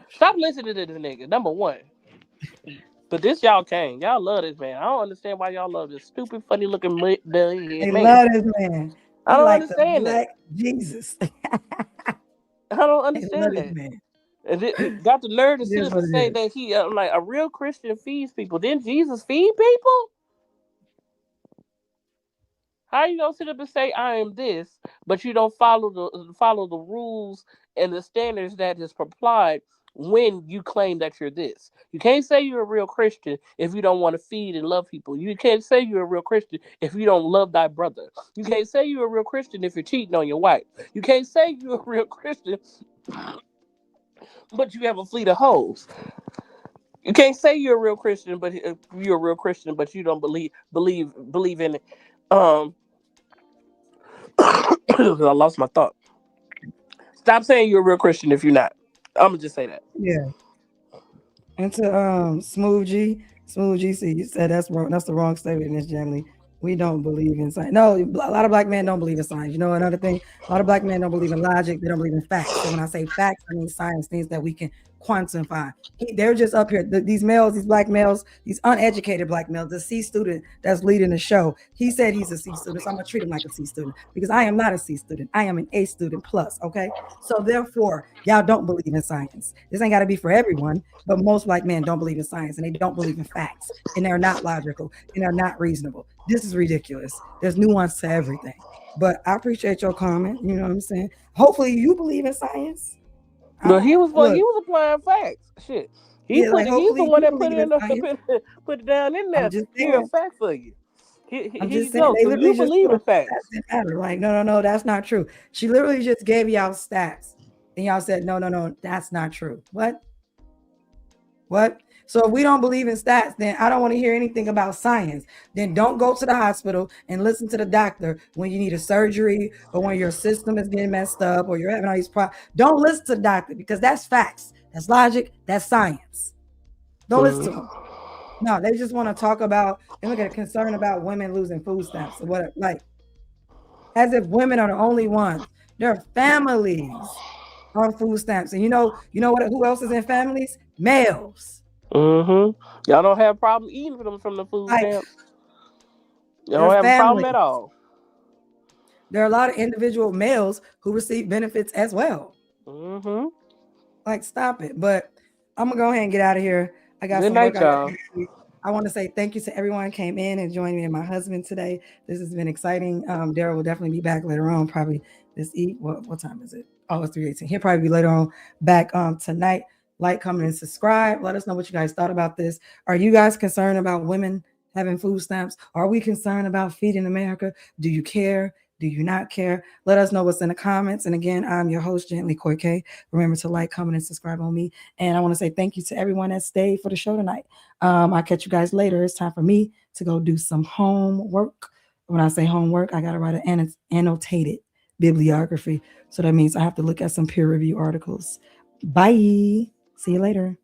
Stop listening to this nigga. Number one. But this y'all came. Y'all love this man. I don't understand why y'all love this stupid, funny looking man. They love this man. I don't like understand that. Jesus. I don't understand that. Man. And it got the nerve to sit up and say that he like a real Christian feeds people. Didn't Jesus feed people? How you gonna sit up and say I am this, but you don't follow the rules and the standards that is applied when you claim that you're this? You can't say you're a real Christian if you don't want to feed and love people. You can't say you're a real Christian if you don't love thy brother. You can't say you're a real Christian if you're cheating on your wife. You can't say you're a real Christian, but you have a fleet of hoes. You can't say you're a real Christian, but you're a real Christian, but you don't believe in it. I lost my thought. Stop saying you're a real Christian if you're not. I'm gonna just say that. Yeah. And to Smooth G, so you said that's wrong. That's the wrong statement in this family. We don't believe in science. No, a lot of black men don't believe in science. You know, another thing, a lot of black men don't believe in logic. They don't believe in facts. So when I say facts, I mean science, things that we can quantify. They're just up here. These males, these black males, these uneducated black males, the C student that's leading the show. He said he's a C student, so I'm gonna treat him like a C student because I am not a C student. I am an A student plus. Okay, so therefore, y'all don't believe in science. This ain't got to be for everyone, but most black men don't believe in science and they don't believe in facts, and they're not logical and they're not reasonable. This is ridiculous. There's nuance to everything. But I appreciate your comment. You know what I'm saying? Hopefully, you believe in science. No, he was applying facts. Shit, he's the one that put it down in there. Here's a fact for you. I'm just saying, they literally just believe in facts. Like, no, that's not true. She literally just gave y'all stats, and y'all said, no, that's not true. What? So if we don't believe in stats, then I don't want to hear anything about science. Then don't go to the hospital and listen to the doctor when you need a surgery or when your system is getting messed up or you're having all these problems. Don't listen to the doctor because that's facts. That's logic. That's science. Don't listen to them. No, they just want to talk about and look at a concern about women losing food stamps or whatever. Like, as if women are the only ones. There are families on food stamps. And you know what? Who else is in families? Males. Y'all don't have a problem eating from the food stamps. You don't have a problem at all. There are a lot of individual males who receive benefits as well. Like, stop it. But I'm gonna go ahead and get out of here. I got some work. I want to say thank you to everyone who came in and joined me and my husband today. This has been exciting. Darrel will definitely be back later on, probably this evening. What time is it? Oh, it's 3:18. He'll probably be later on back tonight. Like, comment, and subscribe. Let us know what you guys thought about this. Are you guys concerned about women having food stamps? Are we concerned about feeding America? Do you care? Do you not care? Let us know what's in the comments. And again, I'm your host, Gently Koi K. Remember to like, comment, and subscribe on me. And I want to say thank you to everyone that stayed for the show tonight. I'll catch you guys later. It's time for me to go do some homework. When I say homework, I got to write an annotated bibliography. So that means I have to look at some peer review articles. Bye. See you later.